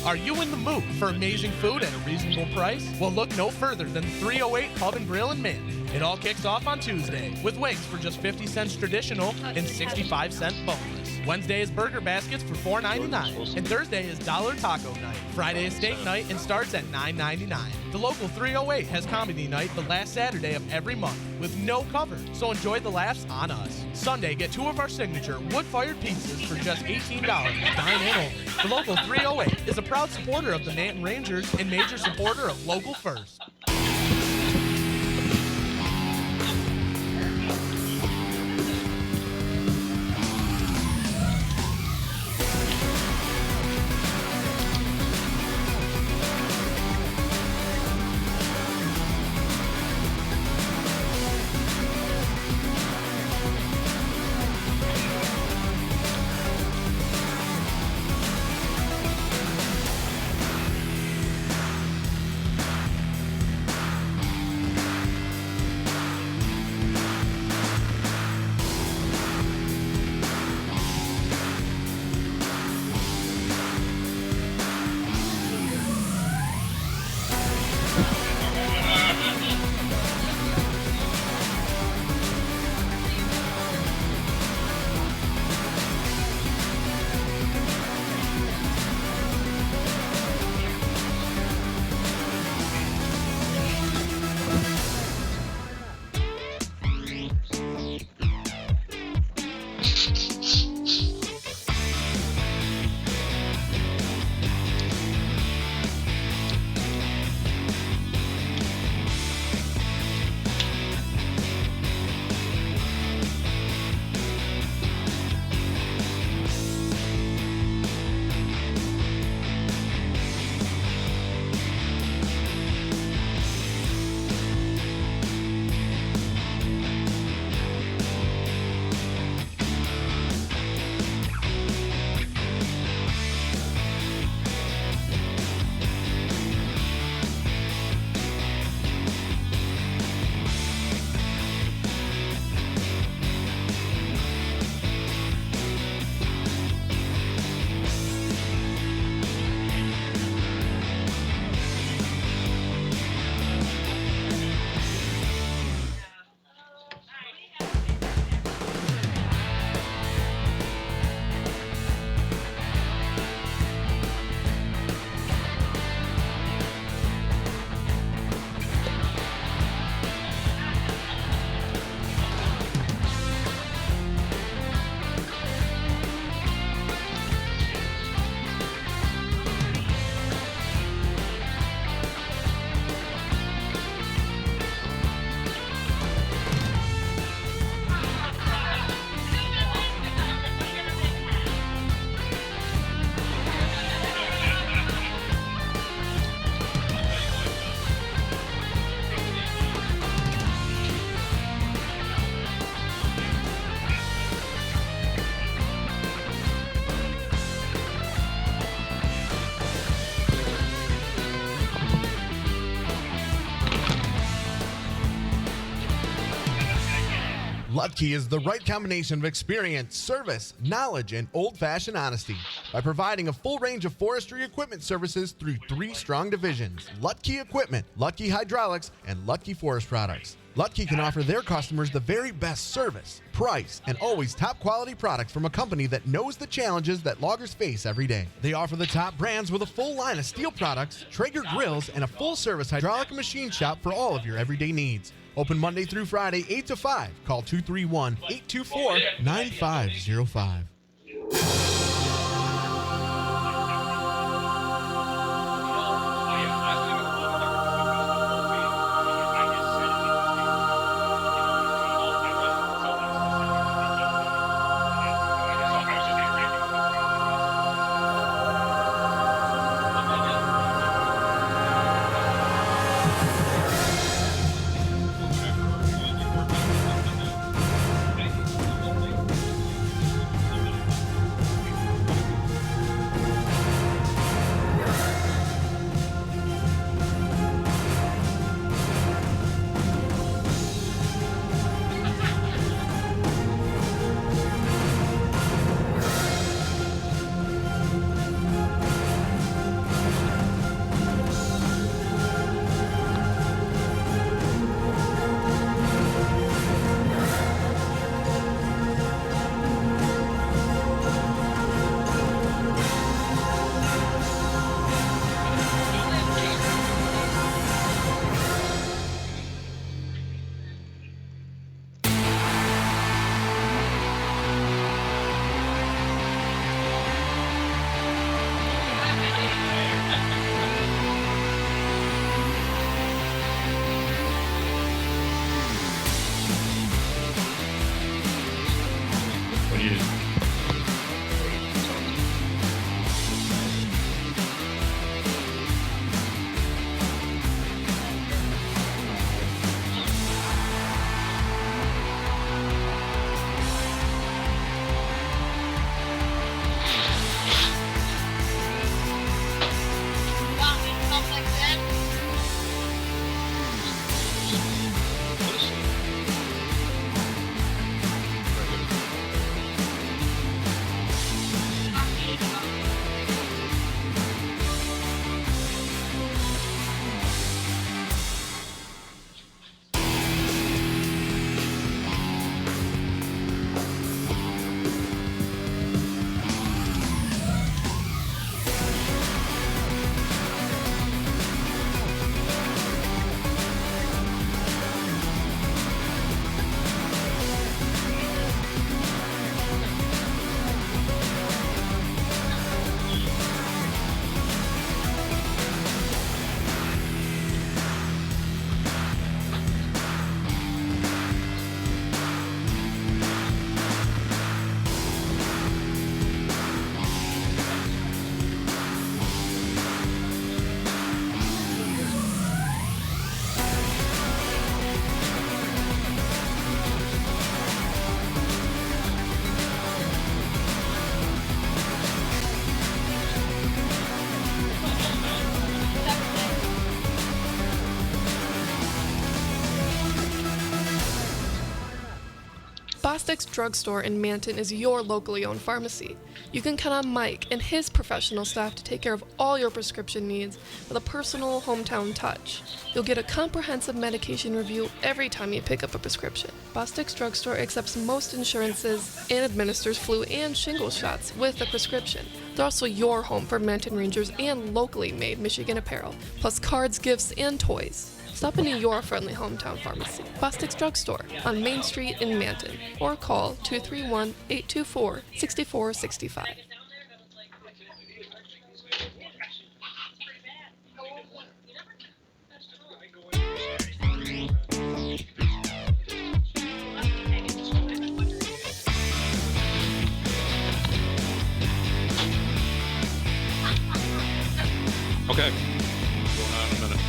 Are you in the mood for amazing food at a reasonable price? Well, look no further than 308 Pub and Grill in Manton. It all kicks off on Tuesday with wings for just 50 cents traditional and 65 cents boneless. Wednesday is burger baskets for $4.99, and Thursday is dollar taco night. Friday is steak night and starts at $9.99. The local 308 has comedy night the last Saturday of every month with no cover, so enjoy the laughs on us. Sunday, get 2 of our signature wood-fired pizzas for just $18. Dine in only. The local 308 is a proud supporter of the Manton Rangers and major supporter of Local First. Lutke is the right combination of experience, service, knowledge, and old-fashioned honesty. By providing a full range of forestry equipment services through 3 strong divisions: Lutke Equipment, Lutke Hydraulics, and Lutke Forest Products. Lutke can offer their customers the very best service, price, and always top-quality products from a company that knows the challenges that loggers face every day. They offer the top brands with a full line of steel products, Traeger grills, and a full-service hydraulic and machine shop for all of your everyday needs. Open Monday through Friday, 8 to 5. Call 231-824-9505. Bostic's Drugstore in Manton is your locally owned pharmacy. You can count on Mike and his professional staff to take care of all your prescription needs with a personal hometown touch. You'll get a comprehensive medication review every time you pick up a prescription. Bostic's Drugstore accepts most insurances and administers flu and shingle shots with a prescription. They're also your home for Manton Rangers and locally made Michigan apparel, plus cards, gifts, and toys. Stop into your friendly hometown pharmacy, Bostic's Drugstore, on Main Street in Manton, or call 231-824-6465. Okay. Going on in a minute.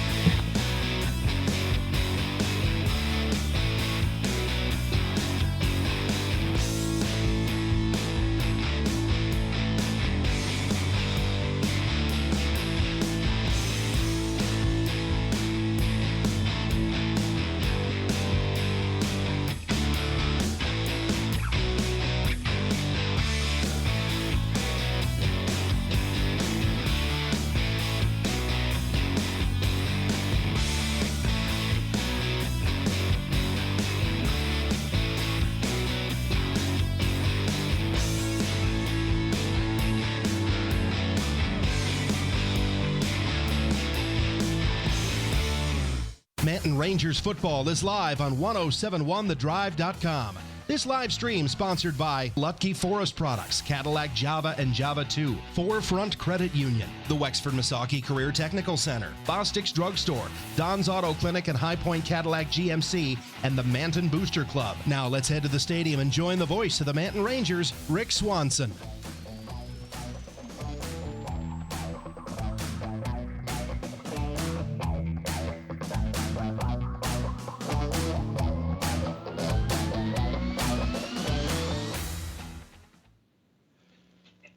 Manton Rangers football is live on 1071thedrive.com. This live stream sponsored by Lutke Forest Products, Cadillac Java and Java 2, Forefront Credit Union, the Wexford Misaki Career Technical Center, Bostic's Drugstore, Don's Auto Clinic and High Point Cadillac GMC, and the Manton Booster Club. Now let's head to the stadium and join the voice of the Manton Rangers, Rick Swanson.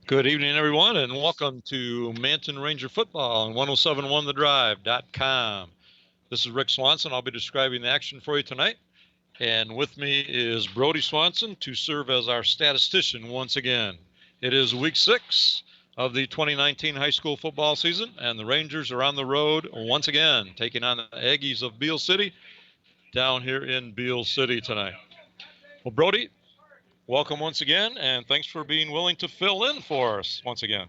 Good evening, everyone, and welcome to Manton Ranger Football on 1071thedrive.com. This is Rick Swanson. I'll be describing the action for you tonight. And with me is Brody Swanson to serve as our statistician once again. It is week 6 of the 2019 high school football season, and the Rangers are on the road once again, taking on the Aggies of Beale City down here in Beale City tonight. Well, Brody, welcome once again, and thanks for being willing to fill in for us once again.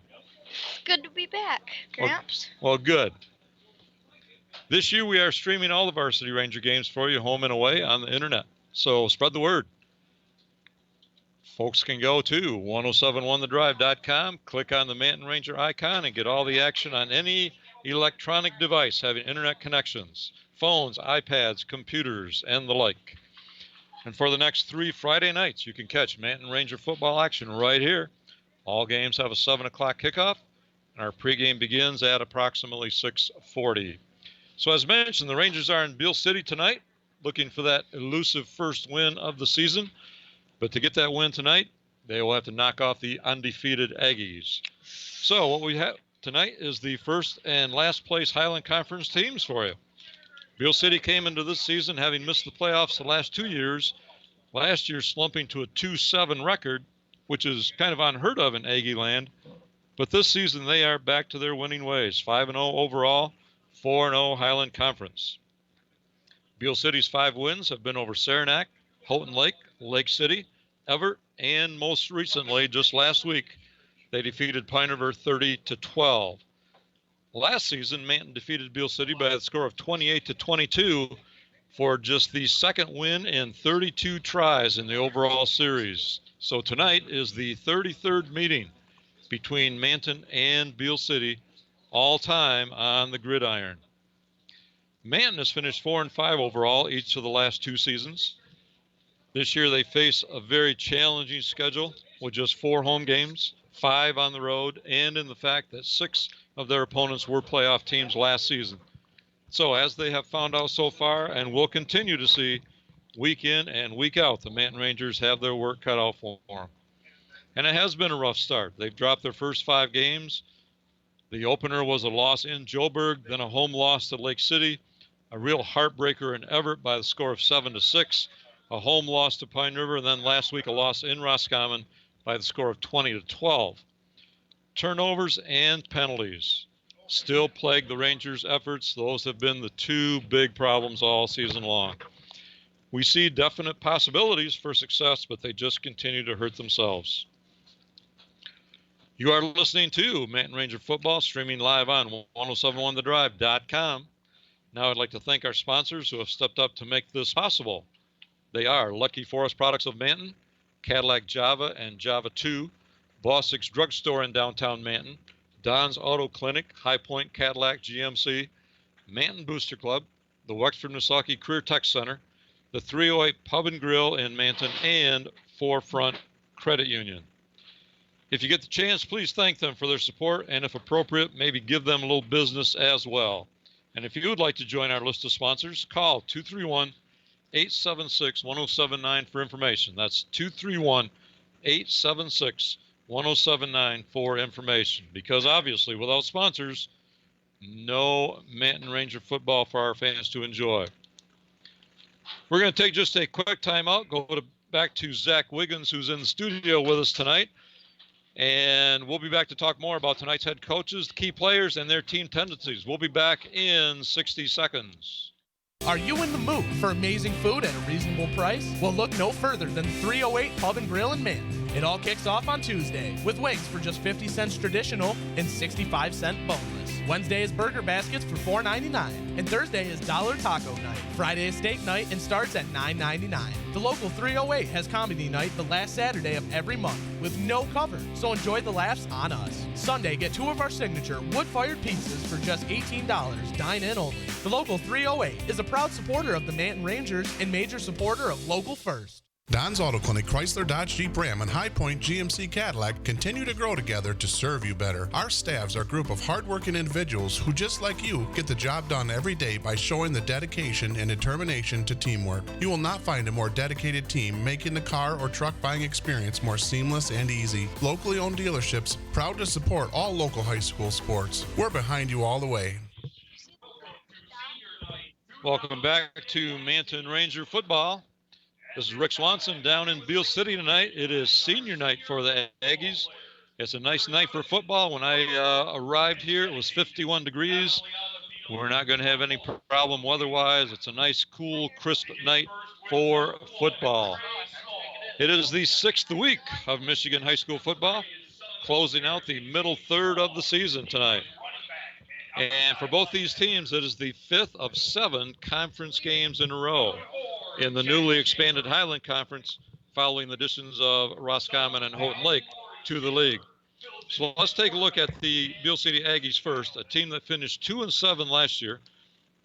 Good to be back, Gramps. Well, good. This year we are streaming all the Varsity Ranger games for you home and away on the internet. So spread the word. Folks can go to 1071thedrive.com, click on the Manton Ranger icon, and get all the action on any electronic device having internet connections, phones, iPads, computers, and the like. And for the next 3 Friday nights, you can catch Manton Ranger football action right here. All games have a 7 o'clock kickoff, and our pregame begins at approximately 6:40. So as mentioned, the Rangers are in Beale City tonight, looking for that elusive first win of the season. But to get that win tonight, they will have to knock off the undefeated Aggies. So what we have tonight is the first and last place Highland Conference teams for you. Beale City came into this season having missed the playoffs the last 2 years. Last year slumping to a 2-7 record, which is kind of unheard of in Aggie land. But this season they are back to their winning ways. 5-0 overall, 4-0 Highland Conference. Beale City's 5 wins have been over Saranac, Houghton Lake, Lake City, Everett, and most recently, just last week, they defeated Pine River 30-12. Last season, Manton defeated Beale City by a score of 28-22 for just the second win in 32 tries in the overall series. So tonight is the 33rd meeting between Manton and Beale City, all time on the gridiron. Manton has finished 4-5 overall each of the last 2 seasons. This year they face a very challenging schedule with just 4 home games, 5 on the road, and in the fact that 6 of their opponents were playoff teams last season. So as they have found out so far, and will continue to see week in and week out, the Manton Rangers have their work cut out for them. And it has been a rough start. They've dropped their first 5 games. The opener was a loss in Joburg, then a home loss to Lake City, a real heartbreaker in Everett by the score of 7-6, a home loss to Pine River, and then last week a loss in Roscommon by the score of 20-12. Turnovers and penalties still plague the Rangers' efforts. Those have been the two big problems all season long. We see definite possibilities for success, but they just continue to hurt themselves. You are listening to Manton Ranger Football, streaming live on 1071thedrive.com. Now I'd like to thank our sponsors who have stepped up to make this possible. They are Lucky Forest Products of Manton, Cadillac Java and Java 2, Bossick's Drugstore in downtown Manton, Don's Auto Clinic, High Point Cadillac GMC, Manton Booster Club, the Wexford Misaki Career Tech Center, the 308 Pub and Grill in Manton, and Forefront Credit Union. If you get the chance, please thank them for their support, and if appropriate, maybe give them a little business as well. And if you would like to join our list of sponsors, call 231-876-1079 for information. That's 231-876-1079 for information. Because obviously, without sponsors, no Manton Ranger football for our fans to enjoy. We're going to take just a quick time out, back to Zach Wiggins, who's in the studio with us tonight. And we'll be back to talk more about tonight's head coaches, the key players, and their team tendencies. We'll be back in 60 seconds. Are you in the mood for amazing food at a reasonable price? Well, look no further than 308 Pub and Grill in Manton. It all kicks off on Tuesday with wings for just 50 cents traditional and 65 cent boneless. Wednesday is burger baskets for $4.99, and Thursday is dollar taco night. Friday is steak night and starts at $9.99. The local 308 has comedy night the last Saturday of every month with no cover, so enjoy the laughs on us. Sunday, get two of our signature wood-fired pizzas for just $18, dine in only. The local 308 is a proud supporter of the Manton Rangers and major supporter of Local First. Don's Auto Clinic, Chrysler, Dodge, Jeep, Ram, and High Point GMC Cadillac continue to grow together to serve you better. Our staffs are a group of hardworking individuals who, just like you, get the job done every day by showing the dedication and determination to teamwork. You will not find a more dedicated team making the car or truck buying experience more seamless and easy. Locally owned dealerships, proud to support all local high school sports. We're behind you all the way. Welcome back to Manton Ranger Football. This is Rick Swanson down in Beale City tonight. It is senior night for the Aggies. It's a nice night for football. When I arrived here, it was 51 degrees. We're not going to have any problem weather-wise. It's a nice, cool, crisp night for football. It is the 6th week of Michigan high school football, closing out the middle third of the season tonight. And for both these teams, it is the 5th of 7 conference games in a row in the newly expanded Highland Conference following the additions of Roscommon and Houghton Lake to the league. So let's take a look at the Beale City Aggies first, a team that finished 2-7 last year,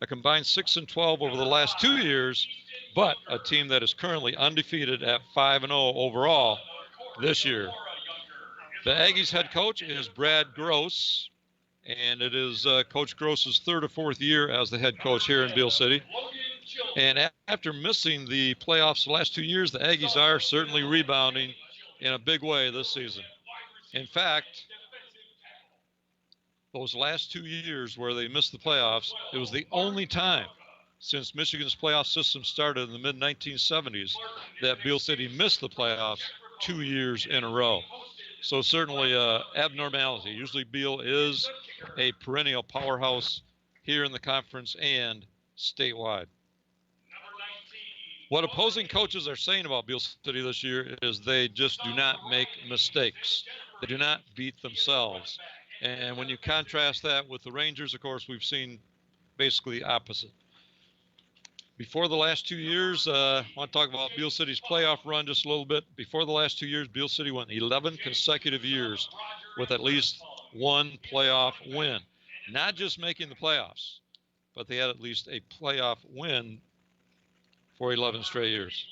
a combined 6-12 over the last 2 years, but a team that is currently undefeated at 5-0 overall this year. The Aggies head coach is Brad Gross, and it is Coach Gross's 3rd or 4th year as the head coach here in Beale City. And after missing the playoffs the last 2 years, the Aggies are certainly rebounding in a big way this season. In fact, those last 2 years where they missed the playoffs, it was the only time since Michigan's playoff system started in the mid-1970s that Beale City missed the playoffs 2 years in a row. So certainly abnormality. Usually Beale is a perennial powerhouse here in the conference and statewide. What opposing coaches are saying about Beale City this year is they just do not make mistakes. They do not beat themselves. And when you contrast that with the Rangers, of course, we've seen basically the opposite. Before the last 2 years, I want to talk about Beale City's playoff run just a little bit. Before the last 2 years, Beale City went 11 consecutive years with at least one playoff win. Not just making the playoffs, but they had at least a playoff win for 11 straight years.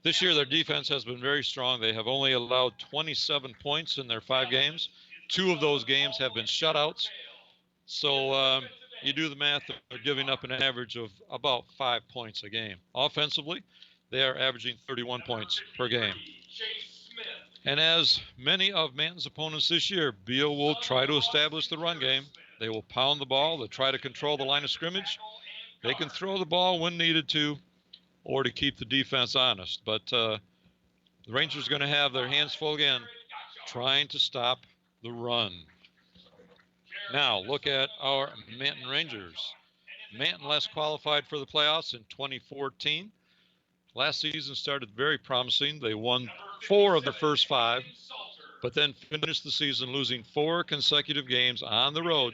This year, their defense has been very strong. They have only allowed 27 points in their 5 games. 2 of those games have been shutouts. So you do the math, they're giving up an average of about 5 points a game. Offensively, they are averaging 31 points per game. And as many of Manton's opponents this year, Beale will try to establish the run game. They will pound the ball. They'll try to control the line of scrimmage. They can throw the ball when needed to. or to keep the defense honest. But the Rangers are going to have their hands full again trying to stop the run. Now look at our Manton Rangers. Manton last qualified for the playoffs in 2014. Last season started very promising. They won 4 of their first 5, but then finished the season losing 4 consecutive games on the road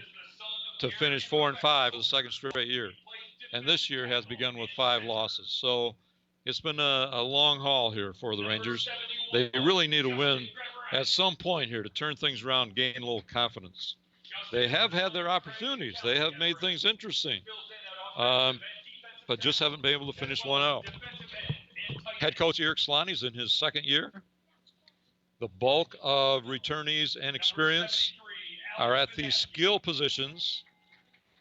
to finish 4-5 for the second straight year. And this year has begun with 5 losses. So it's been a long haul here for the Rangers. They really need a win at some point here to turn things around, gain a little confidence. They have had their opportunities. They have made things interesting, but just haven't been able to finish one out. Head coach Eric Slani's in his second year. The bulk of returnees and experience are at the skill positions.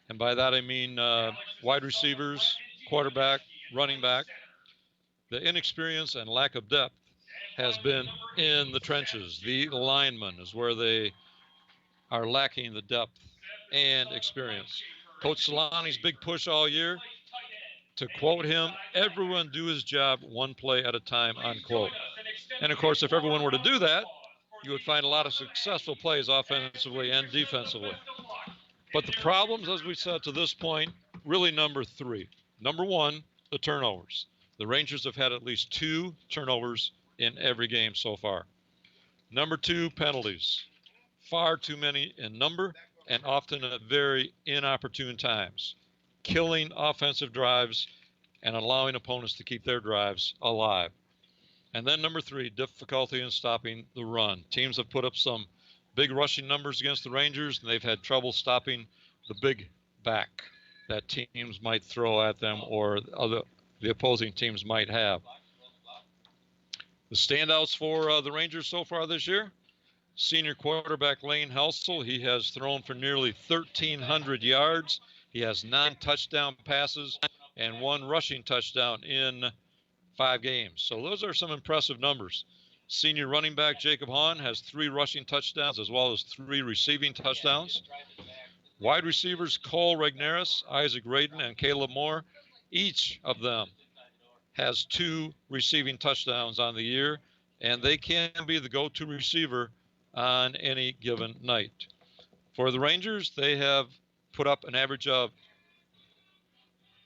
And by that I mean wide receivers, quarterback, running back. The inexperience and lack of depth has been in the trenches. The linemen is where they are lacking the depth and experience. Coach Solani's big push all year, to quote him, everyone do his job one play at a time, unquote. And of course, if everyone were to do that, you would find a lot of successful plays offensively and defensively. But the problems, as we said to this point, really number 3. Number 1, the turnovers. The Rangers have had at least 2 turnovers in every game so far. Number 2, penalties. Far too many in number and often at very inopportune times, killing offensive drives and allowing opponents to keep their drives alive. And then number 3, difficulty in stopping the run. Teams have put up some big rushing numbers against the Rangers, and they've had trouble stopping the big back that teams might throw at them or the opposing teams might have. The standouts for the Rangers so far this year, senior quarterback Lane Helsel. He has thrown for nearly 1,300 yards. He has 9 touchdown passes and 1 rushing touchdown in 5 games. So those are some impressive numbers. Senior running back Jacob Hahn has 3 rushing touchdowns as well as 3 receiving touchdowns. Wide receivers Cole Regneris, Isaac Radin, and Caleb Moore, each of them has 2 receiving touchdowns on the year, and they can be the go-to receiver on any given night. For the Rangers, they have put up an average of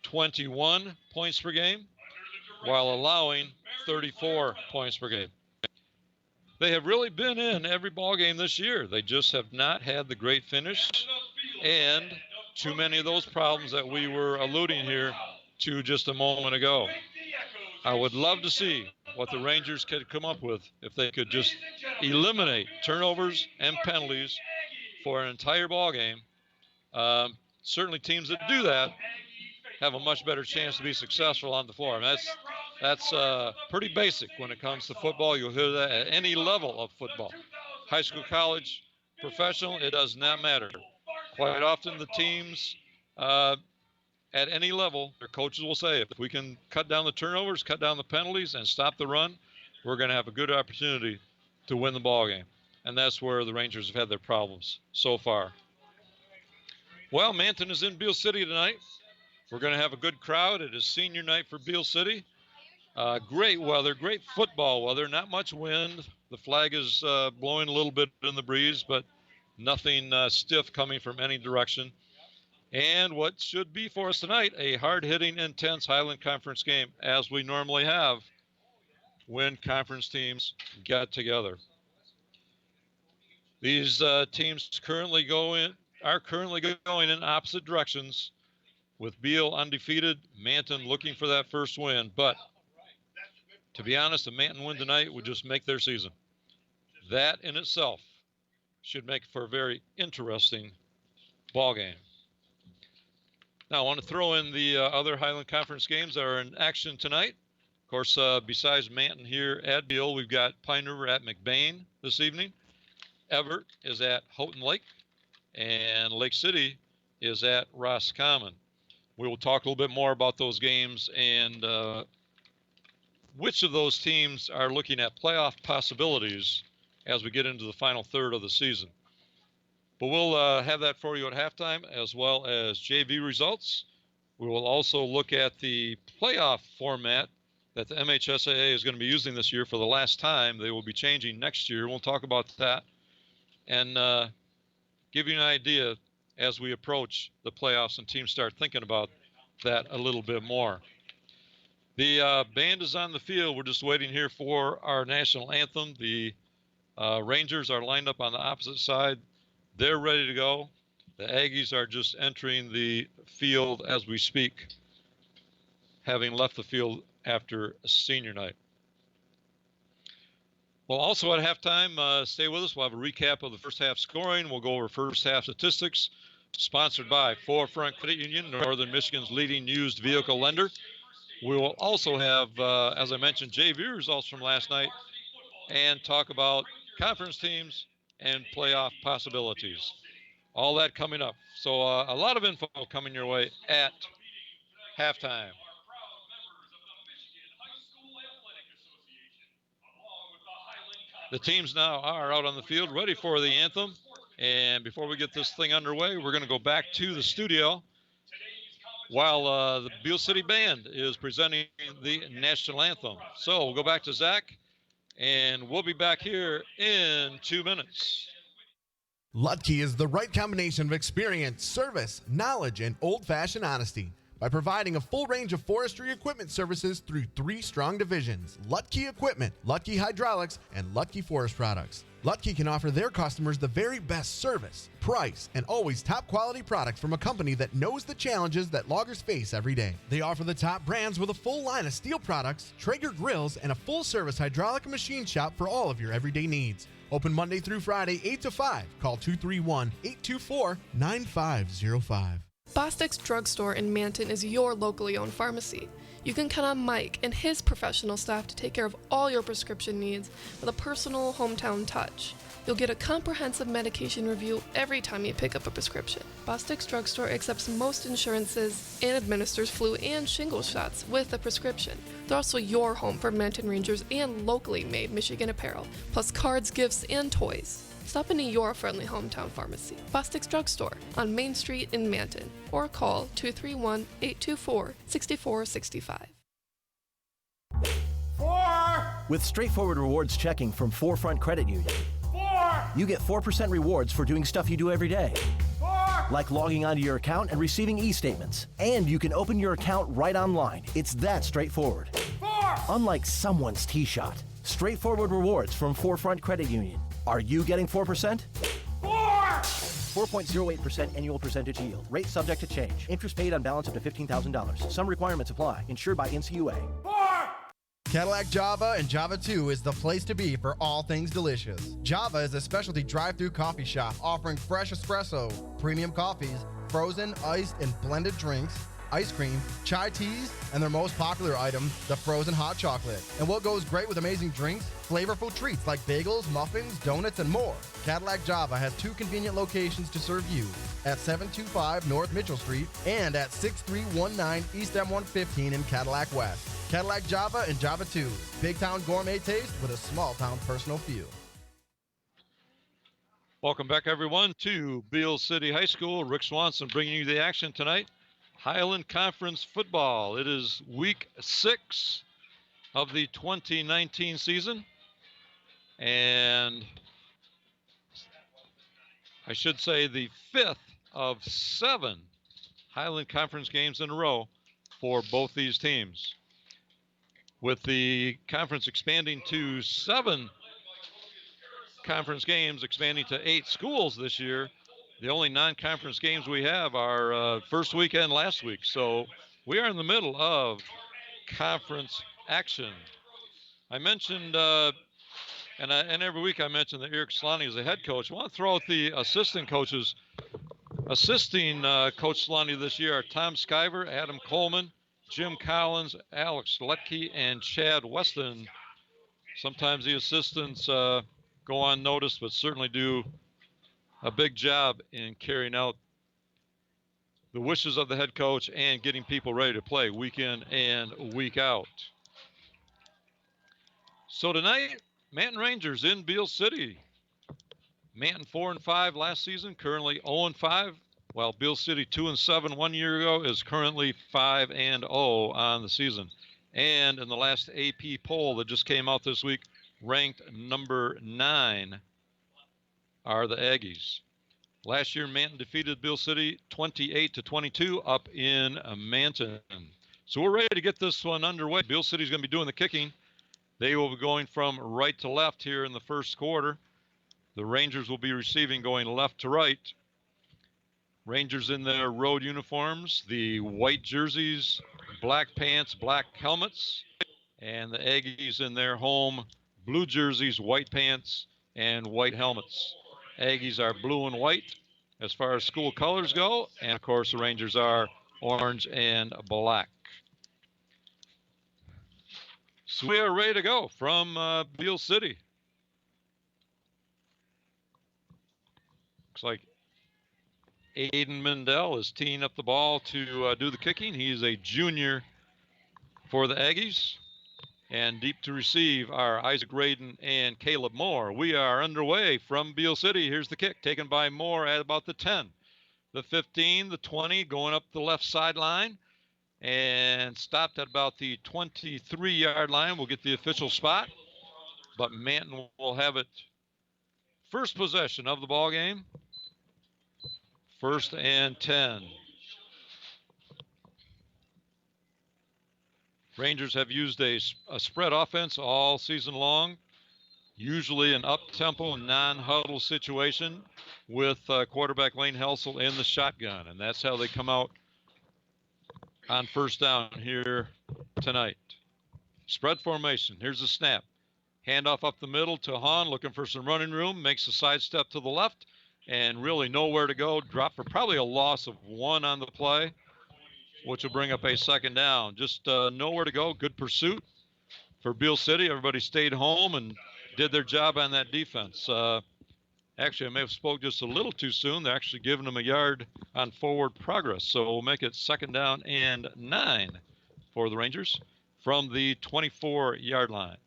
21 points per game while allowing 34 points per game. They have really been in every ball game this year. They just have not had the great finish and too many of those problems that we were alluding here to just a moment ago. I would love to see what the Rangers could come up with if they could just eliminate turnovers and penalties for an entire ball game. Certainly teams that do that have a much better chance to be successful on the floor. And that's pretty basic when it comes to football. You'll hear that at any level of football. High school, college, professional, it does not matter. Quite often the teams at any level, their coaches will say, if we can cut down the turnovers, cut down the penalties, and stop the run, we're going to have a good opportunity to win the ball game. And that's where the Rangers have had their problems so far. Well, Manton is in Beale City tonight. We're going to have a good crowd. It is senior night for Beale City. Great weather, great football weather, not much wind. The flag is blowing a little bit in the breeze, but nothing stiff coming from any direction. And what should be for us tonight, a hard-hitting, intense Highland Conference game, as we normally have when conference teams get together. These teams are currently going in opposite directions, with Beale undefeated, Manton looking for that first win. But to be honest, a Manton win tonight would just make their season. That in itself should make for a very interesting ball game. Now, I want to throw in the other Highland Conference games that are in action tonight. Of course, besides Manton here at Beale, we've got Pine River at McBain this evening. Everett is at Houghton Lake, and Lake City is at Roscommon. We will talk a little bit more about those games and which of those teams are looking at playoff possibilities as we get into the final third of the season. But we'll have that for you at halftime, as well as JV results We will also look at the playoff format that the MHSAA is going to be using this year for the last time. They will be changing next year. We'll talk about that and give you an idea as we approach the playoffs and teams start thinking about that a little bit more. The band is on the field. We're just waiting here for our national anthem. The Rangers are lined up on the opposite side. They're ready to go. The Aggies are just entering the field as we speak, having left the field after senior night. Well, also at halftime, stay with us. We'll have a recap of the first half scoring. We'll go over first half statistics, sponsored by Forefront Credit Union, Northern Michigan's leading used vehicle lender. We will also have, as I mentioned, JV results from last night and talk about conference teams and playoff possibilities. All that coming up. So a lot of info coming your way at halftime. The teams now are out on the field ready for the anthem. And before we get this thing underway, we're going to go back to the studio while the Beale City Band is presenting the national anthem. So we'll go back to Zach, and we'll be back here in 2 minutes. Lutke is the right combination of experience, service, knowledge, and old-fashioned honesty by providing a full range of forestry equipment services through 3 strong divisions: Lutke Equipment, Lutke Hydraulics, and Lutke Forest Products. Lutke can offer their customers the very best service, price, and always top-quality products from a company that knows the challenges that loggers face every day. They offer the top brands with a full line of steel products, Traeger grills, and a full-service hydraulic and machine shop for all of your everyday needs. Open Monday through Friday, 8 to 5. Call 231-824-9505. Bostic's Drugstore in Manton is your locally owned pharmacy. You can count on Mike and his professional staff to take care of all your prescription needs with a personal hometown touch. You'll get a comprehensive medication review every time you pick up a prescription. Bostic's Drugstore accepts most insurances and administers flu and shingles shots with a prescription. They're also your home for Manton Rangers and locally made Michigan apparel, plus cards, gifts, and toys. Stop into your friendly hometown pharmacy, Bostic's Drugstore, on Main Street in Manton, or call 231-824-6465. With straightforward rewards checking from Forefront Credit Union, you get 4% rewards for doing stuff you do every day, like logging onto your account and receiving e-statements. And you can open your account right online. It's that straightforward. Unlike someone's tee-shot, straightforward rewards from Forefront Credit Union. Are you getting 4%? 4.08% annual percentage yield. Rate subject to change. Interest paid on balance up to $15,000. Some requirements apply. Insured by NCUA. Cadillac Java and Java 2 is the place to be for all things delicious. Java is a specialty drive-through coffee shop offering fresh espresso, premium coffees, frozen, iced, and blended drinks, ice cream, chai teas, and their most popular item, the frozen hot chocolate. And what goes great with amazing drinks? Flavorful treats like bagels, muffins, donuts, and more. Cadillac Java has 2 convenient locations to serve you, at 725 North Mitchell Street and at 6319 East M115 in Cadillac West. Cadillac Java and Java 2. Big town gourmet taste with a small town personal feel. Welcome back, everyone, to Beale City High School. Rick Swanson bringing you the action tonight. Highland Conference football. It is week 6 of the 2019 season. And I should say the 5th of 7 Highland Conference games in a row for both these teams. With the conference expanding to 7 conference games, expanding to 8 schools this year, the only non-conference games we have are first weekend last week. So we are in the middle of conference action. I mentioned, and every week I mention that Eric Solani is the head coach. I want to throw out the assistant coaches. Assisting Coach Solani this year are Tom Skyver, Adam Coleman, Jim Collins, Alex Letke, and Chad Weston. Sometimes the assistants go unnoticed, but certainly do a big job in carrying out the wishes of the head coach and getting people ready to play week in and week out. So tonight, Manton Rangers in Beale City. Manton 4-5 last season, currently 0-5 while Beal City 2-7 1 year ago is currently 5-0 on the season. And in the last AP poll that just came out this week, ranked number 9 are the Aggies. Last year, Manton defeated Beal City 28-22 up in Manton. So we're ready to get this one underway. Beal City's going to be doing the kicking. They will be going from right to left here in the first quarter. The Rangers will be receiving going left to right. Rangers in their road uniforms, the white jerseys, black pants, black helmets, and the Aggies in their home blue jerseys, white pants, and white helmets. Aggies are blue and white as far as school colors go, and of course the Rangers are orange and black. So we are ready to go from Beal City. Looks like Aiden Mendel is teeing up the ball to do the kicking. He's a junior for the Aggies. And deep to receive are Isaac Radin and Caleb Moore. We are underway from Beal City. Here's the kick taken by Moore at about the 10, the 15, the 20, going up the left sideline, and stopped at about the 23-yard line. We'll get the official spot, but Manton will have it first possession of the ball game. 1st and 10. Rangers have used a spread offense all season long, usually an up-tempo, non-huddle situation with quarterback Lane Helsel in the shotgun, and that's how they come out on first down here tonight. Spread formation. Here's the snap. Handoff up the middle to Hahn, looking for some running room, makes a sidestep to the left, and really nowhere to go. Drop for probably a loss of 1 on the play, which will bring up a 2nd down. Just nowhere to go. Good pursuit for Beal City. Everybody stayed home and did their job on that defense. Actually, I may have spoke just a little too soon. They're actually giving them a yard on forward progress. So we'll make it 2nd down and 9 for the Rangers from the 24-yard line.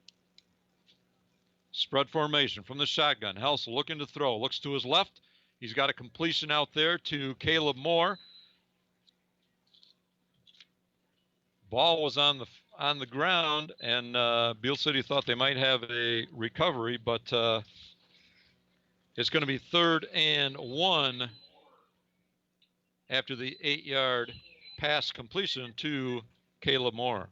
Spread formation from the shotgun. Helsel looking to throw. Looks to his left. He's got a completion out there to Caleb Moore. Ball was on the ground, and Beal City thought they might have a recovery, but it's going to be 3rd and 1 after the 8-yard pass completion to Caleb Moore.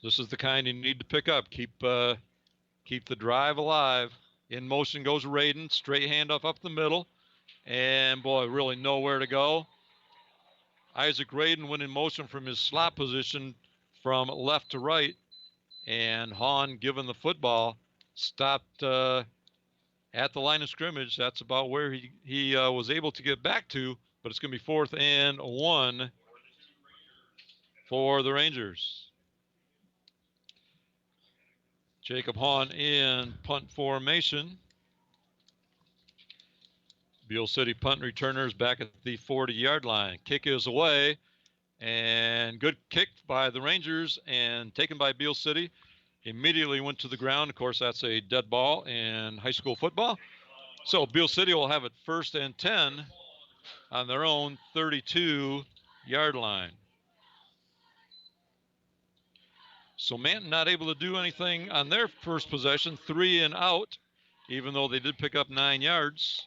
This is the kind you need to pick up. Keep the drive alive. In motion goes Radin. Straight handoff up the middle. And, boy, really nowhere to go. Isaac Radin went in motion from his slot position from left to right. And Hahn, given the football, stopped at the line of scrimmage. That's about where he was able to get back to. But it's going to be 4th and 1 for the Rangers. Jacob Hahn in punt formation. Beal City punt returners back at the 40-yard line. Kick is away, and good kick by the Rangers and taken by Beal City. Immediately went to the ground. Of course, that's a dead ball in high school football. So Beal City will have it 1st and 10 on their own 32-yard line. So Manton not able to do anything on their first possession, 3 and out, even though they did pick up 9 yards.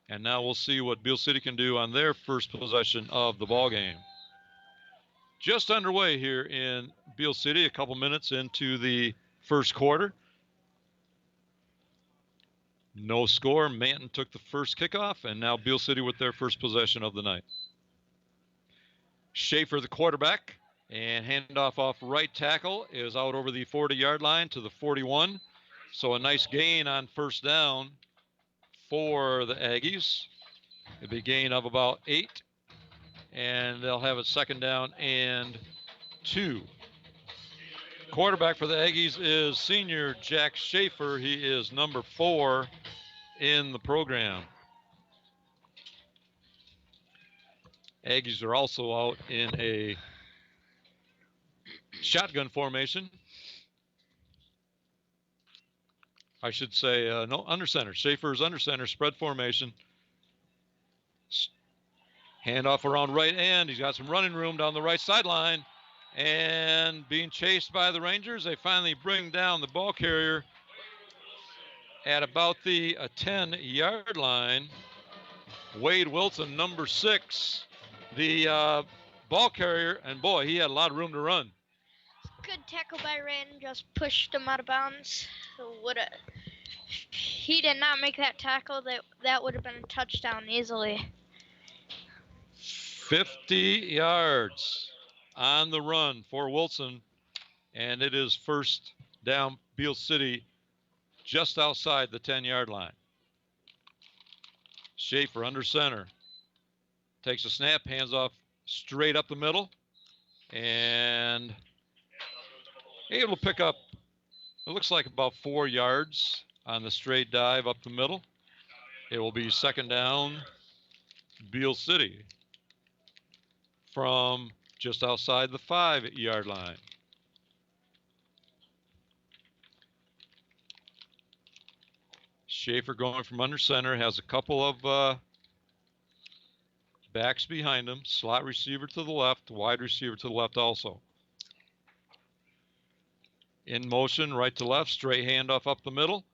And now we'll see what Beal City can do on their first possession of the ball game. Just underway here in Beal City, a couple minutes into the first quarter. No score. Manton took the first kickoff, and now Beal City with their first possession of the night. Schaefer, the quarterback. And handoff off right tackle is out over the 40-yard line to the 41. So a nice gain on first down for the Aggies. It'll be a gain of about 8. And they'll have it 2nd down and 2. Quarterback for the Aggies is senior Jack Schaefer. He is number 4 in the program. Aggies are also out in a shotgun formation. I should say, no, under center. Schaefer is under center, spread formation. Handoff around right end. He's got some running room down the right sideline. And being chased by the Rangers, they finally bring down the ball carrier at about the 10-yard line. Wade Wilson, number 6, the ball carrier, and boy, he had a lot of room to run. Good tackle by Rand, just pushed him out of bounds. He did not make that tackle. That would have been a touchdown easily. 50 yards on the run for Wilson, and it is first down Beale City just outside the 10-yard line. Schaefer under center. Takes a snap, hands off straight up the middle, and able to pick up, it looks like about 4 yards on the straight dive up the middle. It will be second down Beale City from just outside the 5-yard line. Schaefer going from under center, has a couple of backs behind him, slot receiver to the left, wide receiver to the left also. In motion, right to left, straight handoff up the middle,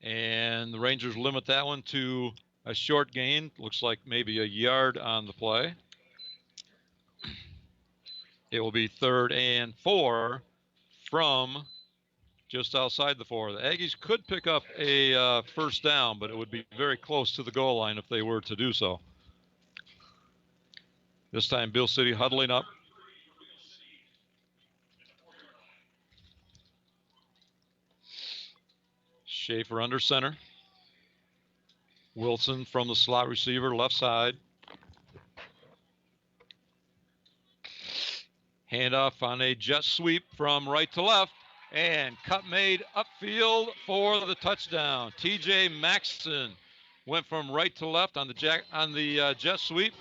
and the Rangers limit that one to a short gain, looks like maybe a yard on the play. It will be 3rd and 4 from just outside the 4. The Aggies could pick up a first down, but it would be very close to the goal line if they were to do so. This time, Beale City huddling up. Schaefer under center. Wilson from the slot receiver, left side. Handoff on a jet sweep from right to left, and cut made upfield for the touchdown. TJ Maxson went from right to left on the jet sweep,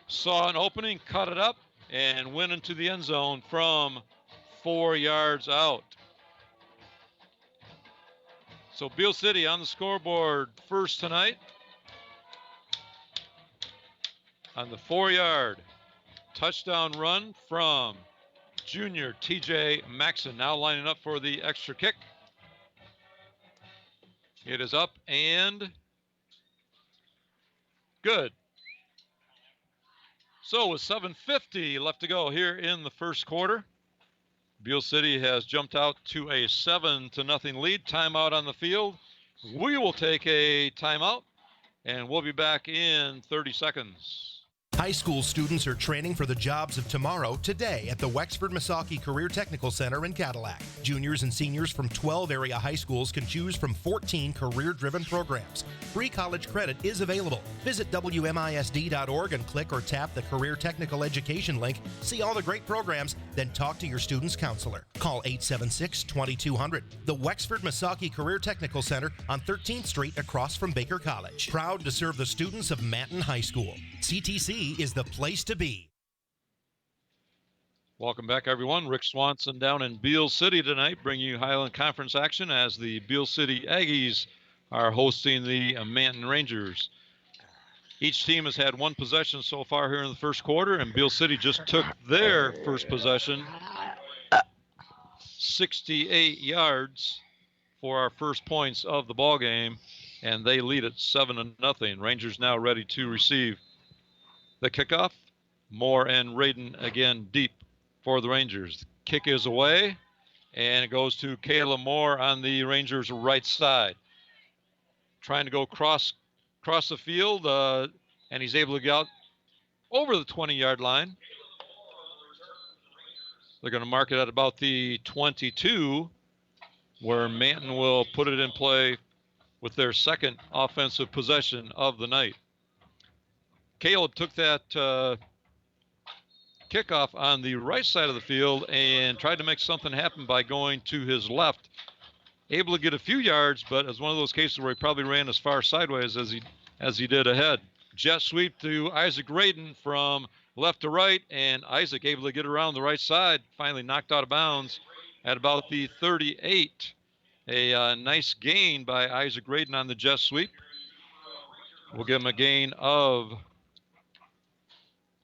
saw an opening, cut it up, and went into the end zone from 4 yards out. So Beale City on the scoreboard first tonight on the 4-yard touchdown run from junior TJ Maxson, now lining up for the extra kick. It is up and good. So with 7:50 left to go here in the first quarter, Beale City has jumped out to a 7-0 lead. Timeout on the field. We will take a timeout, and we'll be back in 30 seconds. High school students are training for the jobs of tomorrow today at the Wexford-Missaukee Career Technical Center in Cadillac. Juniors and seniors from 12 area high schools can choose from 14 career-driven programs. Free college credit is available. Visit WMISD.org and click or tap the Career Technical Education link. See all the great programs, then talk to your student's counselor. Call 876-2200. The Wexford-Missaukee Career Technical Center on 13th Street across from Baker College. Proud to serve the students of Manton High School. CTC is the place to be. Welcome back, everyone. Rick Swanson down in Beale City tonight, bringing you Highland Conference action as the Beale City Aggies are hosting the Manton Rangers. Each team has had one possession so far here in the first quarter, and Beale City just took their first possession, 68 yards for our first points of the ball game, and they lead it 7-0. Rangers now ready to receive the kickoff. Moore and Radin again deep for the Rangers. Kick is away, and it goes to Caleb Moore on the Rangers' right side. Trying to go cross the field, and he's able to get out over the 20-yard line. They're going to mark it at about the 22, where Manton will put it in play with their second offensive possession of the night. Caleb took that kickoff on the right side of the field and tried to make something happen by going to his left. Able to get a few yards, but it's one of those cases where he probably ran as far sideways as he did ahead. Jet sweep to Isaac Radin from left to right, and Isaac able to get around the right side, finally knocked out of bounds at about the 38. A nice gain by Isaac Raiden on the jet sweep. We'll give him a gain of,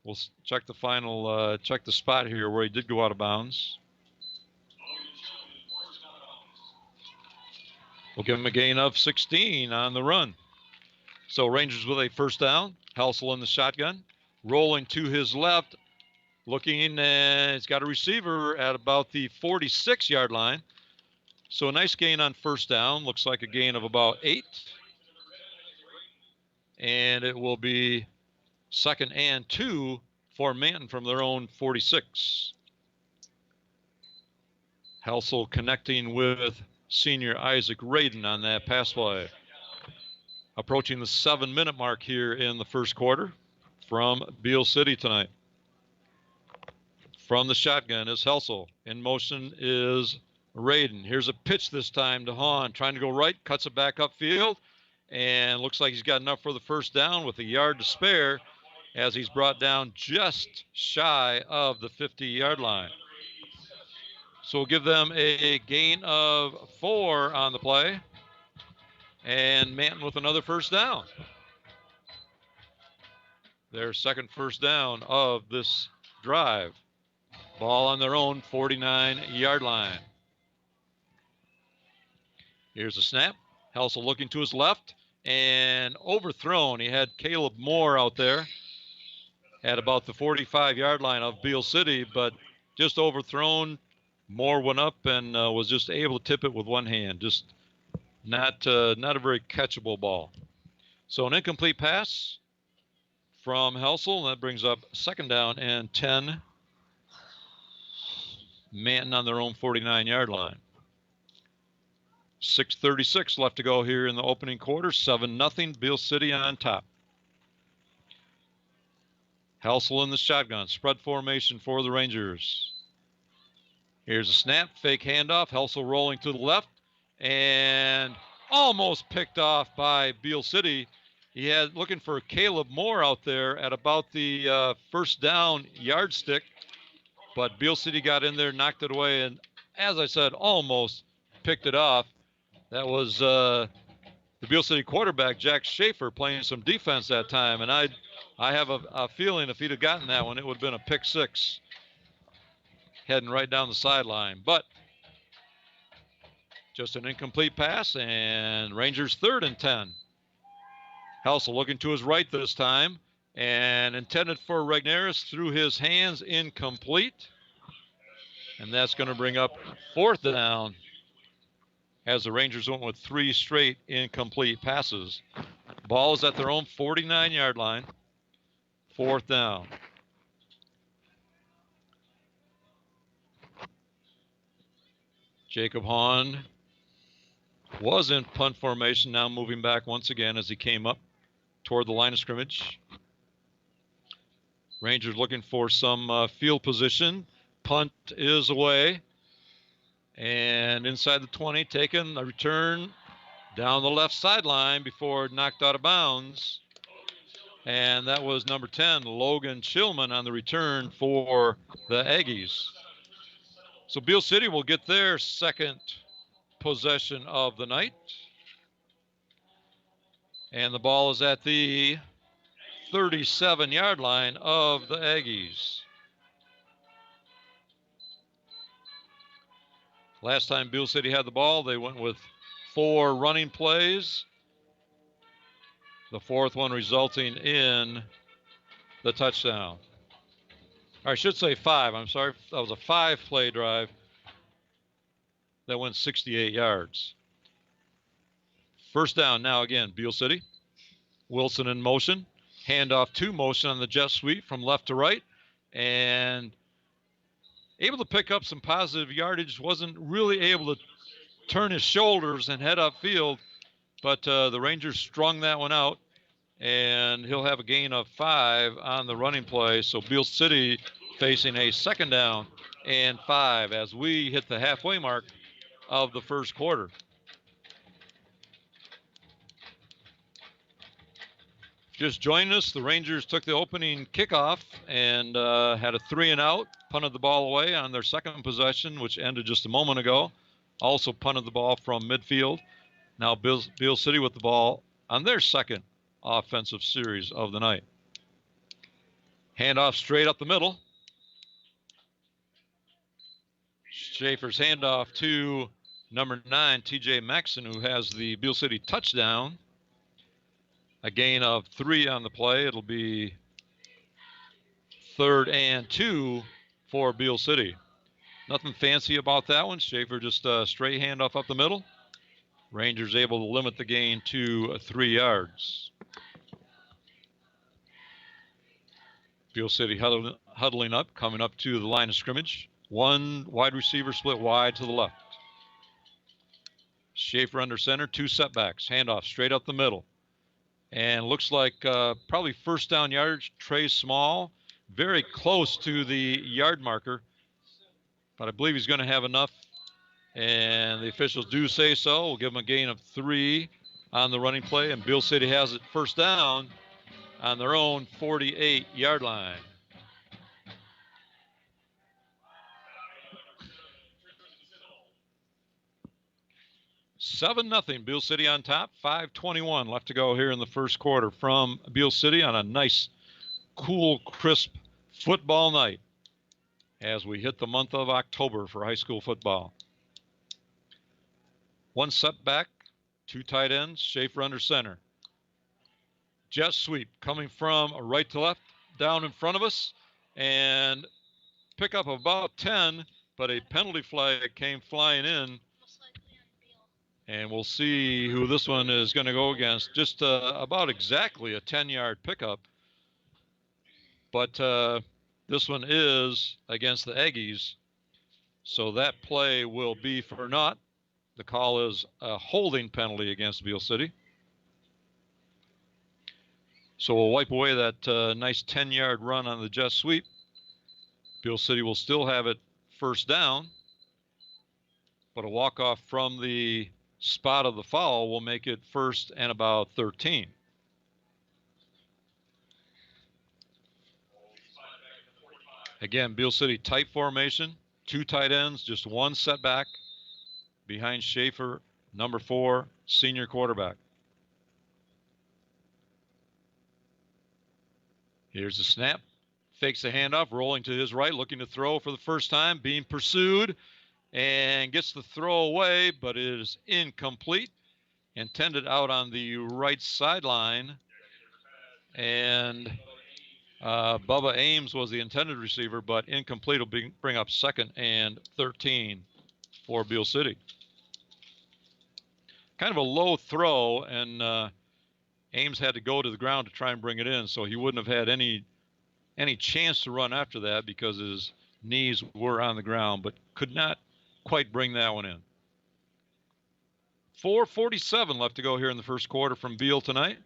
we'll check the final, check the spot here where he did go out of bounds. We'll give him a gain of 16 on the run. So Rangers with a first down. Helsel in the shotgun. Rolling to his left. Looking, and he's got a receiver at about the 46-yard line. So a nice gain on first down. Looks like a gain of about 8. And it will be 2nd and 2 for Manton from their own 46. Helsel connecting with senior Isaac Raiden on that pass play. Approaching the 7-minute mark here in the first quarter from Beale City tonight. From the shotgun is Helsel. In motion is Raiden. Here's a pitch this time to Hahn. Trying to go right, cuts it back upfield, and looks like he's got enough for the first down with a yard to spare as he's brought down just shy of the 50-yard line. So we'll give them a gain of 4 on the play. And Manton with another first down. Their second first down of this drive. Ball on their own 49-yard line. Here's a snap. Helsel looking to his left and overthrown. He had Caleb Moore out there at about the 45-yard line of Beale City, but just overthrown. Moore went up and was just able to tip it with one hand. Just not a very catchable ball. So an incomplete pass from Helsel, and that brings up 2nd down and 10. Manton on their own 49-yard line. 6:36 left to go here in the opening quarter. 7-0, Beale City on top. Helsel in the shotgun. Spread formation for the Rangers. Here's a snap, fake handoff. Helsel rolling to the left and almost picked off by Beale City. He had looking for Caleb Moore out there at about the first down yardstick, but Beale City got in there, knocked it away, and as I said, almost picked it off. That was the Beale City quarterback, Jack Schaefer, playing some defense that time, and I have a feeling if he'd have gotten that one, it would have been a pick 6. Heading right down the sideline, but just an incomplete pass, and Rangers 3rd and 10. Helsel looking to his right this time and intended for Regnerus, through his hands, incomplete. And that's going to bring up 4th down as the Rangers went with 3 straight incomplete passes. Ball is at their own 49-yard line. 4th down. Jacob Hahn was in punt formation, now moving back once again as he came up toward the line of scrimmage. Rangers looking for some field position. Punt is away. And inside the 20, taken a return down the left sideline before knocked out of bounds. And that was number 10, Logan Chillman, on the return for the Aggies. So Beale City will get their 2nd possession of the night. And the ball is at the 37-yard line of the Aggies. Last time Beale City had the ball, they went with 4 running plays. The 4th one resulting in the touchdown. Or I should say 5. I'm sorry. That was a 5-play drive that went 68 yards. First down now again, Beale City. Wilson in motion. Handoff to motion on the jet sweep from left to right. And able to pick up some positive yardage. Wasn't really able to turn his shoulders and head upfield. But the Rangers strung that one out. And he'll have a gain of 5 on the running play. So Beale City facing a 2nd down and 5 as we hit the halfway mark of the first quarter. Just joining us, the Rangers took the opening kickoff and had a 3-and-out, punted the ball away on their 2nd possession, which ended just a moment ago. also punted the ball from midfield. Now Beal City with the ball on their second offensive series of the night. Handoff straight up the middle. Schaefer's handoff to number 9, TJ Maxson, who has the Beal City touchdown. A gain of 3 on the play. It'll be 3rd and 2 for Beal City. Nothing fancy about that one. Schaefer just a straight handoff up the middle. Rangers able to limit the gain to 3 yards. Beal City huddling up, coming up to the line of scrimmage. One wide receiver split wide to the left. Schaefer under center, 2 setbacks. Handoff straight up the middle. And looks like probably first down yardage. Trey Small, very close to the yard marker. But I believe he's going to have enough. And the officials do say so. We'll give him a gain of 3 on the running play. And Beal City has it first down on their own 48-yard line. Seven nothing. Beal City on top. 5:21 left to go here in the first quarter from Beal City on a nice, cool, crisp football night as we hit the month of October for high school football. One setback, 2 tight ends, Schaefer under center. Jet sweep coming from right to left down in front of us, and pick up about 10, but a penalty flag came flying in. And we'll see who this one is going to go against. Just about exactly a 10-yard pickup. But this one is against the Aggies. So that play will be for naught. The call is a holding penalty against Beal City. So we'll wipe away that nice 10-yard run on the jet sweep. Beal City will still have it first down. But a walk-off from the spot of the foul will make it first and about 13. Again, Beal City tight formation, 2 tight ends, just 1 setback behind Schaefer, number 4, senior quarterback. Here's the snap, fakes the handoff, rolling to his right, looking to throw for the first time, being pursued, and gets the throw away, but it is incomplete. Intended out on the right sideline. And Bubba Ames was the intended receiver, but incomplete will bring up 2nd and 13 for Beal City. Kind of a low throw, and Ames had to go to the ground to try and bring it in, so he wouldn't have had any chance to run after that because his knees were on the ground, but could not quite bring that one in. 4:47 left to go here in the first quarter from Beal tonight.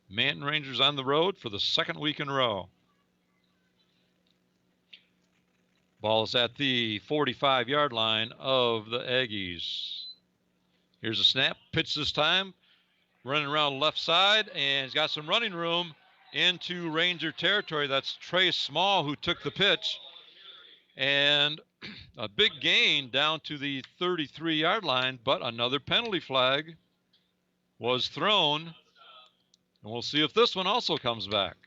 Manton Rangers on the road for the 2nd week in a row. Ball is at the 45-yard line of the Aggies. Here's a snap, pitch this time, running around left side, and he's got some running room into Ranger territory. That's Trey Small who took the pitch. And a big gain down to the 33-yard line, but another penalty flag was thrown. And we'll see if this one also comes back.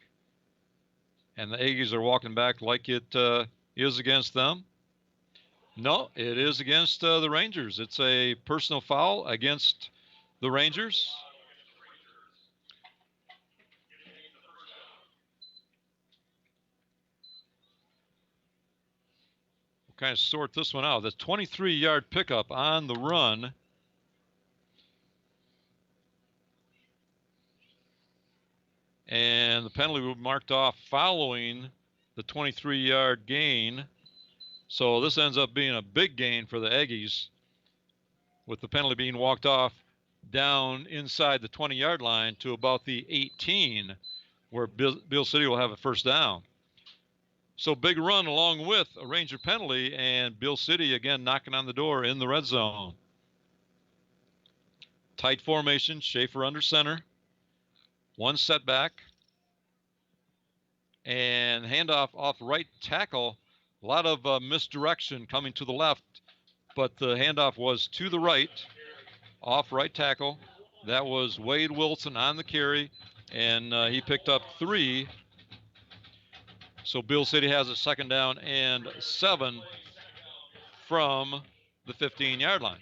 And the Aggies are walking back like it is against them. No, it is against the Rangers. It's a personal foul against the Rangers. Kind of sort this one out. The 23-yard pickup on the run. And the penalty was marked off following the 23-yard gain. So this ends up being a big gain for the Aggies, with the penalty being walked off down inside the 20-yard line to about the 18, where Beal City will have a first down. So big run along with a Ranger penalty, and Beal City again knocking on the door in the red zone. Tight formation, Schaefer under center. 1 setback. And handoff off right tackle. A lot of misdirection coming to the left but the handoff was to the right, off right tackle. That was Wade Wilson on the carry, and he picked up 3. So Beal City has a 2nd down and 7 from the 15-yard line.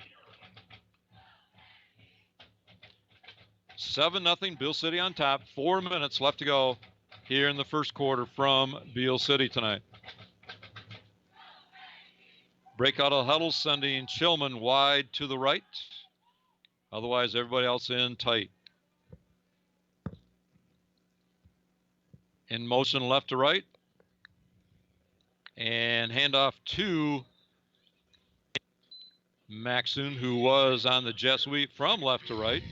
7-0, Beal City on top. 4 minutes left to go here in the first quarter from Beal City tonight. Breakout of the huddle, sending Chillman wide to the right. Otherwise, everybody else in tight. In motion left to right. And handoff to Maxson, who was on the jet sweep from left to right.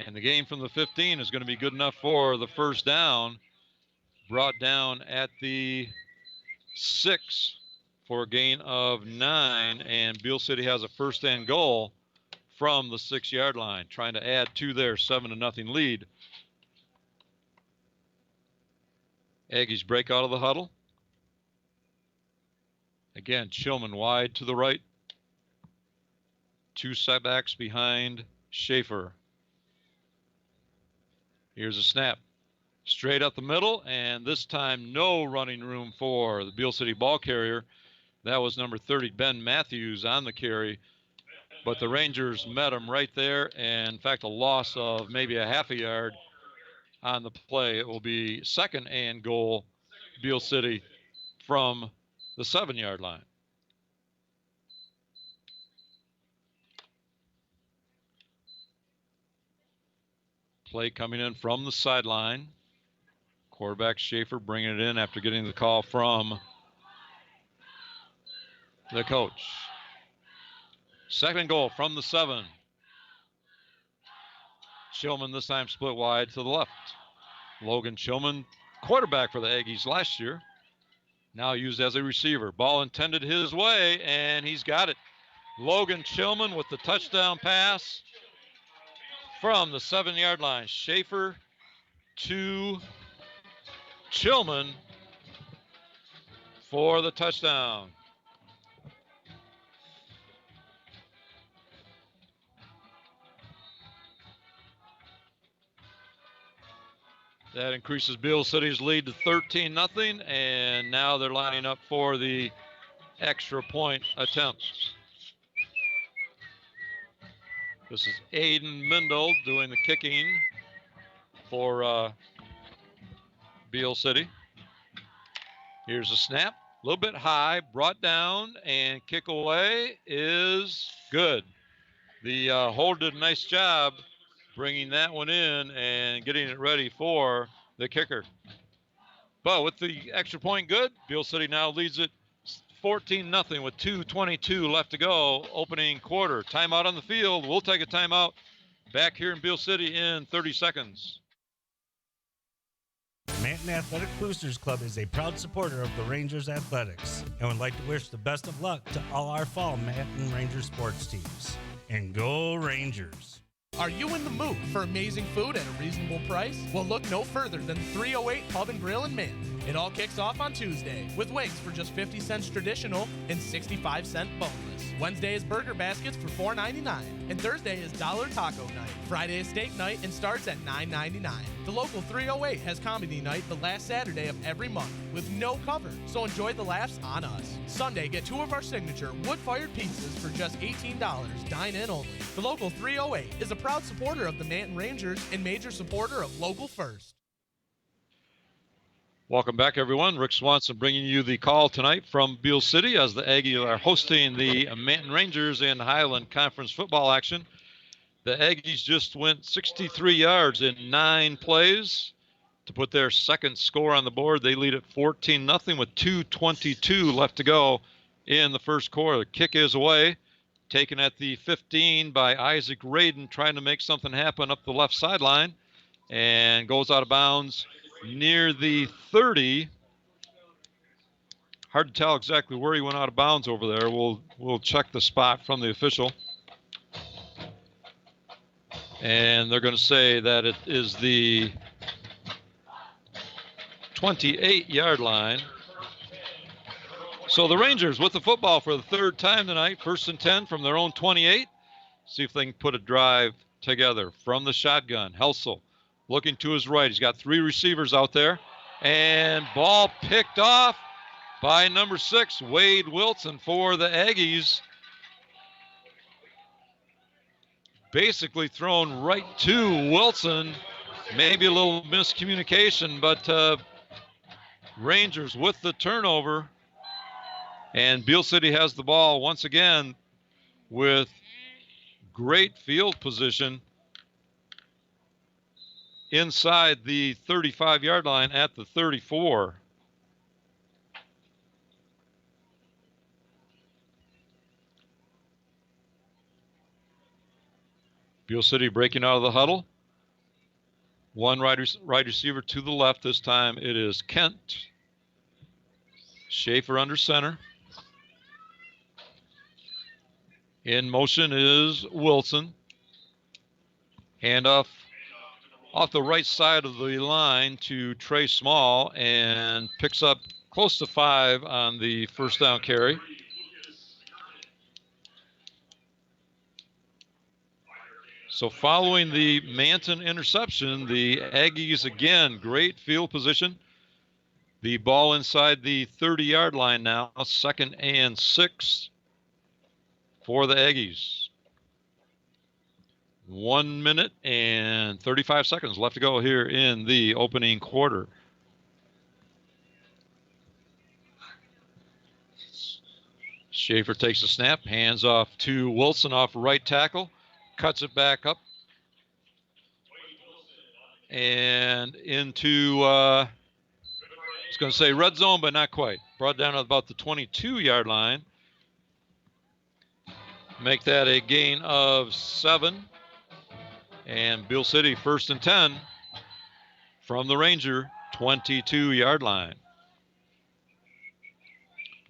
And the gain from the 15 is going to be good enough for the first down. Brought down at the 6 for a gain of 9. And Beal City has a 1st and goal from the 6-yard line, trying to add to their 7-0 lead. Aggies break out of the huddle. Again, Chillman wide to the right. 2 setbacks behind Schaefer. Here's a snap. Straight up the middle, and this time no running room for the Beal City ball carrier. That was number 30, Ben Matthews, on the carry. But the Rangers met him right there, and in fact, a loss of maybe a half a yard on the play. It will be 2nd and goal, Beal City, from the 7-yard line. Play coming in from the sideline. Quarterback Schaefer bringing it in after getting the call from the coach. 2nd goal from the 7. Chillman this time split wide to the left. Logan Chillman, quarterback for the Aggies last year, now used as a receiver. Ball intended his way, and he's got it. Logan Chillman with the touchdown pass from the 7-yard line. Schaefer to Chillman for the touchdown. That increases Beal City's lead to 13-0, and now they're lining up for the extra point attempt. This is Aiden Mindel doing the kicking for Beal City. Here's a snap, a little bit high, brought down, and kick away is good. The holder did a nice job bringing that one in and getting it ready for the kicker. But with the extra point good, Beal City now leads it 14-0 with 2:22 left to go, opening quarter. Timeout on the field. We'll take a timeout back here in Beal City in 30 seconds. Manton Athletic Boosters Club is a proud supporter of the Rangers Athletics and would like to wish the best of luck to all our fall Manton Rangers sports teams. And go Rangers! Are you in the mood for amazing food at a reasonable price? Well, look no further than 308 Pub and Grill in Manton. It all kicks off on Tuesday with wings for just 50 cents traditional and 65 cent boneless. Wednesday is burger baskets for $4.99, and Thursday is dollar taco night. Friday is steak night and starts at $9.99. The local 308 has comedy night the last Saturday of every month with no cover, so enjoy the laughs on us. Sunday, get 2 of our signature wood-fired pizzas for just $18, dine in only. The local 308 is a proud supporter of the Manton Rangers and major supporter of Local First. Welcome back, everyone. Rick Swanson bringing you the call tonight from Beal City as the Aggies are hosting the Manton Rangers in Highland Conference football action. The Aggies just went 63 yards in 9 plays to put their second score on the board. They lead at 14-0 with 2:22 left to go in the first quarter. The kick is away, taken at the 15 by Isaac Radin, trying to make something happen up the left sideline, and goes out of bounds near the 30. Hard to tell exactly where he went out of bounds over there. We'll check the spot from the official. And they're going to say that it is the 28-yard line. So the Rangers with the football for the third time tonight, 1st and 10 from their own 28. See if they can put a drive together from the shotgun. Helsel looking to his right. He's got 3 receivers out there. And ball picked off by number 6, Wade Wilson for the Aggies. Basically thrown right to Wilson. Maybe a little miscommunication, but Rangers with the turnover. And Beal City has the ball once again with great field position inside the 35-yard line at the 34. Beal City breaking out of the huddle. One right receiver to the left. This time it is Kent. Schaefer under center. In motion is Wilson. Handoff off the right side of the line to Trey Small and picks up close to 5 on the first down carry. So following the Manton interception, the Aggies again, great field position. The ball inside the 30-yard line now, 2nd and 6 for the Aggies. 1 minute and 35 seconds left to go here in the opening quarter. Schaefer takes the snap, hands off to Wilson off right tackle, cuts it back up and into, I was going to say red zone, but not quite. Brought down at about the 22-yard line. Make that a gain of 7. And Beal City 1st and 10 from the Ranger 22-yard line.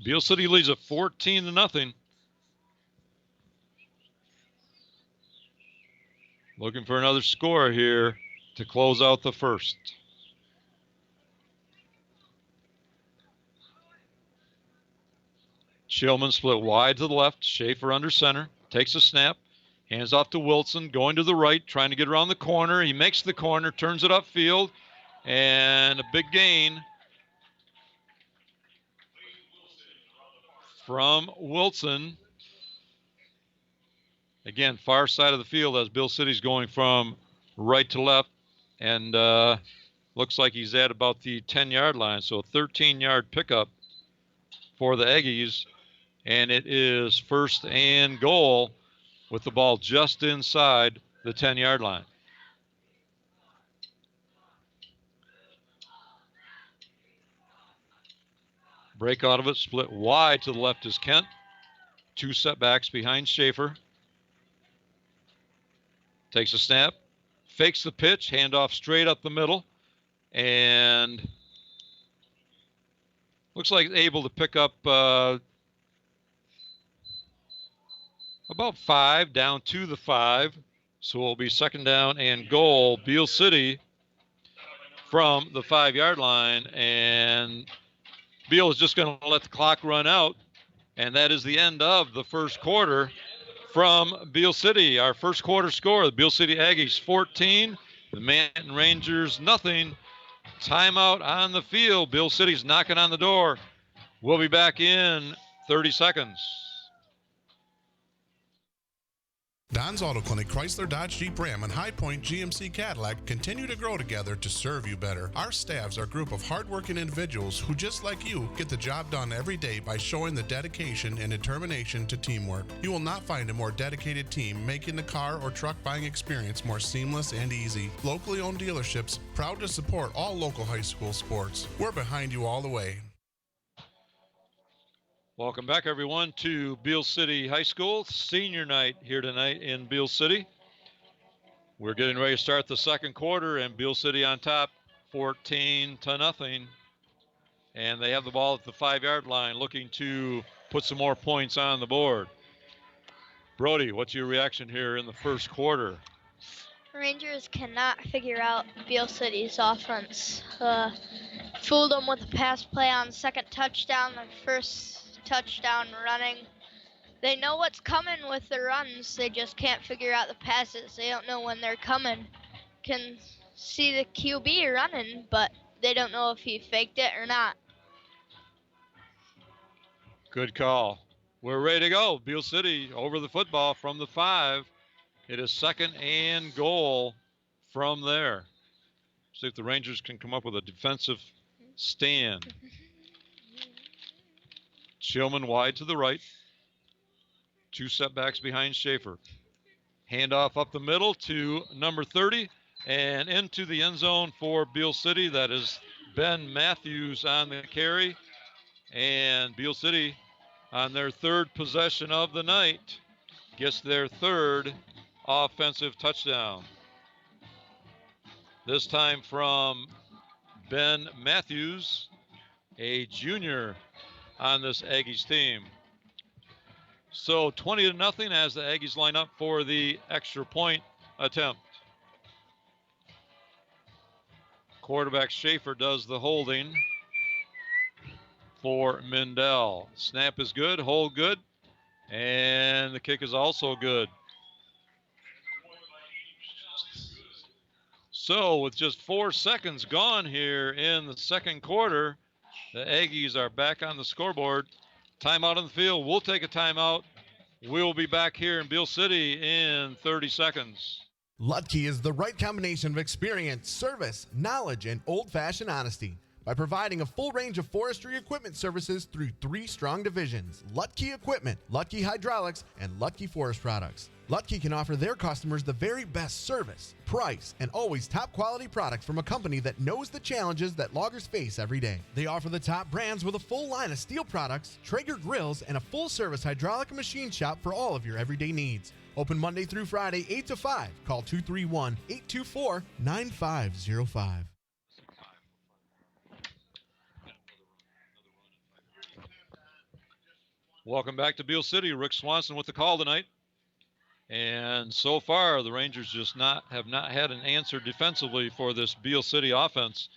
Beal City leads at 14-0. Looking for another score here to close out the first. Shillman split wide to the left. Schaefer under center. Takes a snap. Hands off to Wilson. Going to the right. Trying to get around the corner. He makes the corner. Turns it upfield. And a big gain from Wilson. Again, far side of the field as Beal City's going from right to left. And looks like he's at about the 10-yard line. So a 13-yard pickup for the Aggies. And it is 1st and goal with the ball just inside the 10-yard line. Break out of it, split wide to the left is Kent. 2 setbacks behind Schaefer. Takes a snap, fakes the pitch, handoff straight up the middle, and looks like able to pick up about 5, down to the 5. So it'll be 2nd down and goal. Beal City from the 5-yard line, and Beal is just going to let the clock run out, and that is the end of the first quarter from Beal City. Our first quarter score, the Beal City Aggies 14, the Manton Rangers nothing. Timeout on the field. Beal City's knocking on the door. We'll be back in 30 seconds. Don's Auto Clinic, Chrysler, Dodge, Jeep, Ram, and High Point GMC Cadillac continue to grow together to serve you better. Our staffs are a group of hardworking individuals who, just like you, get the job done every day by showing the dedication and determination to teamwork. You will not find a more dedicated team making the car or truck buying experience more seamless and easy. Locally owned dealerships, proud to support all local high school sports. We're behind you all the way. Welcome back, everyone, to Beal City High School. Senior night here tonight in Beal City. We're getting ready to start the second quarter, and Beal City on top, 14-0. And they have the ball at the 5-yard line, looking to put some more points on the board. Brody, what's your reaction here in the first quarter? Rangers cannot figure out Beal City's offense. Fooled them with a pass play on second touchdown. The first touchdown running. They know what's coming with the runs. They just can't figure out the passes. They don't know when they're coming. Can see the QB running, but they don't know if he faked it or not. Good call. We're ready to go. Beale City over the football from the 5. It is 2nd and goal from there. See if the Rangers can come up with a defensive stand. Shillman wide to the right. 2 setbacks behind Schaefer. Handoff up the middle to number 30 and into the end zone for Beale City. That is Ben Matthews on the carry. And Beale City on their 3rd possession of the night gets their 3rd offensive touchdown. This time from Ben Matthews, a junior on this Aggies team. So 20-0 as the Aggies line up for the extra point attempt. Quarterback Schaefer does the holding for Mindell. Snap is good, hold good, and the kick is also good. So with just 4 seconds gone here in the second quarter, the Aggies are back on the scoreboard. Timeout on the field. We'll take a timeout. We'll be back here in Beale City in 30 seconds. Lutke is the right combination of experience, service, knowledge, and old-fashioned honesty. By providing a full range of forestry equipment services through 3 strong divisions: Lutke Equipment, Lutke Hydraulics, and Lutke Forest Products. Lutke can offer their customers the very best service, price, and always top quality products from a company that knows the challenges that loggers face every day. They offer the top brands with a full line of steel products, Traeger grills, and a full service hydraulic and machine shop for all of your everyday needs. Open Monday through Friday, 8 to 5. Call 231-824-9505. Welcome back to Beale City. Rick Swanson with the call tonight. And so far, the Rangers just have not had an answer defensively for this Beale City offense.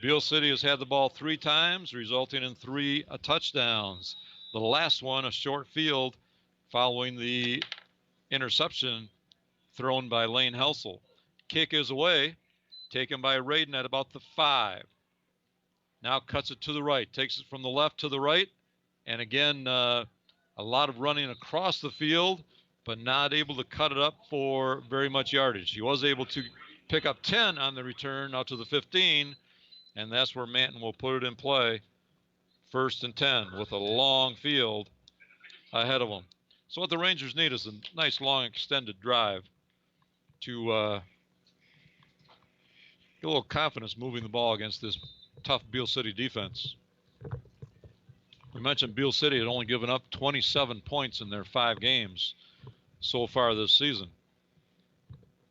Beale City has had the ball 3 times, resulting in 3 touchdowns. The last one, a short field, following the interception thrown by Lane Helsel. Kick is away, taken by Radin at about the 5. Now cuts it to the right, takes it from the left to the right. And again, a lot of running across the field, but not able to cut it up for very much yardage. He was able to pick up 10 on the return out to the 15, and that's where Manton will put it in play. 1st and 10 with a long field ahead of them. So what the Rangers need is a nice long extended drive to get a little confidence moving the ball against this tough Beale City defense. We mentioned Beale City had only given up 27 points in their 5 games so far this season.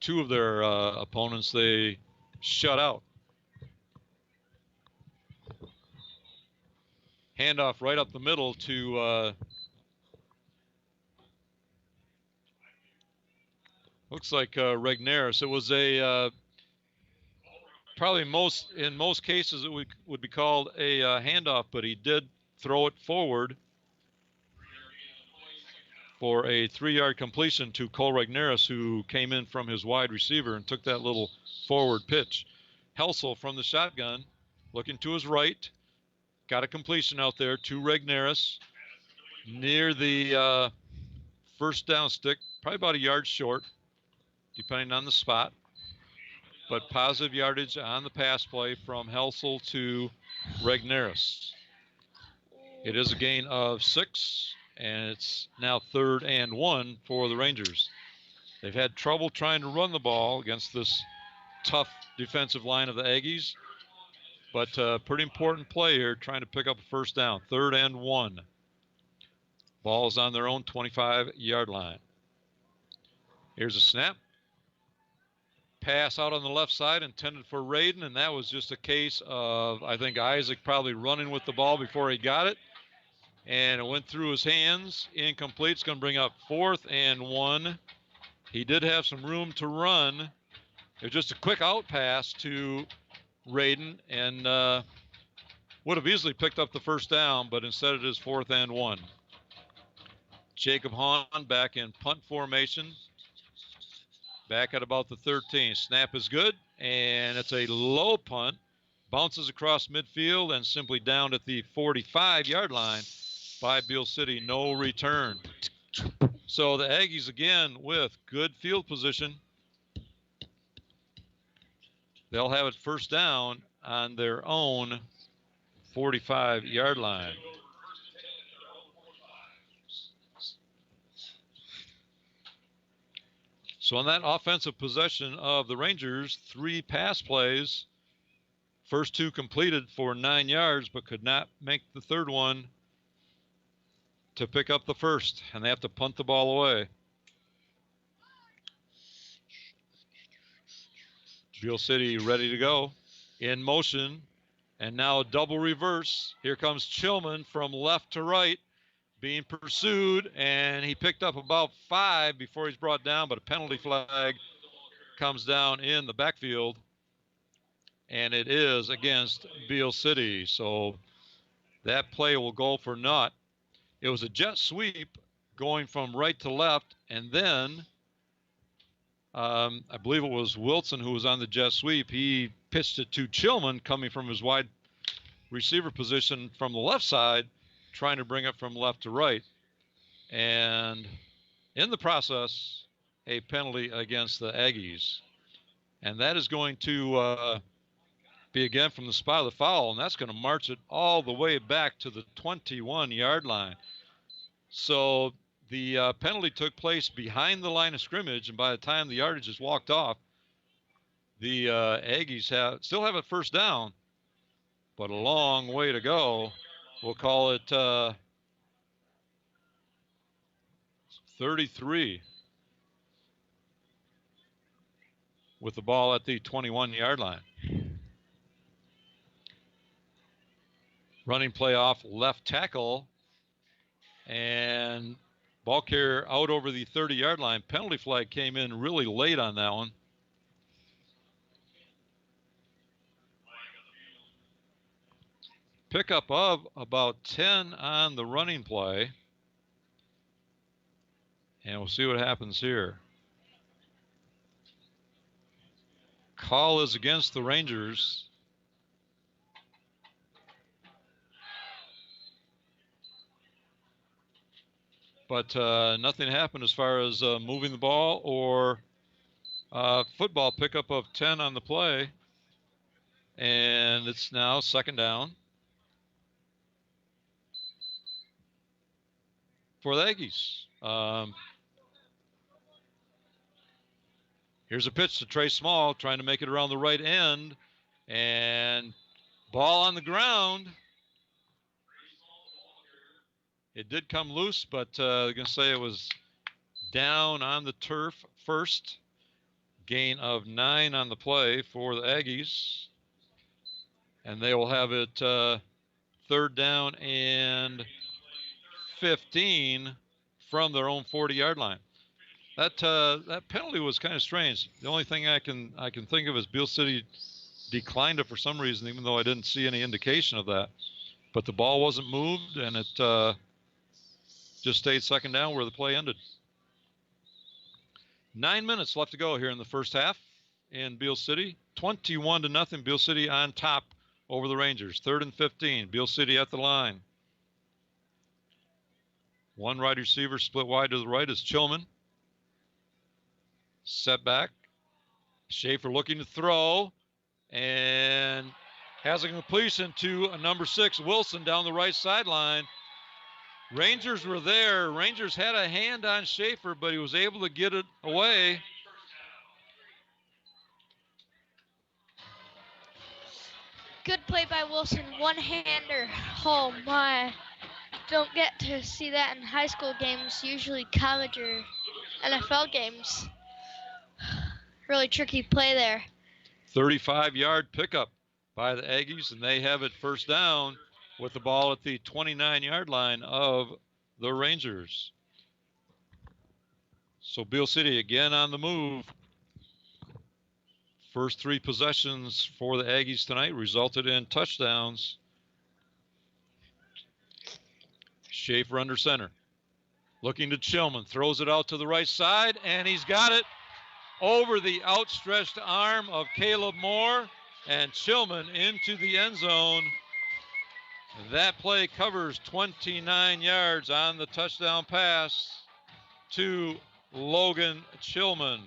2 of their opponents they shut out. Handoff right up the middle to looks like Regneris. It was a probably in most cases it would be called a handoff, but he did throw it forward for a 3-yard completion to Cole Regneris, who came in from his wide receiver and took that little forward pitch. Helsel from the shotgun, looking to his right, got a completion out there to Regneris near the first down stick, probably about a yard short, depending on the spot. But positive yardage on the pass play from Helsel to Regneris. It is a gain of 6, and it's now 3rd and 1 for the Rangers. They've had trouble trying to run the ball against this tough defensive line of the Aggies, but pretty important play here, trying to pick up a 1st down. 3rd and 1. Ball is on their own 25-yard line. Here's a snap. Pass out on the left side intended for Radin, and that was just a case of, I think, Isaac probably running with the ball before he got it. And it went through his hands. Incomplete. It's going to bring up 4th and 1. He did have some room to run. It was just a quick out pass to Radin, and would have easily picked up the first down, but instead it is 4th and 1. Jacob Hahn back in punt formation. Back at about the 13. Snap is good, and it's a low punt. Bounces across midfield and simply down at the 45-yard line by Beal City. No return. So the Aggies again with good field position. They'll have it first down on their own 45-yard line. So on that offensive possession of the Rangers, 3 pass plays. First 2 completed for 9 yards, but could not make the third one to pick up the first, and they have to punt the ball away. Beal City ready to go. In motion, and now double reverse. Here comes Chillman from left to right, being pursued, and he picked up about 5 before he's brought down, but a penalty flag comes down in the backfield, and it is against Beal City. So that play will go for naught. It was a jet sweep going from right to left, and then I believe it was Wilson who was on the jet sweep. He pitched it to Chillman coming from his wide receiver position from the left side, trying to bring it from left to right. And in the process, a penalty against the Aggies. And that is going to be again from the spot of the foul, and that's going to march it all the way back to the 21-yard line. So the penalty took place behind the line of scrimmage, and by the time the yardage is walked off, the Aggies still have a first down, but a long way to go. We'll call it 33 with the ball at the 21-yard line. Running play off left tackle, and ball carrier out over the 30-yard line. Penalty flag came in really late on that one. Pickup of about 10 on the running play. And we'll see what happens here. Call is against the Rangers. But nothing happened as far as moving the ball or football. Pickup of 10 on the play. And it's now second down for the Aggies. Here's a pitch to Trey Small, trying to make it around the right end. And ball on the ground. It did come loose, but I'm going to say it was down on the turf first. Gain of 9 on the play for the Aggies. And they will have it third down and 15 from their own 40-yard line. That penalty was kind of strange. The only thing I can think of is Beal City declined it for some reason, even though I didn't see any indication of that. But the ball wasn't moved, and it just stayed second down where the play ended. 9 minutes left to go here in the first half in Beal City. 21-0, Beal City on top over the Rangers. 3rd and 15, Beal City at the line. One wide receiver split wide to the right is Chillman. Set back. Schaefer looking to throw and has a completion to a number 6, Wilson, down the right sideline. Rangers were there. Rangers had a hand on Schaefer, but he was able to get it away. Good play by Wilson, one-hander. Oh my. Don't get to see that in high school games, usually college or NFL games. Really tricky play there. 35-yard pickup by the Aggies, and they have it first down with the ball at the 29-yard line of the Rangers. So Beal City again on the move. First 3 possessions for the Aggies tonight resulted in touchdowns. Schaefer under center. Looking to Chillman. Throws it out to the right side, and he's got it over the outstretched arm of Caleb Moore, and Chillman into the end zone. That play covers 29 yards on the touchdown pass to Logan Chillman.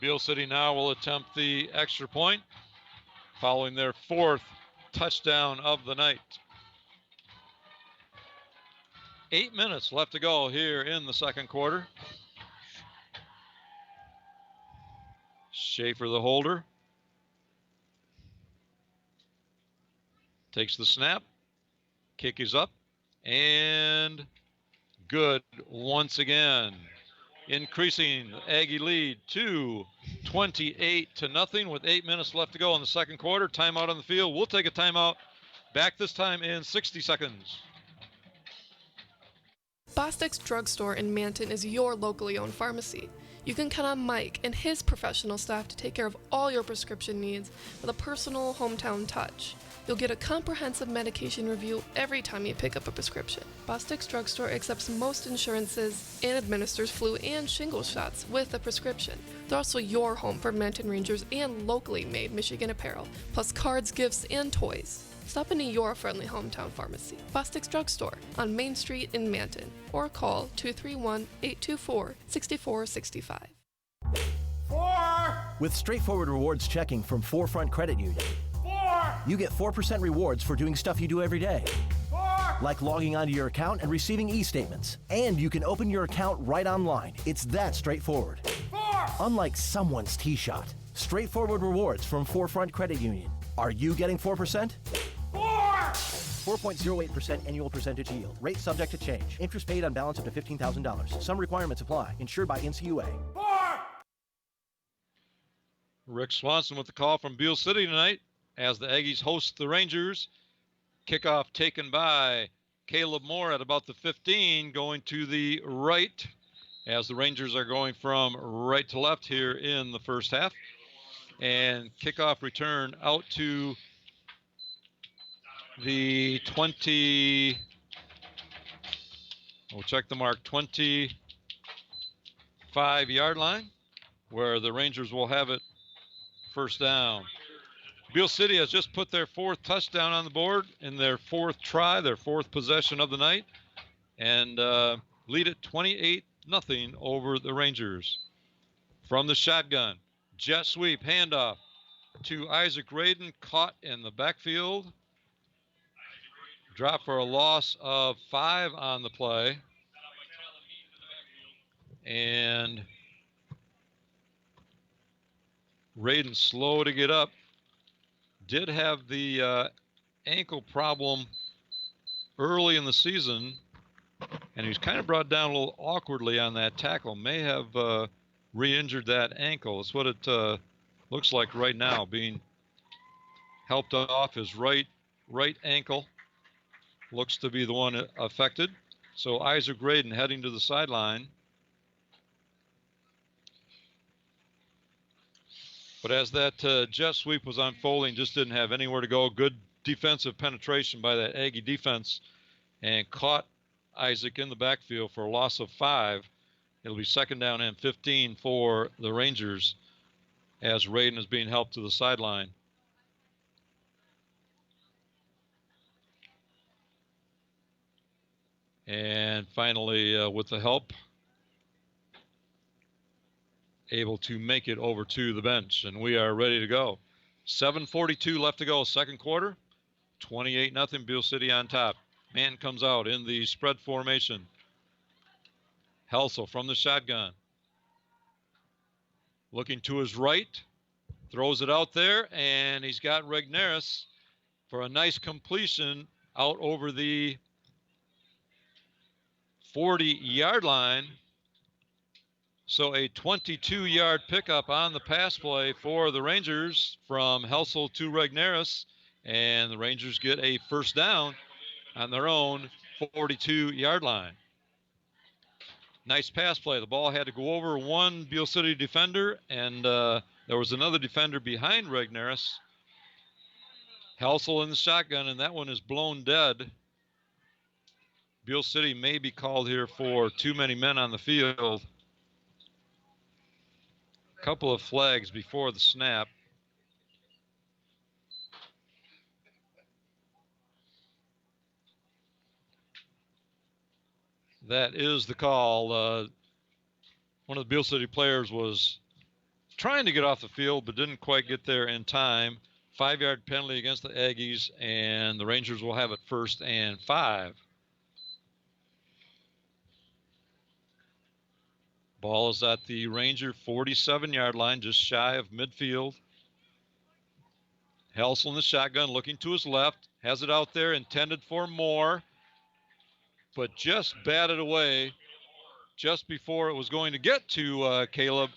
Beale City now will attempt the extra point following their 4th touchdown of the night. 8 minutes left to go here in the second quarter. Schaefer, the holder, takes the snap. Kick is up and good once again. Increasing the Aggie lead to 28-0 with 8 minutes left to go in the second quarter. Timeout on the field. We'll take a timeout. Back this time in 60 seconds. Bostic's Drugstore in Manton is your locally owned pharmacy. You can count on Mike and his professional staff to take care of all your prescription needs with a personal hometown touch. You'll get a comprehensive medication review every time you pick up a prescription. Bostic's Drugstore accepts most insurances and administers flu and shingles shots with a prescription. They're also your home for Manton Rangers and locally made Michigan apparel, plus cards, gifts, and toys. Stop into your friendly hometown pharmacy, Bostic's Drugstore, on Main Street in Manton, or call 231-824-6465. With straightforward rewards checking from 4Front Credit Union, you get 4% rewards for doing stuff you do every day, like logging onto your account and receiving e-statements. And you can open your account right online. It's that straightforward. Unlike someone's tee shot, straightforward rewards from 4Front Credit Union. Are you getting 4%? 4.08% annual percentage yield. Rate subject to change. Interest paid on balance up to $15,000. Some requirements apply. Insured by NCUA. Rick Swanson with the call from Beale City tonight as the Aggies host the Rangers. Kickoff taken by Caleb Moore at about the 15, going to the right as the Rangers are going from right to left here in the first half. And kickoff return out to the 20, we'll check the mark, 25-yard line, where the Rangers will have it first down. Beale City has just put their 4th touchdown on the board in their 4th try, their 4th possession of the night, and lead it 28-0 over the Rangers. From the shotgun, jet sweep, handoff to Isaac Radin, caught in the backfield. Drop for a loss of 5 on the play. And Radin slow to get up. Did have the ankle problem early in the season, and he was kind of brought down a little awkwardly on that tackle. May have re-injured that ankle. That's what it looks like right now, being helped off. His right ankle looks to be the one affected. So Isaac Radin heading to the sideline. But as that jet sweep was unfolding, just didn't have anywhere to go. Good defensive penetration by that Aggie defense, and caught Isaac in the backfield for a loss of 5. It'll be second down and 15 for the Rangers as Radin is being helped to the sideline. And finally, with the help, able to make it over to the bench, and we are ready to go. 7:42 left to go, second quarter. 28-0, Beale City on top. Man comes out in the spread formation. Helsel from the shotgun. Looking to his right, throws it out there, and he's got Regneris for a nice completion out over the 40-yard line. So a 22-yard pickup on the pass play for the Rangers from Helsel to Regneris, and the Rangers get a first down on their own 42-yard line. Nice pass play. The ball had to go over one Beale City defender, and There was another defender behind Regnerus. Helsel in the shotgun, and that one is blown dead. Beale City may be called here for too many men on the field. A couple of flags before the snap. That is the call. One of the Beale City players was trying to get off the field, but didn't quite get there in time. 5-yard penalty against the Aggies, and the Rangers will have it 1st and 5. Ball is at the Ranger 47-yard line, just shy of midfield. Helsel in the shotgun, looking to his left, has it out there, intended for more, but just batted away just before it was going to get to Caleb,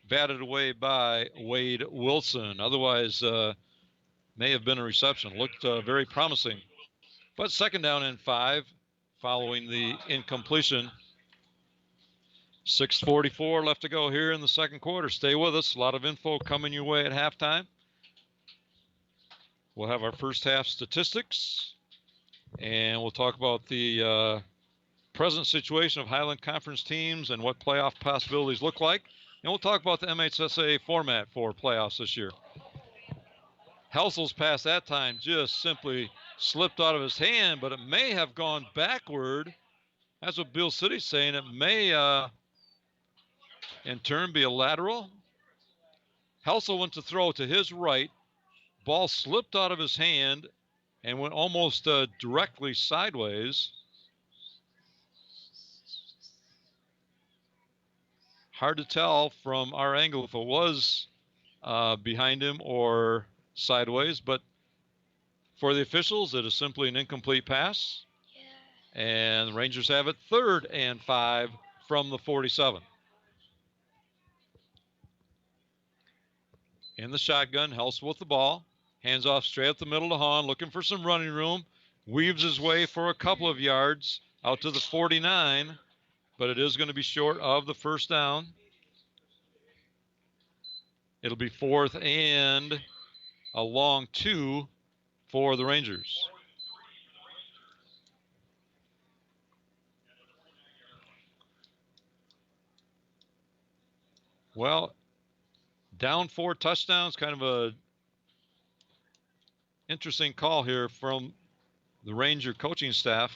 batted away by Wade Wilson. Otherwise, may have been a reception. Looked very promising. But 2nd down and 5 following the incompletion. 6:44 left to go here in the 2nd quarter. Stay with us. A lot of info coming your way at halftime. We'll have our first half statistics, and we'll talk about the present situation of Highland Conference teams and what playoff possibilities look like. And we'll talk about the MHSA format for playoffs this year. Helsel's pass that time just simply slipped out of his hand, but it may have gone backward. That's what Beale City's saying. It may, in turn, be a lateral. Helsel went to throw to his right. Ball slipped out of his hand and went almost directly sideways. Hard to tell from our angle if it was behind him or sideways, but for the officials, it is simply an incomplete pass. Yeah. And the Rangers have it 3rd and 5 from the 47. In the shotgun, Helsel with the ball. Hands off straight up the middle to Hahn, looking for some running room. Weaves his way for a couple of yards out to the 49, but it is going to be short of the 1st down. It'll be 4th and a long 2 for the Rangers. Well, down 4 touchdowns, kind of a interesting call here from the Ranger coaching staff.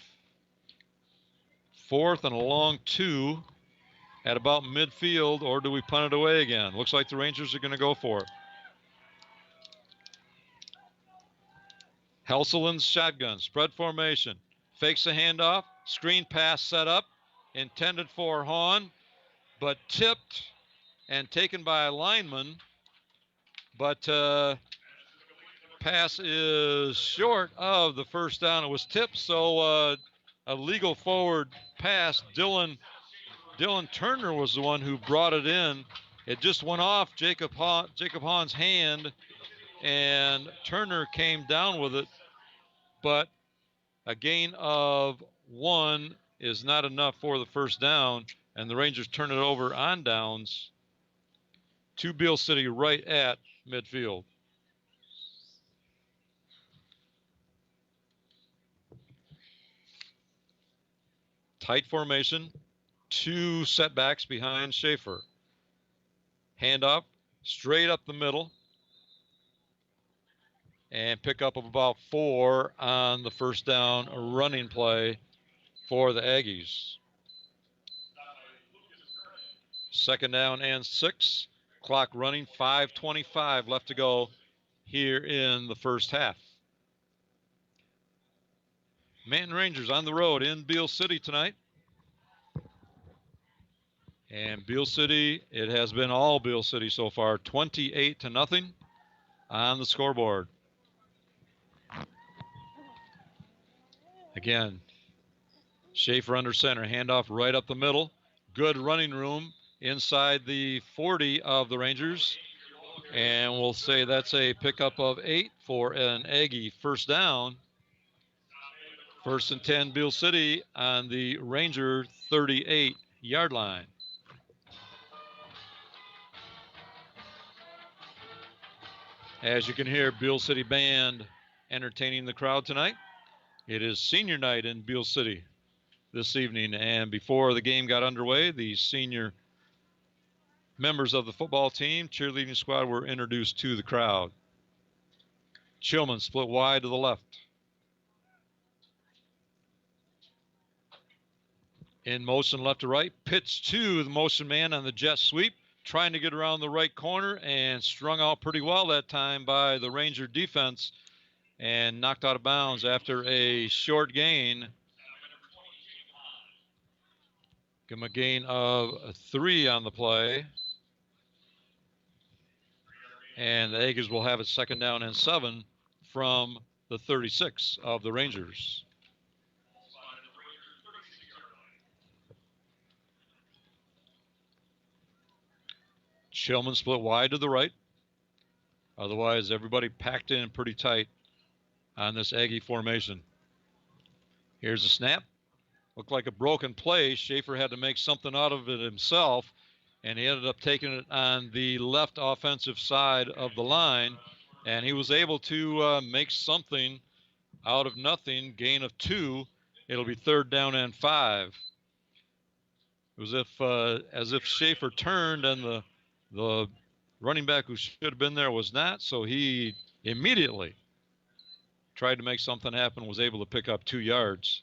4th and a long 2 at about midfield, or do we punt it away again? Looks like the Rangers are going to go for it. Helselin's shotgun, spread formation, fakes the handoff, screen pass set up, intended for Hahn, but tipped and taken by a lineman, but pass is short of the 1st down. It was tipped, so a legal forward pass. Dylan Turner was the one who brought it in. It just went off Jacob Hahn's hand, and Turner came down with it, but a gain of 1 is not enough for the 1st down, and the Rangers turn it over on downs to Beale City right at midfield. Tight formation, 2 setbacks behind Schaefer. Handoff straight up the middle, and pick up of about 4 on the 1st down running play for the Aggies. 2nd down and 6. Clock running, 5:25 left to go here in the 1st half. Manton Rangers on the road in Beale City tonight. And Beale City, it has been all Beale City so far, 28-0 on the scoreboard. Again, Schaefer under center, handoff right up the middle. Good running room inside the 40 of the Rangers. And we'll say that's a pickup of 8 for an Aggie 1st down. 1st and 10 Beale City on the Ranger 38-yard line. As you can hear, Beal City Band entertaining the crowd tonight. It is senior night in Beal City this evening, and before the game got underway, the senior members of the football team, cheerleading squad, were introduced to the crowd. Chillman split wide to the left. In motion left to right, pitch to the motion man on the jet sweep, trying to get around the right corner and strung out pretty well that time by the Ranger defense and knocked out of bounds after a short gain. Give him a gain of 3 on the play. And the Aggies will have it 2nd down and 7 from the 36 of the Rangers. Chillman split wide to the right. Otherwise, everybody packed in pretty tight on this Aggie formation. Here's a snap. Looked like a broken play. Schaefer had to make something out of it himself, and he ended up taking it on the left offensive side of the line, and he was able to make something out of nothing, gain of 2. It'll be 3rd down and 5. It was as if Schaefer turned and the running back who should have been there was not, so he immediately tried to make something happen, was able to pick up 2 yards.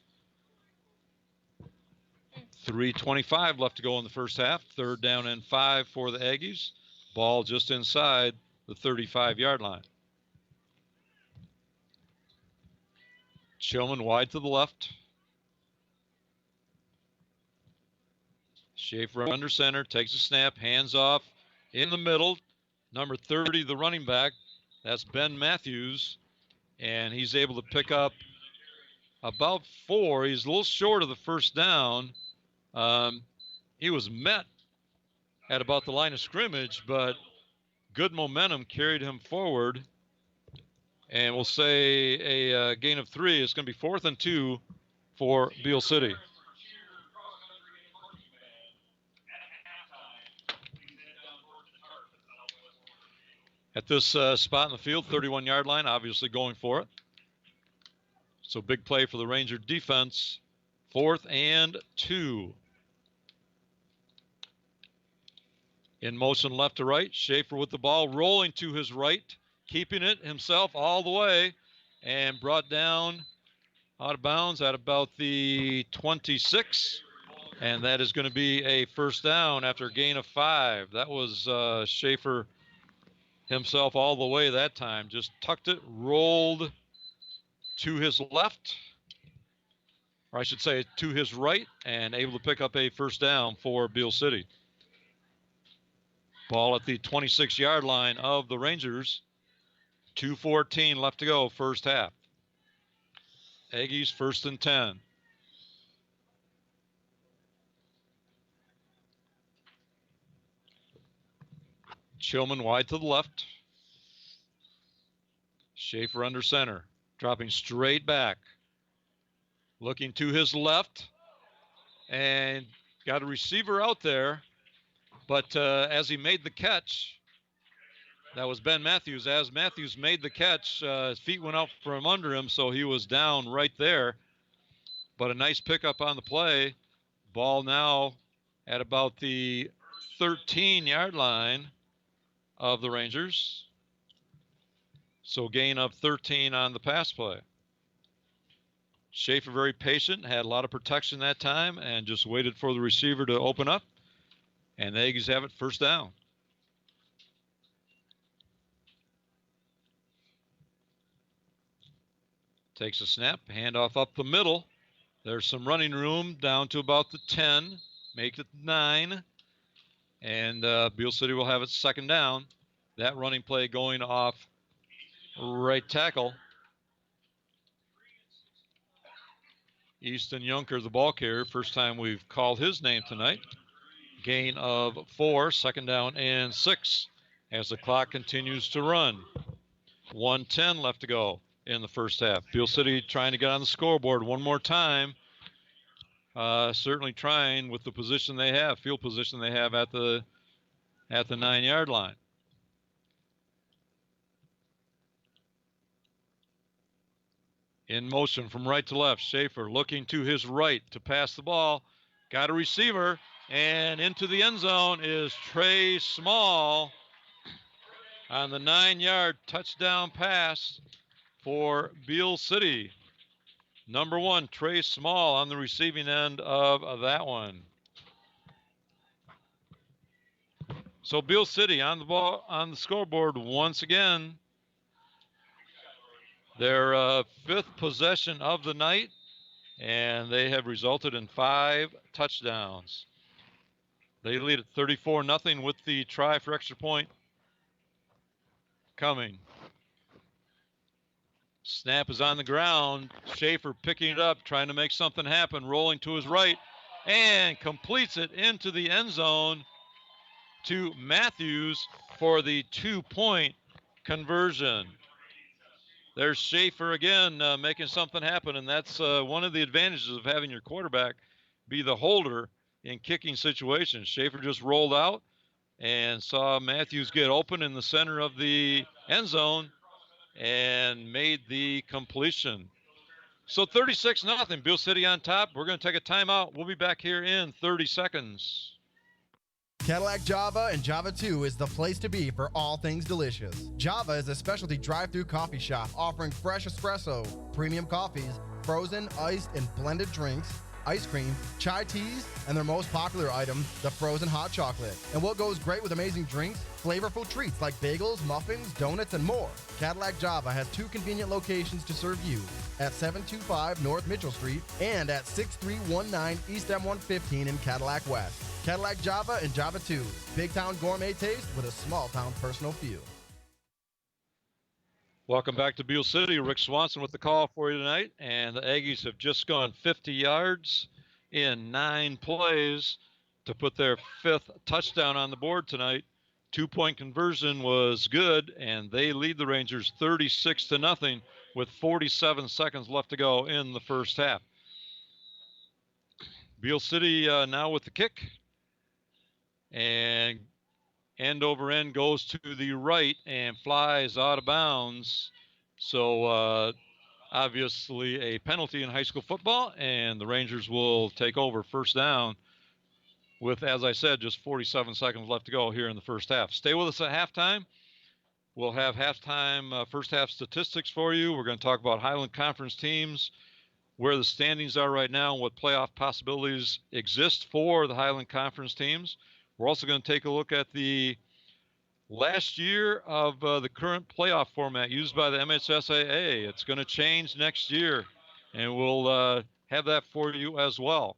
3:25 left to go in the first half. 3rd down and 5 for the Aggies. Ball just inside the 35-yard line. Chillman wide to the left. Schaefer under center, takes a snap, hands off in the middle. Number 30, the running back, that's Ben Matthews, and he's able to pick up about 4. He's a little short of the first down. He was met at about the line of scrimmage, but good momentum carried him forward. And we'll say a gain of 3. It's going to be 4th and 2 for Beal City. At this spot in the field, 31-yard line, obviously going for it. So big play for the Ranger defense. 4th and 2. In motion left to right, Schaefer with the ball, rolling to his right, keeping it himself all the way, and brought down out of bounds at about the 26. And that is going to be a 1st down after a gain of 5. That was Schaefer himself all the way that time. Just tucked it, rolled to his left, or I should say to his right, and able to pick up a 1st down for Beal City. Ball at the 26-yard line of the Rangers. 2:14 left to go, first half. Aggies 1st and 10. Chillman wide to the left. Schaefer under center, dropping straight back. Looking to his left, and got a receiver out there. But as he made the catch, that was Ben Matthews. As Matthews made the catch, his feet went out from under him, so he was down right there. But a nice pickup on the play. Ball now at about the 13-yard line of the Rangers. So gain of 13 on the pass play. Schaefer very patient, had a lot of protection that time, and just waited for the receiver to open up. And the Aggies have it 1st down. Takes a snap, handoff up the middle. There's some running room down to about the 10, make it 9. And Beal City will have it 2nd down. That running play going off right tackle. Easton Junker, the ball carrier. First time we've called his name tonight. Gain of 4, 2nd down and 6 as the clock continues to run. 1:10 left to go in the first half. Beal City trying to get on the scoreboard one more time. Certainly trying with the position they have, field position they have at the 9-yard line. In motion from right to left. Schaefer looking to his right to pass the ball. Got a receiver. And into the end zone is Trey Small on the 9-yard touchdown pass for Beal City. Number 1, Trey Small on the receiving end of that one. So Beal City on the ball on the scoreboard once again. Their 5th possession of the night, and they have resulted in 5 touchdowns. They lead at 34-0 with the try for extra point coming. Snap is on the ground. Schaefer picking it up, trying to make something happen, rolling to his right, and completes it into the end zone to Matthews for the 2-point conversion. There's Schaefer again making something happen, and that's one of the advantages of having your quarterback be the holder in kicking situations. Schaefer just rolled out and saw Matthews get open in the center of the end zone and made the completion. So 36-0, Beal City on top. We're going to take a timeout. We'll be back here in 30 seconds. Cadillac Java and Java 2 is the place to be for all things delicious. Java is a specialty drive-through coffee shop offering fresh espresso, premium coffees, frozen, iced, and blended drinks, ice cream, chai teas, and their most popular item, the frozen hot chocolate. And what goes great with amazing drinks? Flavorful treats like bagels, muffins, donuts, and more. Cadillac Java has 2 convenient locations to serve you at 725 North Mitchell Street and at 6319 East M115 in Cadillac West. Cadillac Java and Java 2. Big town gourmet taste with a small town personal feel. Welcome back to Beal City. Rick Swanson with the call for you tonight. And the Aggies have just gone 50 yards in 9 plays to put their 5th touchdown on the board tonight. 2-point conversion was good, and they lead the Rangers 36-0 with 47 seconds left to go in the first half. Beal City now with the kick. And end over end goes to the right and flies out of bounds. So obviously a penalty in high school football, and the Rangers will take over first down with, as I said, just 47 seconds left to go here in the first half. Stay with us at halftime. We'll have halftime first half statistics for you. We're going to talk about Highland Conference teams, where the standings are right now, and what playoff possibilities exist for the Highland Conference teams. We're also going to take a look at the last year of the current playoff format used by the MHSAA. It's going to change next year, and we'll have that for you as well.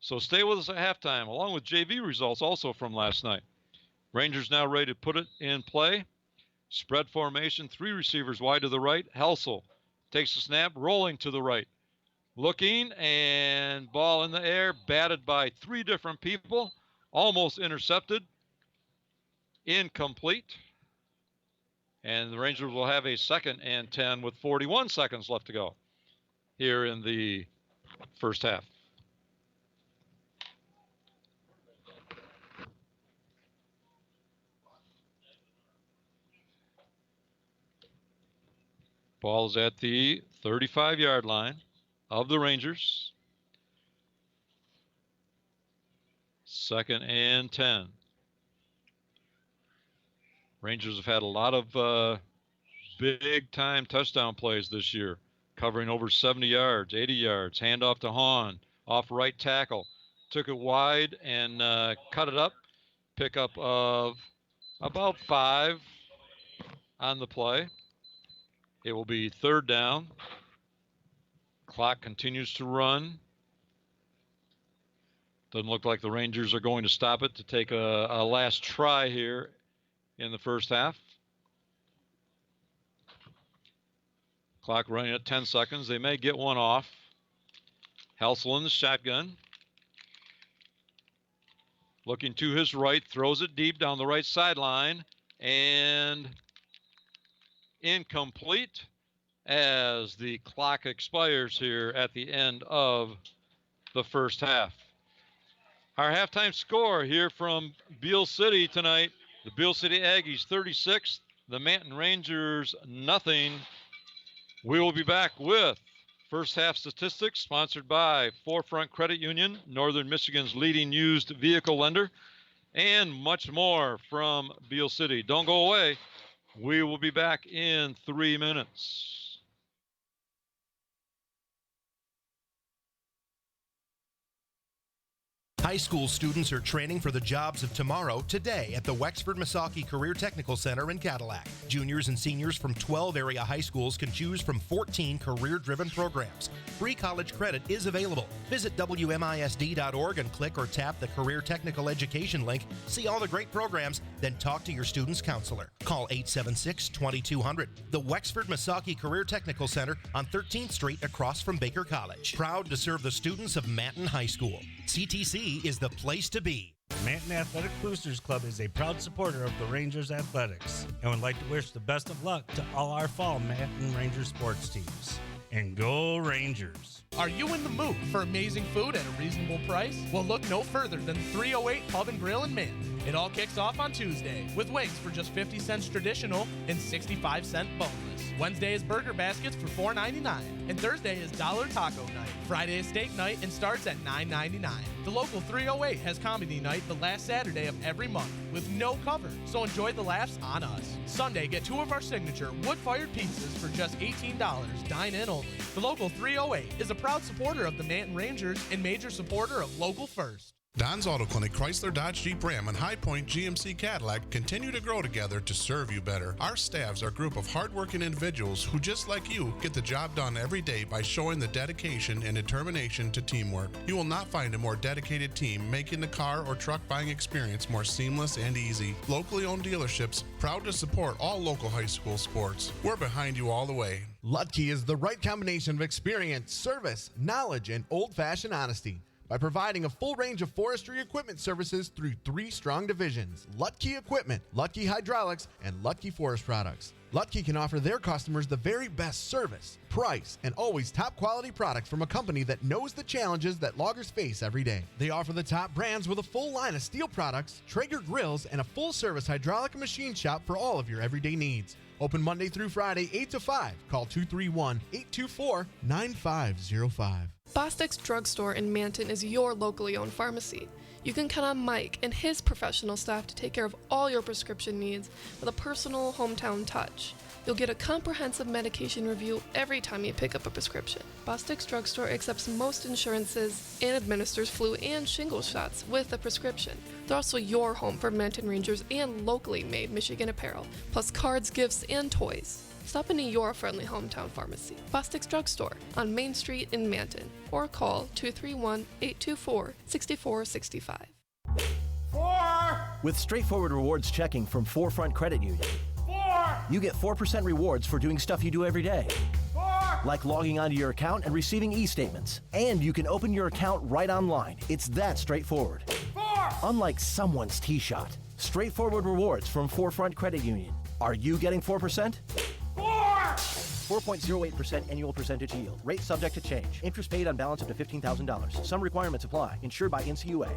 So stay with us at halftime, along with JV results also from last night. Rangers now ready to put it in play. Spread formation, 3 receivers wide to the right. Helsel takes the snap, rolling to the right. Looking, and ball in the air, batted by 3 different people. Almost intercepted. Incomplete. And the Rangers will have a 2nd and 10 with 41 seconds left to go here in the first half. Ball is at the 35-yard line of the Rangers. 2nd and 10. Rangers have had a lot of big-time touchdown plays this year, covering over 70 yards, 80 yards. Handoff to Hahn, off right tackle. Took it wide and cut it up. Pickup of about 5 on the play. It will be 3rd down. Clock continues to run. Doesn't look like the Rangers are going to stop it to take a last try here in the first half. Clock running at 10 seconds. They may get one off. Helsel in the shotgun. Looking to his right, throws it deep down the right sideline, and incomplete as the clock expires here at the end of the first half. Our halftime score here from Beal City tonight, the Beal City Aggies 36, the Manton Rangers nothing. We will be back with First half statistics sponsored by Forefront Credit Union, Northern Michigan's leading used vehicle lender, and much more from Beal City. Don't go away. We will be back in 3 minutes. High school students are training for the jobs of tomorrow today at the Wexford Misaki Career Technical Center in Cadillac. Juniors and seniors from 12 area high schools can choose from 14 career-driven programs. Free college credit is available. Visit WMISD.org and click or tap the Career Technical Education link. See all the great programs, then talk to your student's counselor. Call 876-2200. The Wexford Misaki Career Technical Center on 13th Street across from Baker College. Proud to serve the students of Manton High School. CTC is the place to be. Manton Athletic Boosters Club is a proud supporter of the Rangers Athletics and would like to wish the best of luck to all our fall Manton Ranger sports teams. And go Rangers! Are you in the mood for amazing food at a reasonable price? Well, look no further than 308 Pub and Grill in Manton. It all kicks off on Tuesday with wings for just 50 cents traditional and 65 cent boneless. Wednesday is burger baskets for $4.99, and Thursday is dollar taco night. Friday is steak night and starts at $9.99. The local 308 has comedy night the last Saturday of every month with no cover, so enjoy the laughs on us. Sunday, get 2 of our signature wood-fired pizzas for just $18, dine in only. The local 308 is a proud supporter of the Manton Rangers and major supporter of Local First. Don's Auto Clinic, Chrysler, Dodge, Jeep, Ram, and High Point GMC Cadillac continue to grow together to serve you better. Our staffs are a group of hardworking individuals who, just like you, get the job done every day by showing the dedication and determination to teamwork. You will not find a more dedicated team making the car or truck buying experience more seamless and easy. Locally owned dealerships, proud to support all local high school sports. We're behind you all the way. Lutke is the right combination of experience, service, knowledge, and old-fashioned honesty. By providing a full range of forestry equipment services through 3 strong divisions: Lutke Equipment, Lutke Hydraulics, and Lutke Forest Products. Lutke can offer their customers the very best service, price, and always top quality products from a company that knows the challenges that loggers face every day. They offer the top brands with a full line of steel products, Traeger grills, and a full service hydraulic and machine shop for all of your everyday needs. Open Monday through Friday, 8 to 5. Call 231-824-9505. Bostic's Drugstore in Manton is your locally owned pharmacy. You can count on Mike and his professional staff to take care of all your prescription needs with a personal hometown touch. You'll get a comprehensive medication review every time you pick up a prescription. Bostic's Drugstore accepts most insurances and administers flu and shingle shots with a prescription. They're also your home for Manton Rangers and locally made Michigan apparel, plus cards, gifts, and toys. Stop into your friendly hometown pharmacy, Bostic's Drugstore, on Main Street in Manton, or call 231-824-6465. With straightforward rewards checking from Forefront Credit Union, you get 4% rewards for doing stuff you do every day, like logging onto your account and receiving e-statements. And you can open your account right online. It's that straightforward. Unlike someone's T-shot, straightforward rewards from Forefront Credit Union. Are you getting 4%? 4.08% annual percentage yield. Rate subject to change. Interest paid on balance up to $15,000. Some requirements apply. Insured by NCUA.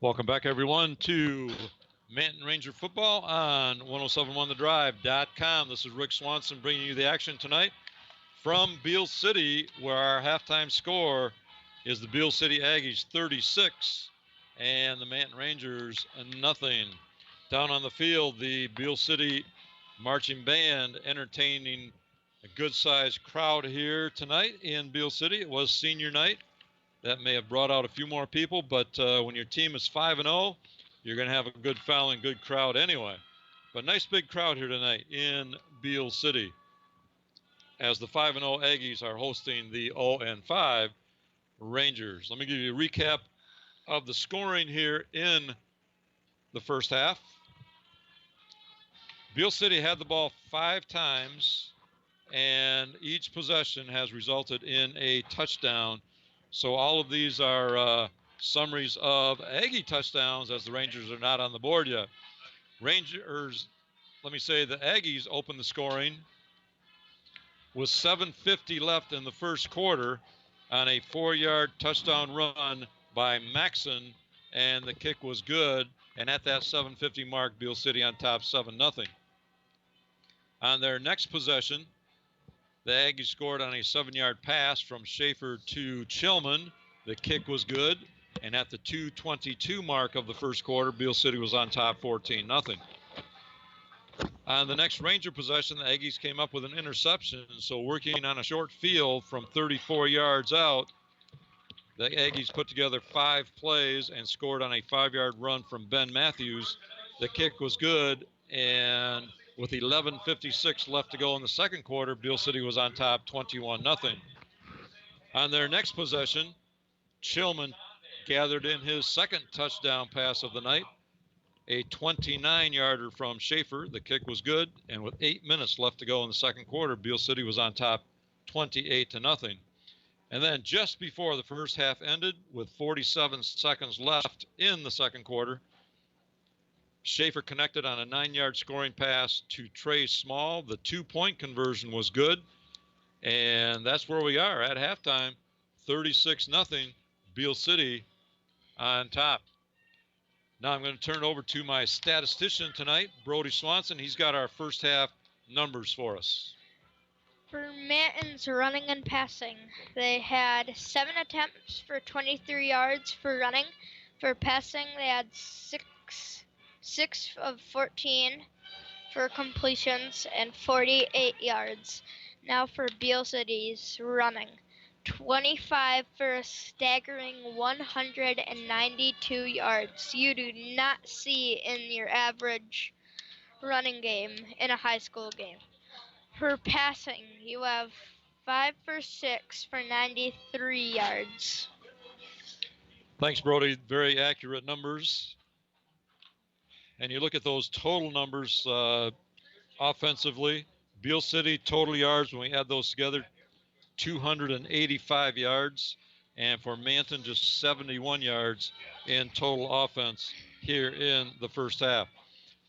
Welcome back, everyone, to Manton Ranger football on 1071thedrive.com. This is Rick Swanson bringing you the action tonight from Beal City, where our halftime score is the Beal City Aggies 36 and the Manton Rangers nothing. Down on the field, the Beal City marching band entertaining a good-sized crowd here tonight in Beal City. It was senior night. That may have brought out a few more people, but when your team is 5-0, you're going to have a good foul and good crowd anyway. But nice big crowd here tonight in Beal City as the 5-0 Aggies are hosting the 0-5 Rangers. Let me give you a recap of the scoring here in the first half. Beal City had the ball 5 times, and each possession has resulted in a touchdown. So all of these are summaries of Aggie touchdowns, as the Rangers are not on the board yet. Rangers, let me say the Aggies opened the scoring with 7:50 left in the first quarter on a 4-yard touchdown run by Maxon, and the kick was good. And at that 7:50 mark, Beal City on top 7-0. On their next possession, the Aggies scored on a 7-yard pass from Schaefer to Chilman. The kick was good, and at the 2:22 mark of the first quarter, Beale City was on top 14-0. On the next Ranger possession, the Aggies came up with an interception, so working on a short field from 34 yards out, the Aggies put together 5 plays and scored on a 5-yard run from Ben Matthews. The kick was good, and with 11:56 left to go in the second quarter, Beale City was on top 21-0. On their next possession, Chilman gathered in his second touchdown pass of the night, a 29-yarder from Schaefer. The kick was good, and with 8 minutes left to go in the second quarter, Beale City was on top 28-0. And then just before the first half ended, with 47 seconds left in the second quarter, Schaefer connected on a 9-yard scoring pass to Trey Small. The 2-point conversion was good, and that's where we are at halftime, 36-0, Beale City on top. Now I'm going to turn it over to my statistician tonight, Brody Swanson. He's got our first half numbers for us. For Manton's running and passing, they had 7 attempts for 23 yards for running. For passing, they had 6 of 14 for completions and 48 yards. Now for Beale City's running. 25 for a staggering 192 yards. You do not see in your average running game in a high school game. For passing, you have 5 for 6 for 93 yards. Thanks, Brody. Very accurate numbers. And you look at those total numbers offensively. Beale City total yards, when we add those together, 285 yards. And for Manton, just 71 yards in total offense here in the first half.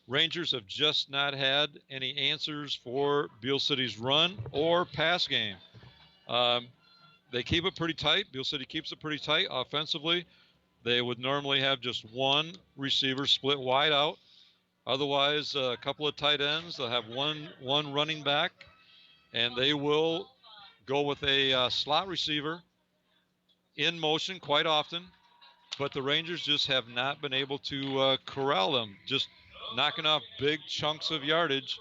Rangers have just not had any answers for Beale City's run or pass game. They keep it pretty tight. Beale City keeps it pretty tight offensively. They would normally have just one receiver split wide out. Otherwise, a couple of tight ends. They'll have one running back, and they will go with a slot receiver in motion quite often. But the Rangers just have not been able to corral them, just knocking off big chunks of yardage,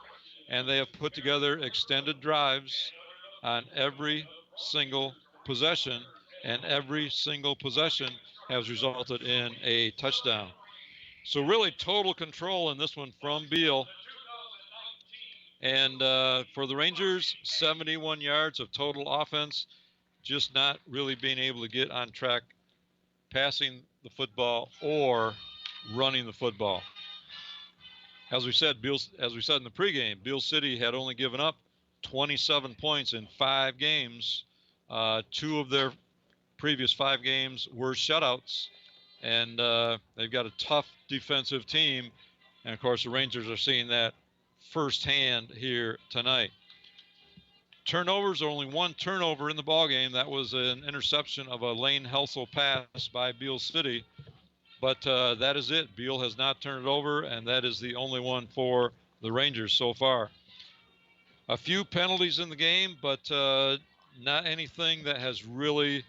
and they have put together extended drives on every single possession, and every single possession has resulted in a touchdown. So really total control in this one from Beale. And for the Rangers, 71 yards of total offense, just not really being able to get on track passing the football or running the football. As we said in the pregame, Beale City had only given up 27 points in 5 games. 2 of their previous 5 games were shutouts, and they've got a tough defensive team. And of course, the Rangers are seeing that firsthand here tonight. Turnovers, only 1 turnover in the ballgame. That was an interception of a Lane Helsel pass by Beale City. But that is it. Beale has not turned it over, and that is the only one for the Rangers so far. A few penalties in the game, but not anything that has really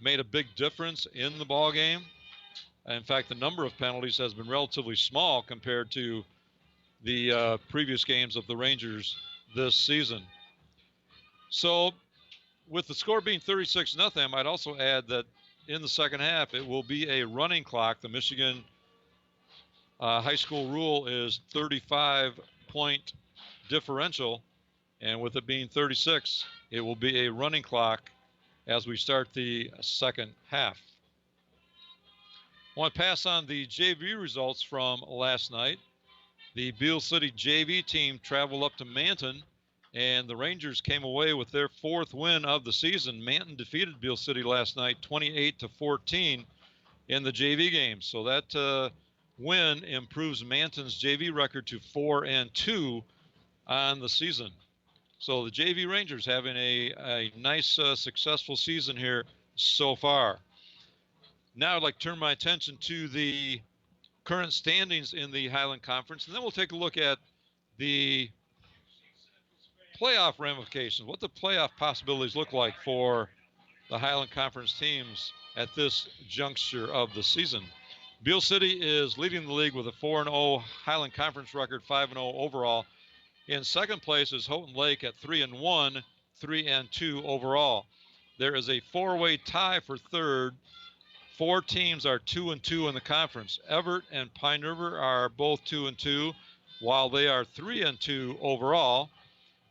made a big difference in the ball game. In fact, the number of penalties has been relatively small compared to the previous games of the Rangers this season. So with the score being 36-0, I might also add that in the second half, it will be a running clock. The Michigan high school rule is 35-point differential, and with it being 36, it will be a running clock as we start the second half. I want to pass on the JV results from last night. The Beale City JV team traveled up to Manton, and the Rangers came away with their 4th win of the season. Manton defeated Beale City last night 28-14 in the JV game. So that win improves Manton's JV record to 4-2 on the season. So the JV Rangers having a nice, successful season here so far. Now I'd like to turn my attention to the current standings in the Highland Conference, and then we'll take a look at the playoff ramifications, what the playoff possibilities look like for the Highland Conference teams at this juncture of the season. Beale City is leading the league with a 4-0 Highland Conference record, 5-0 overall. In second place is Houghton Lake at 3-1, 3-2 overall. There is a four-way tie for third. Four teams are 2-2 in the conference. Everett and Pine River are both 2-2, while they are 3-2 overall.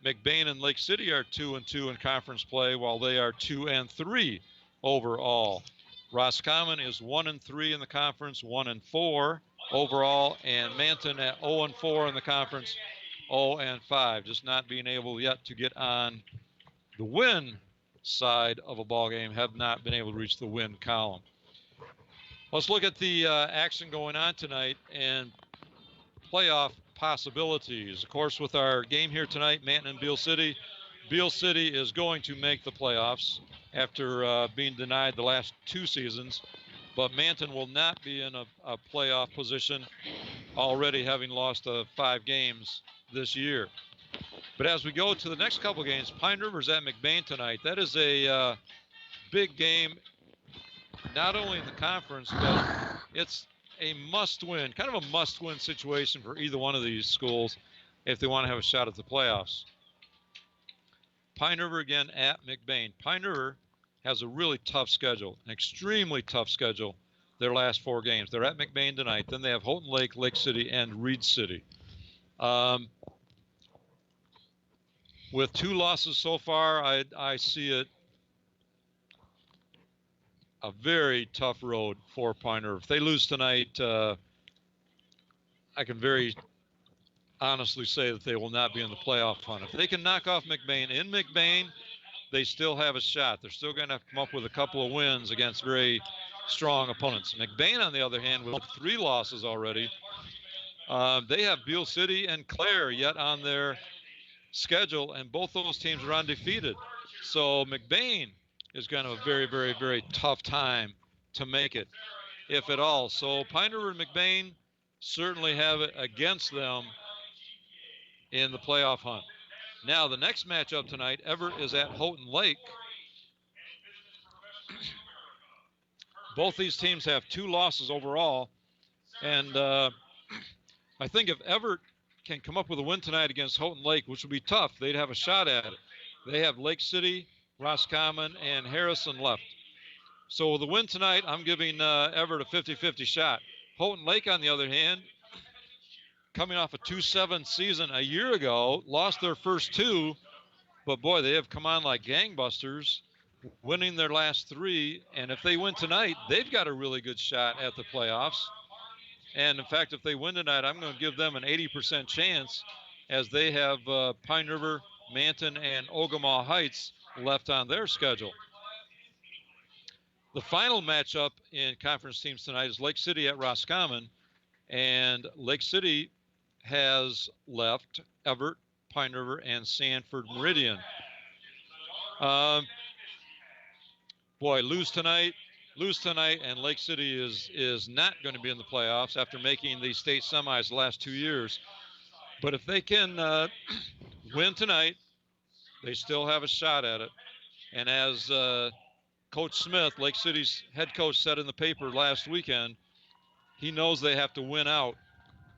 McBain and Lake City are 2-2 in conference play, while they are 2-3 overall. Roscommon is 1-3 in the conference, 1-4 overall, and Manton at 0-4 in the conference, 0-5, just not being able yet to get on the win side of a ball game, have not been able to reach the win column. Let's look at the action going on tonight and playoff possibilities. Of course, with our game here tonight, Manton and Beale City. Beale City is going to make the playoffs after being denied the last two seasons, but Manton will not be in a playoff position, already having lost 5 games this year. But as we go to the next couple games, Pine River's at McBain tonight. That is a big game, not only in the conference, but it's a must-win, kind of a must-win situation for either one of these schools if they want to have a shot at the playoffs. Pine River again at McBain. Pine River has a really tough schedule, an extremely tough schedule, their last 4 games. They're at McBain tonight. Then they have Houghton Lake, Lake City, and Reed City. With 2 losses so far, I see it a very tough road for Pine River. If they lose tonight, I can very honestly say that they will not be in the playoff hunt. If they can knock off McBain in McBain, they still have a shot. They're still going to have to come up with a couple of wins against very strong opponents. McBain, on the other hand, with 3 losses already, they have Beale City and Clare yet on their schedule, and both those teams are undefeated. So McBain is going to have a very, very, very tough time to make it, if at all. So Pine River and McBain certainly have it against them in the playoff hunt. Now, the next matchup tonight, Everett is at Houghton Lake. Both these teams have 2 losses overall, and I think if Everett can come up with a win tonight against Houghton Lake, which would be tough, they'd have a shot at it. They have Lake City, Roscommon, and Harrison left. So with the win tonight, I'm giving Everett a 50-50 shot. Houghton Lake, on the other hand, coming off a 2-7 season a year ago, lost their first 2, but boy, they have come on like gangbusters, winning their last 3, and if they win tonight, they've got a really good shot at the playoffs. And in fact, if they win tonight, I'm going to give them an 80% chance, as they have Pine River, Manton, and Ogemaw Heights left on their schedule. The final matchup in conference teams tonight is Lake City at Roscommon, and Lake City has left Everett, Pine River, and Sanford Meridian. Boy, lose tonight, and Lake City is not going to be in the playoffs after making the state semis the last 2 years. But if they can win tonight, they still have a shot at it. And as Coach Smith, Lake City's head coach, said in the paper last weekend, he knows they have to win out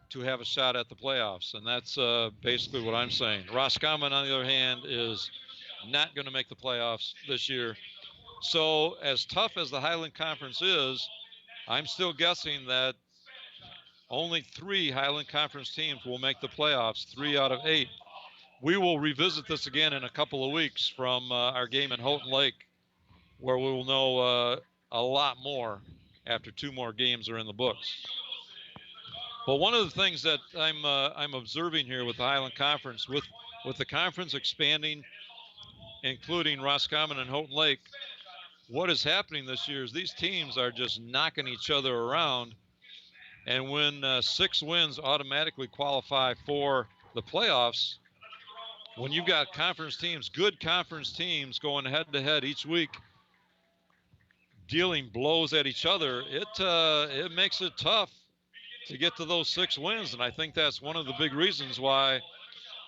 to have a shot at the playoffs. And that's basically what I'm saying. Roscommon, on the other hand, is not going to make the playoffs this year. So as tough as the Highland Conference is, I'm still guessing that only 3 Highland Conference teams will make the playoffs, 3 out of 8. We will revisit this again in a couple of weeks from our game in Houghton Lake, where we will know a lot more after 2 more games are in the books. But one of the things that I'm observing here with the Highland Conference, with the conference expanding, including Roscommon and Houghton Lake, what is happening this year is these teams are just knocking each other around. And when 6 wins automatically qualify for the playoffs, when you've got conference teams, good conference teams going head-to-head each week, dealing blows at each other, it makes it tough to get to those 6 wins. And I think that's one of the big reasons why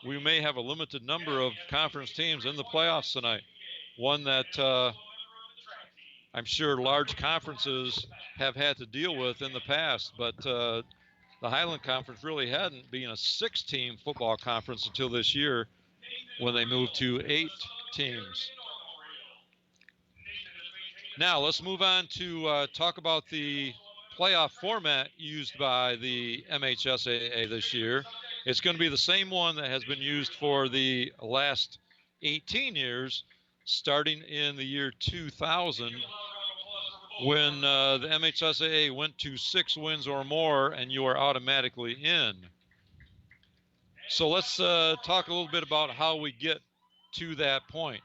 we may have a limited number of conference teams in the playoffs tonight. One that I'm sure large conferences have had to deal with in the past, but the Highland Conference really hadn't been a 6-team football conference until this year when they moved to 8 teams. Now let's move on to talk about the playoff format used by the MHSAA this year. It's going to be the same one that has been used for the last 18 years, starting in the year 2000, when the MHSAA went to 6 wins or more, and you are automatically in. So let's talk a little bit about how we get to that point.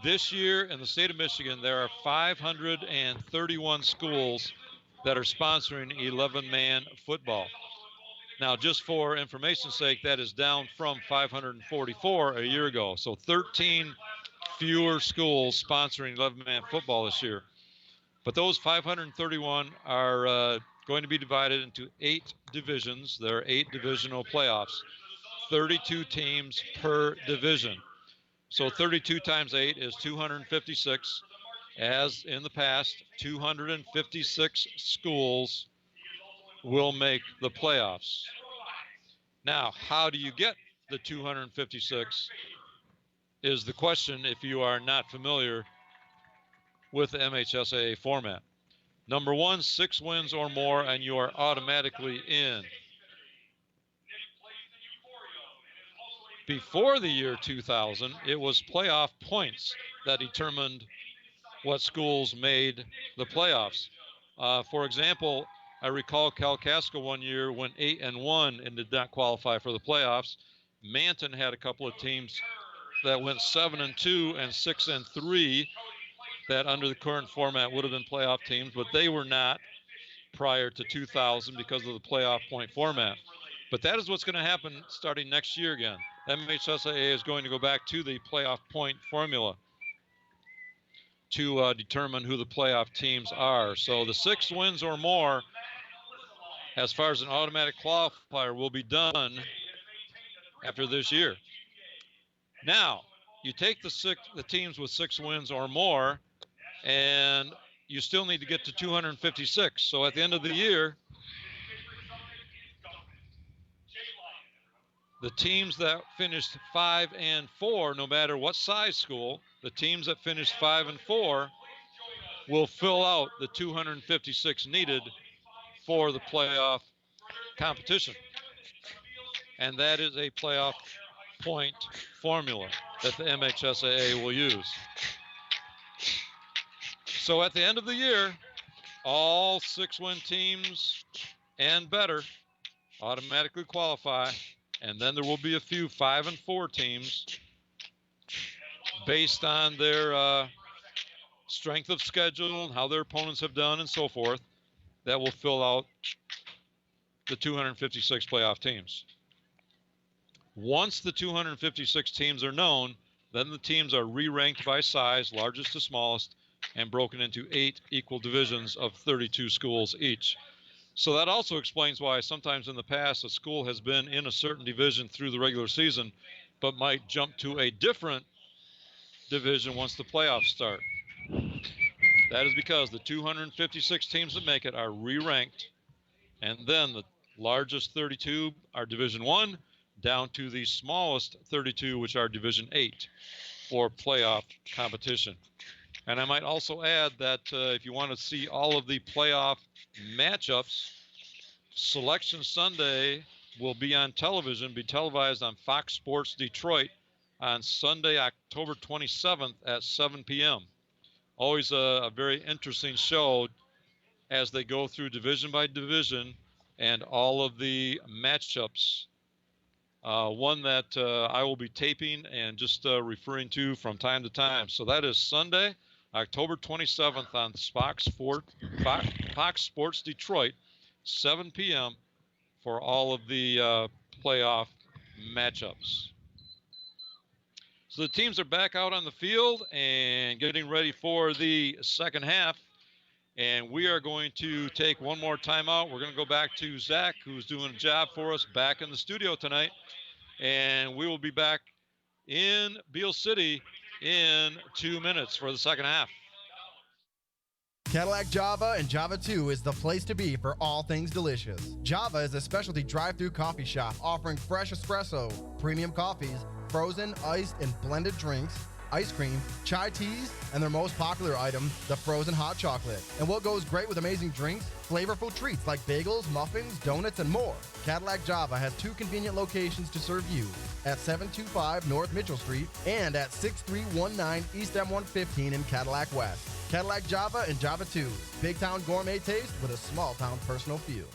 This year in the state of Michigan, there are 531 schools that are sponsoring 11-man football. Now, just for information's sake, that is down from 544 a year ago. So 13 fewer schools sponsoring 11-man football this year. But those 531 are going to be divided into 8 divisions. There are 8 divisional playoffs, 32 teams per division. So 32 times 8 is 256. As in the past, 256 schools will make the playoffs. Now, how do you get the 256 is the question if you are not familiar with the MHSAA format. Number 1, 6 wins or more, and you are automatically in. Before the year 2000, it was playoff points that determined what schools made the playoffs. For example, I recall Kalkaska one year went 8-1 and did not qualify for the playoffs. Manton had a couple of teams that went 7-2 and 6-3 that under the current format would have been playoff teams, but they were not prior to 2000 because of the playoff point format. But that is what's going to happen starting next year again. MHSAA is going to go back to the playoff point formula to determine who the playoff teams are. So the 6 wins or more, as far as an automatic qualifier, will be done after this year. Now, you take the teams with 6 wins or more, and you still need to get to 256. So at the end of the year, the teams that finished 5-4, no matter what size school, the teams that finished 5-4 will fill out the 256 needed for the playoff competition. And that is a playoff point formula that the MHSAA will use. So at the end of the year, all 6-win teams and better automatically qualify. And then there will be a few 5-4 teams based on their strength of schedule and how their opponents have done and so forth that will fill out the 256 playoff teams. Once the 256 teams are known, then the teams are re-ranked by size, largest to smallest, and broken into 8 equal divisions of 32 schools each. So that also explains why sometimes in the past a school has been in a certain division through the regular season, but might jump to a different division once the playoffs start. That is because the 256 teams that make it are re-ranked, and then the largest 32 are Division 1, down to the smallest 32, which are Division 8, for playoff competition. And I might also add that if you want to see all of the playoff matchups, Selection Sunday will be on television, be televised on Fox Sports Detroit on Sunday, October 27th at 7 p.m. Always a very interesting show as they go through division by division and all of the matchups. One that I will be taping and just referring to from time to time. So that is Sunday, October 27th on Fox Sports Detroit, 7 p.m. for all of the playoff matchups. So the teams are back out on the field and getting ready for the second half. And we are going to take one more timeout. We're going to go back to Zach, who's doing a job for us back in the studio tonight. And we will be back in Beale City in 2 minutes for the second half. Cadillac Java and Java 2 is the place to be for all things delicious. Java is a specialty drive-through coffee shop offering fresh espresso, premium coffees, frozen, iced, and blended drinks, ice cream, chai teas, and their most popular item, the frozen hot chocolate. And what goes great with amazing drinks? Flavorful treats like bagels, muffins, donuts, and more. Cadillac Java has 2 convenient locations to serve you at 725 North Mitchell Street and at 6319 East M115 in Cadillac West. Cadillac Java and Java 2. Big town gourmet taste with a small town personal feel.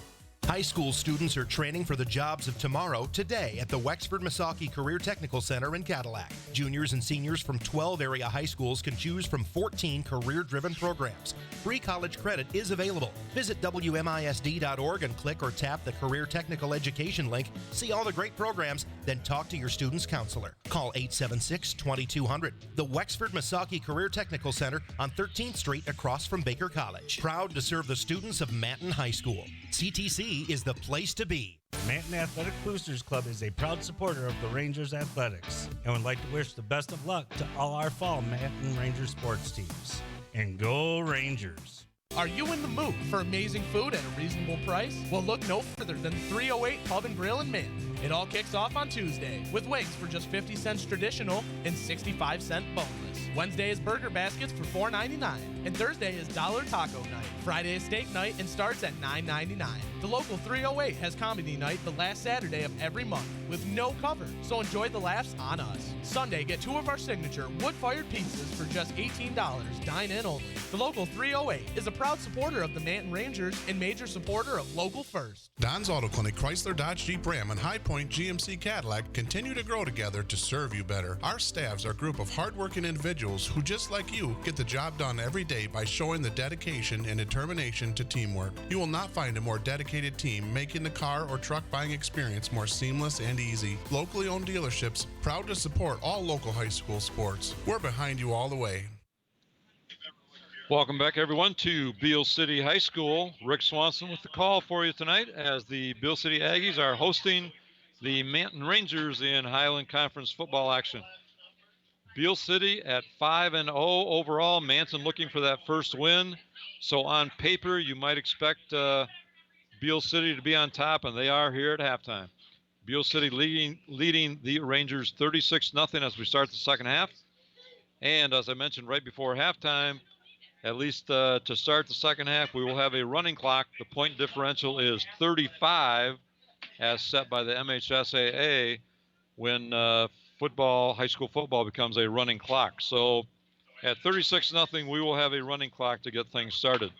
High school students are training for the jobs of tomorrow today at the Wexford-Massaukee Career Technical Center in Cadillac. Juniors and seniors from 12 area high schools can choose from 14 career-driven programs. Free college credit is available. Visit WMISD.org and click or tap the Career Technical Education link. See all the great programs, then talk to your student's counselor. Call 876-2200. The Wexford-Massaukee Career Technical Center on 13th Street across from Baker College. Proud to serve the students of Manton High School. CTC is the place to be. Manton Athletic Boosters Club is a proud supporter of the Rangers Athletics and would like to wish the best of luck to all our fall Manton Ranger sports teams. And go Rangers! Are you in the mood for amazing food at a reasonable price? Well, look no further than 308 Pub and Grill in Manton. It all kicks off on Tuesday with wings for just 50 cents traditional and 65 cent boneless. Wednesday is burger baskets for $4.99, and Thursday is dollar taco night. Friday is steak night and starts at $9.99. The local 308 has comedy night the last Saturday of every month with no cover, so enjoy the laughs on us. Sunday, get 2 of our signature wood-fired pizzas for just $18, dine in only. The local 308 is a proud supporter of the Manton Rangers and major supporter of Local First. Don's Auto Clinic, Chrysler, Dodge, Jeep, Ram, and High Point GMC Cadillac continue to grow together to serve you better. Our staffs are a group of hardworking individuals who, just like you, get the job done every day by showing the dedication and determination to teamwork. You will not find a more dedicated team making the car or truck buying experience more seamless and easy. Locally owned dealerships, proud to support all local high school sports. We're behind you all the way. Welcome back, everyone, to Beale City High School. Rick Swanson with the call for you tonight as the Beale City Aggies are hosting the Manton Rangers in Highland Conference football action. Beale City at 5-0 overall. Manton looking for that first win. So on paper, you might expect Beale City to be on top, and they are here at halftime. Beale City leading the Rangers 36-0 as we start the second half. And as I mentioned right before halftime, at least to start the second half, we will have a running clock. The point differential is 35 as set by the MHSAA when high school football becomes a running clock. So at 36-0, we will have a running clock to get things started.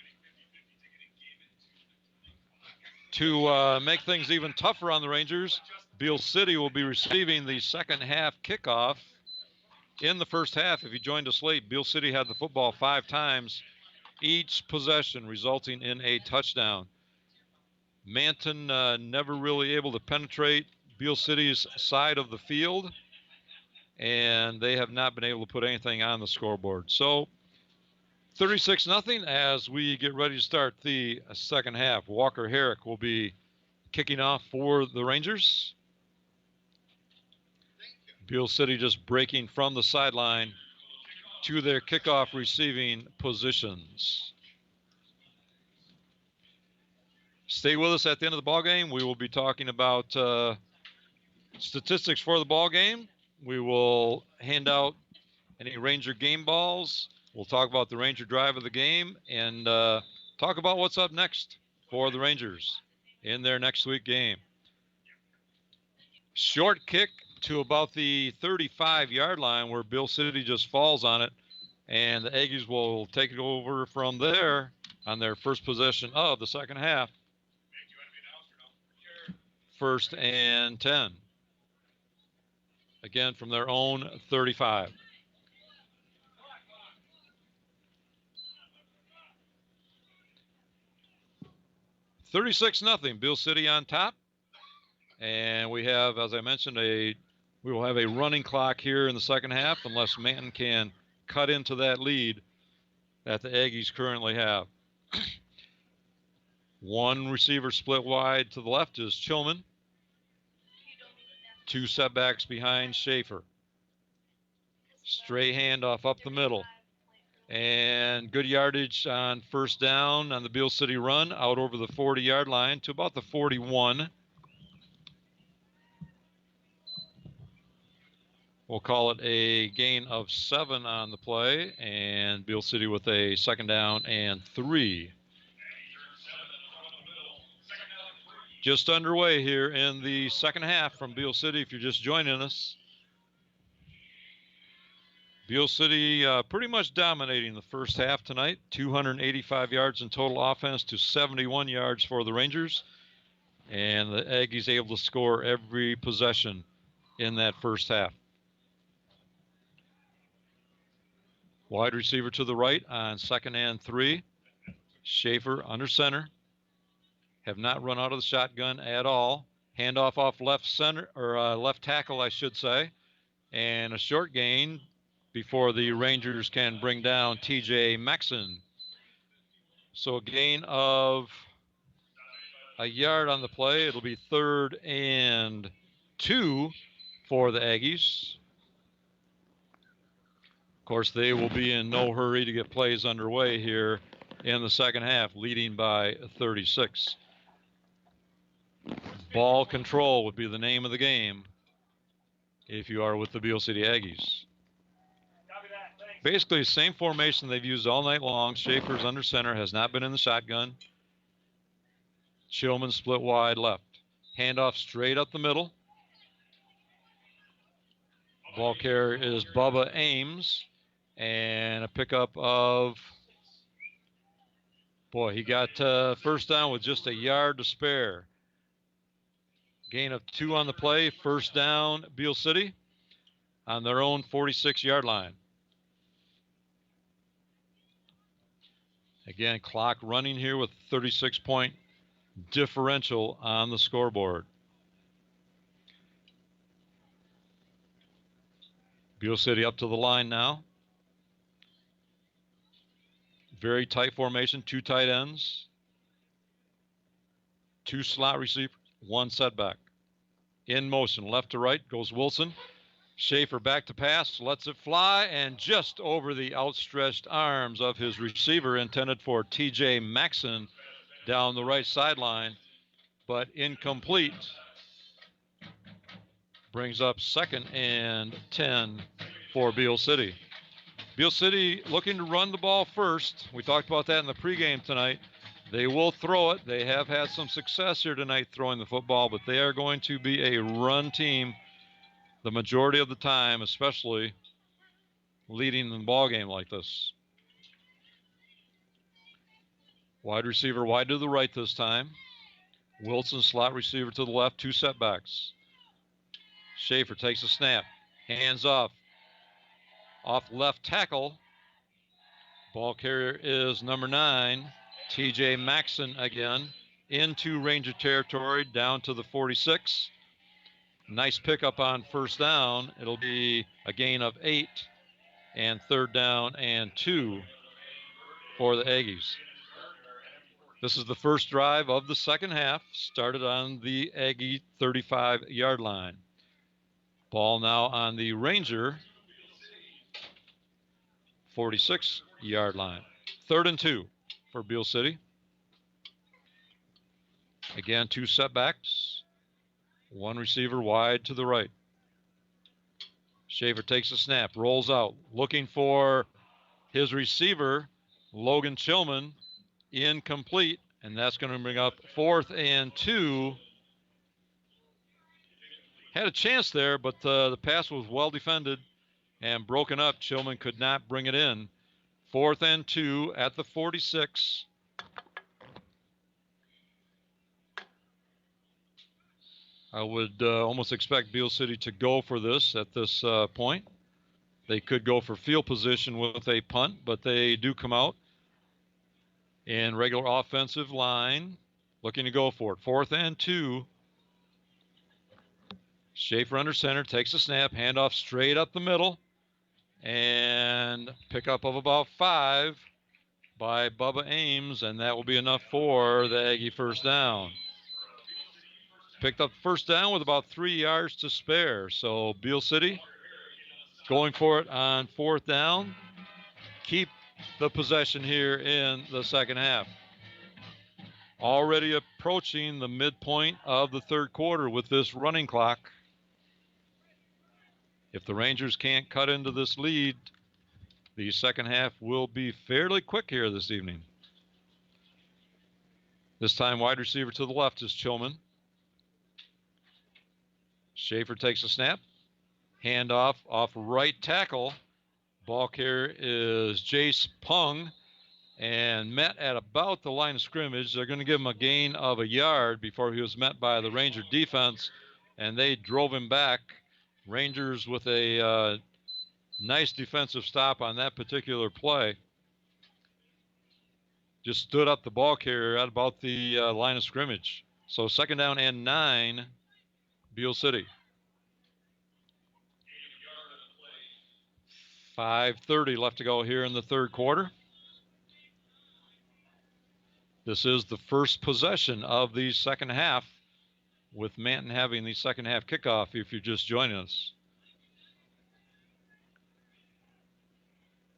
To make things even tougher on the Rangers, Beale City will be receiving the second half kickoff. In the first half, if you joined us late, Beale City had the football 5 times, each possession resulting in a touchdown. Manton never really able to penetrate Beale City's side of the field, and they have not been able to put anything on the scoreboard. So 36-0 as we get ready to start the second half. Walker Herrick will be kicking off for the Rangers. Beale City just breaking from the sideline to their kickoff receiving positions. Stay with us at the end of the ballgame. We will be talking about statistics for the ballgame. We will hand out any Ranger game balls. We'll talk about the Ranger drive of the game and talk about what's up next for the Rangers in their next week game. Short kick to about the 35-yard line where Beale City just falls on it, and the Aggies will take it over from there on their first possession of the second half. 1st and 10. Again, from their own 35. $36-0, Beale City on top. And we have, as I mentioned, we will have a running clock here in the second half unless Manton can cut into that lead that the Aggies currently have. One receiver split wide to the left is Chillman. 2 setbacks behind Schaefer. Stray handoff up the middle. And good yardage on first down on the Beale City run, out over the 40-yard line to about the 41. We'll call it a gain of 7 on the play, and Beale City with a second down and 3. Just underway here in the second half from Beale City, if you're just joining us. Beale City pretty much dominating the first half tonight. 285 yards in total offense to 71 yards for the Rangers. And the Aggies able to score every possession in that first half. Wide receiver to the right on second and 3. Schaefer under center. Have not run out of the shotgun at all. Handoff off left center, or left tackle, I should say. And a short gain before the Rangers can bring down TJ Maxson. So a gain of a yard on the play. It'll be 3rd and 2 for the Aggies. Of course, they will be in no hurry to get plays underway here in the second half, leading by 36. Ball control would be the name of the game if you are with the Beale City Aggies. Basically, same formation they've used all night long. Schaefer's under center, has not been in the shotgun. Chillman split wide left. Handoff straight up the middle. Ball carrier is Bubba Ames. And a pickup of, boy, he got first down with just a yard to spare. Gain of 2 on the play. First down, Beale City on their own 46-yard line. Again, clock running here with 36-point differential on the scoreboard. Beale City up to the line now. Very tight formation, 2 tight ends, 2 slot receivers, 1 setback. In motion, left to right goes Wilson. Schaefer back to pass, lets it fly, and just over the outstretched arms of his receiver intended for TJ Maxson down the right sideline, but incomplete. Brings up 2nd and 10 for Beale City. Beale City looking to run the ball first. We talked about that in the pregame tonight. They will throw it. They have had some success here tonight throwing the football, but they are going to be a run team the majority of the time, especially leading the ball game like this. Wide receiver wide to the right this time. Wilson slot receiver to the left, 2 setbacks. Schaefer takes a snap, hands off left tackle. Ball carrier is number 9, TJ Maxson again, into Ranger territory, down to the 46. Nice pickup on first down. It'll be a gain of 8 and 3rd down and 2 for the Aggies. This is the first drive of the second half, started on the Aggie 35-yard line. Ball now on the Ranger 46-yard line. 3rd and 2 for Beale City. Again, 2 setbacks. 1 receiver wide to the right. Schaefer takes a snap, rolls out, looking for his receiver, Logan Chillman, incomplete, and that's going to bring up 4th and 2. Had a chance there, but the pass was well defended and broken up. Chillman could not bring it in. 4th and 2 at the 46. I would almost expect Beale City to go for this at this point. They could go for field position with a punt, but they do come out in regular offensive line, looking to go for it. 4th and 2. Schaefer under center, takes a snap, handoff straight up the middle, and pickup of about 5. by Bubba Ames, and that will be enough for the Aggie first down. Picked up first down with about 3 yards to spare. So Beal City going for it on fourth down. Keep the possession here in the second half. Already approaching the midpoint of the third quarter with this running clock. If the Rangers can't cut into this lead, the second half will be fairly quick here this evening. This time wide receiver to the left is Chilman. Schaefer takes a snap. Handoff off right tackle. Ball carrier is Jace Pung, and met at about the line of scrimmage. They're going to give him a gain of a yard before he was met by the Ranger defense, and they drove him back. Rangers with a nice defensive stop on that particular play. Just stood up the ball carrier at about the line of scrimmage. So second down and 9, Beal City. 5:30 left to go here in the third quarter. This is the first possession of the second half, with Manton having the second half kickoff if you're just joining us.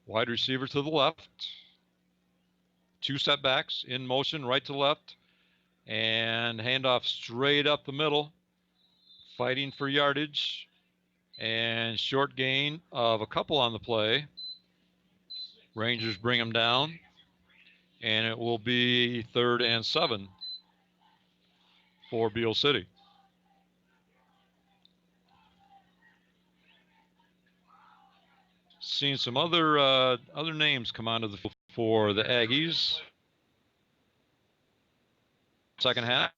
Wide receiver to the left. 2 setbacks in motion, right to left, and handoff straight up the middle, fighting for yardage, and short gain of a couple on the play. Rangers bring him down, and it will be 3rd and 7 for Beal City. Seeing some other names come onto the field for the Aggies. Second half.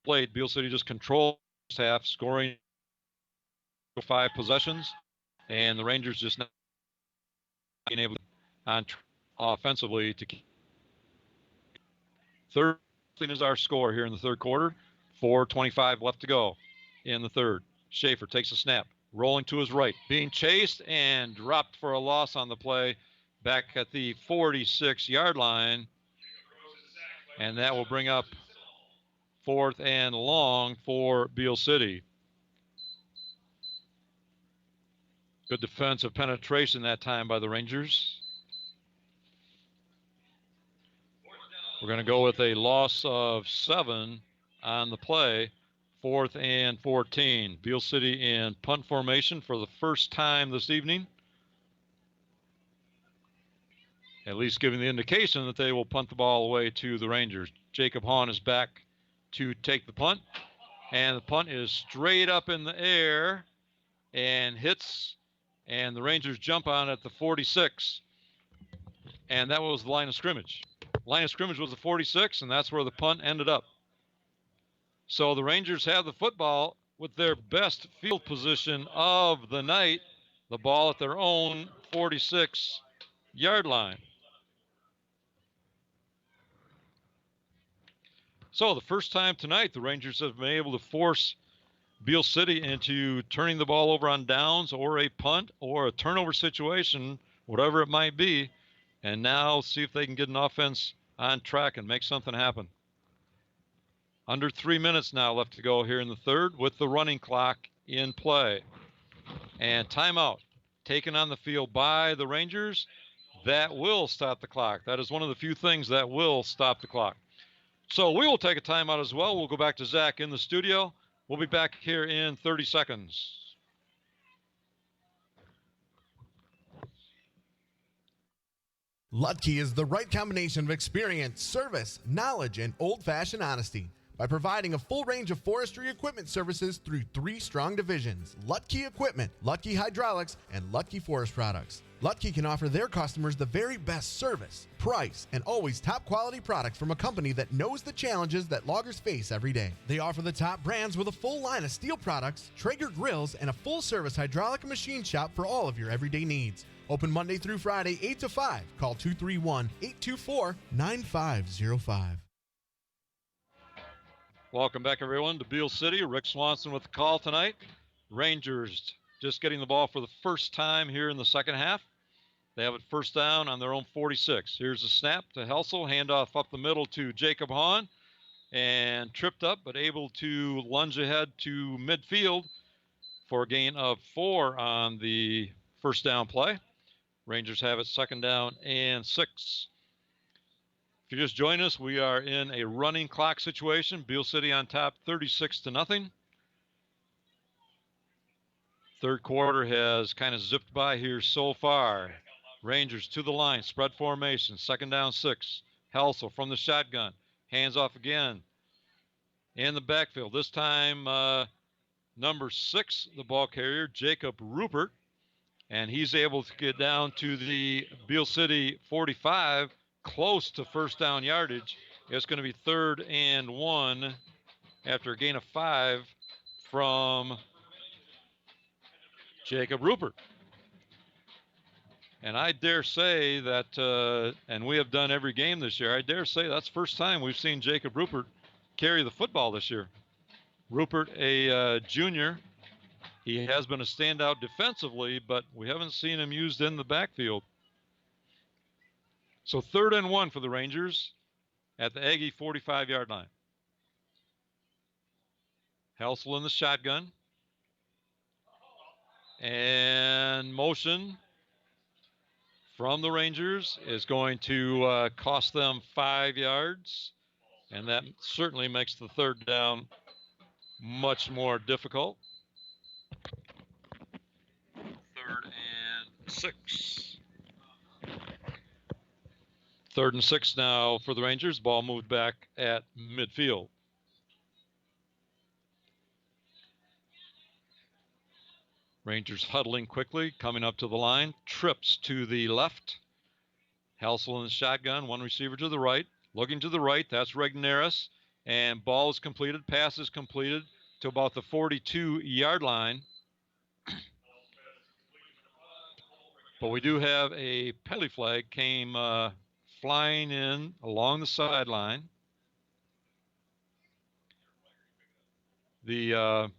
Played. Beal City just controlled the first half, scoring 5 possessions, and the Rangers just not being able to on offensively to keep. Third thing is our score here in the third quarter. 4:25 left to go in the third. Schaefer takes a snap, rolling to his right, being chased and dropped for a loss on the play back at the 46-yard line, and that will bring up 4th and long for Beal City. Good defensive penetration that time by the Rangers. We're going to go with a loss of 7 on the play. 4th and 14. Beal City in punt formation for the first time this evening. At least giving the indication that they will punt the ball away to the Rangers. Jacob Hahn is back to take the punt. And the punt is straight up in the air and hits. And the Rangers jump on at the 46. And that was the line of scrimmage. Line of scrimmage was the 46, and that's where the punt ended up. So the Rangers have the football with their best field position of the night, the ball at their own 46-yard line. So the first time tonight, the Rangers have been able to force Beal City into turning the ball over on downs or a punt or a turnover situation, whatever it might be, and now see if they can get an offense on track and make something happen. Under 3 minutes now left to go here in the third with the running clock in play. And timeout taken on the field by the Rangers. That will stop the clock. That is one of the few things that will stop the clock. So we will take a timeout as well. We'll go back to Zach in the studio. We'll be back here in 30 seconds. Lutke is the right combination of experience, service, knowledge, and old-fashioned honesty. By providing a full range of forestry equipment services through 3 strong divisions: Lutke Equipment, Lutke Hydraulics, and Lutke Forest Products. Lutke can offer their customers the very best service, price, and always top quality products from a company that knows the challenges that loggers face every day. They offer the top brands with a full line of steel products, Traeger grills, and a full-service hydraulic and machine shop for all of your everyday needs. Open Monday through Friday, 8 to 5. Call 231-824-9505. Welcome back, everyone, to Beal City. Rick Swanson with the call tonight. Rangers just getting the ball for the first time here in the second half. They have it first down on their own 46. Here's a snap to Helsel, handoff up the middle to Jacob Hahn, and tripped up, but able to lunge ahead to midfield for a gain of 4 on the first down play. Rangers have it second down and 6. If you just join us, we are in a running clock situation. Beale City on top 36-0. Third quarter has kind of zipped by here so far. Rangers to the line, spread formation, second down 6. Helsel from the shotgun, hands off again in the backfield. This time number 6, the ball carrier, Jacob Rupert, and he's able to get down to the Beale City 45, close to first down yardage. It's going to be 3rd and 1 after a gain of 5 from Jacob Rupert. And I dare say that, and we have done every game this year, I dare say that's the first time we've seen Jacob Rupert carry the football this year. Rupert, a junior, he has been a standout defensively, but we haven't seen him used in the backfield. So 3rd and 1 for the Rangers at the Aggie 45-yard line. Helsel in the shotgun. And motion from the Rangers is going to cost them 5 yards. And that certainly makes the third down much more difficult. 3rd and 6. 3rd and 6 now for the Rangers. Ball moved back at midfield. Rangers huddling quickly, coming up to the line. Trips to the left. Helsel in the shotgun, one receiver to the right. Looking to the right, that's Regneris. And ball is completed, pass is completed to about the 42-yard line. But we do have a penalty flag came flying in along the sideline. We'll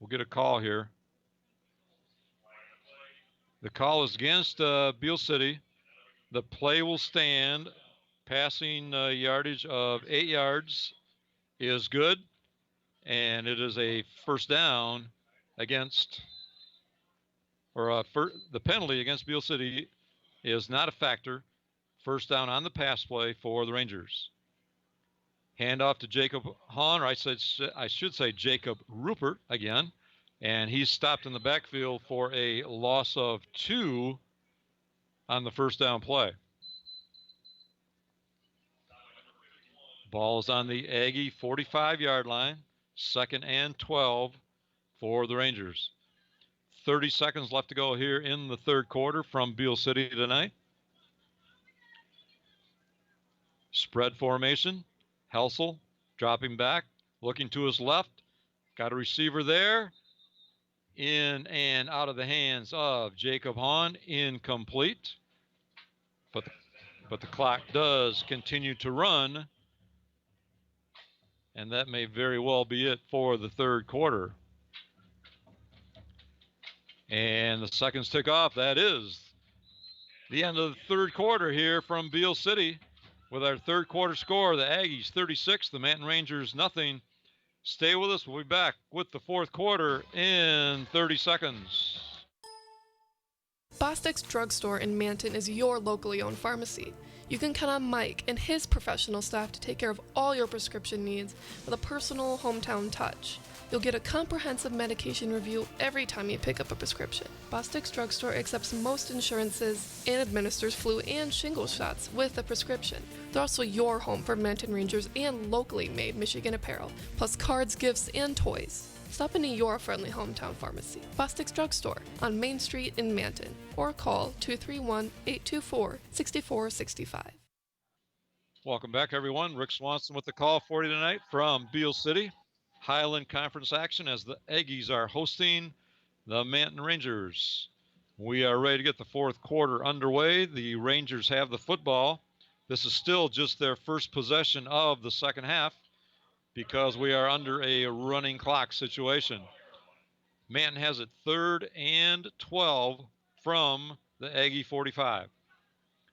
get a call here. The call is against Beale City. The play will stand. Passing yardage of 8 yards is good. And it is a first down against, or the penalty against Beale City is not a factor. First down on the pass play for the Rangers. Handoff to Jacob Hahn, or I should say Jacob Rupert again. And he's stopped in the backfield for a loss of 2 on the first down play. Ball is on the Aggie 45-yard line. 2nd and 12 for the Rangers. 30 seconds left to go here in the third quarter from Beale City tonight. Spread formation. Helsel dropping back, looking to his left. Got a receiver there. In and out of the hands of Jacob Hahn. Incomplete. But the clock does continue to run. And that may very well be it for the third quarter. And the seconds tick off. That is the end of the third quarter here from Beale City. With our third quarter score, the Aggies 36, the Manton Rangers nothing. Stay with us. We'll be back with the fourth quarter in 30 seconds. Bostic's Drugstore in Manton is your locally owned pharmacy. You can count on Mike and his professional staff to take care of all your prescription needs with a personal hometown touch. You'll get a comprehensive medication review every time you pick up a prescription. Bostic's Drugstore accepts most insurances and administers flu and shingles shots with a prescription. They're also your home for Manton Rangers and locally made Michigan apparel, plus cards, gifts, and toys. Stop into your friendly hometown pharmacy, Bostic's Drugstore, on Main Street in Manton, or call 231-824-6465. Welcome back, everyone. Rick Swanson with the call for you tonight from Beale City. Highland Conference action as the Aggies are hosting the Manton Rangers. We are ready to get the fourth quarter underway. The Rangers have the football. This is still just their first possession of the second half because we are under a running clock situation. Manton has it 3rd and 12 from the Aggie 45.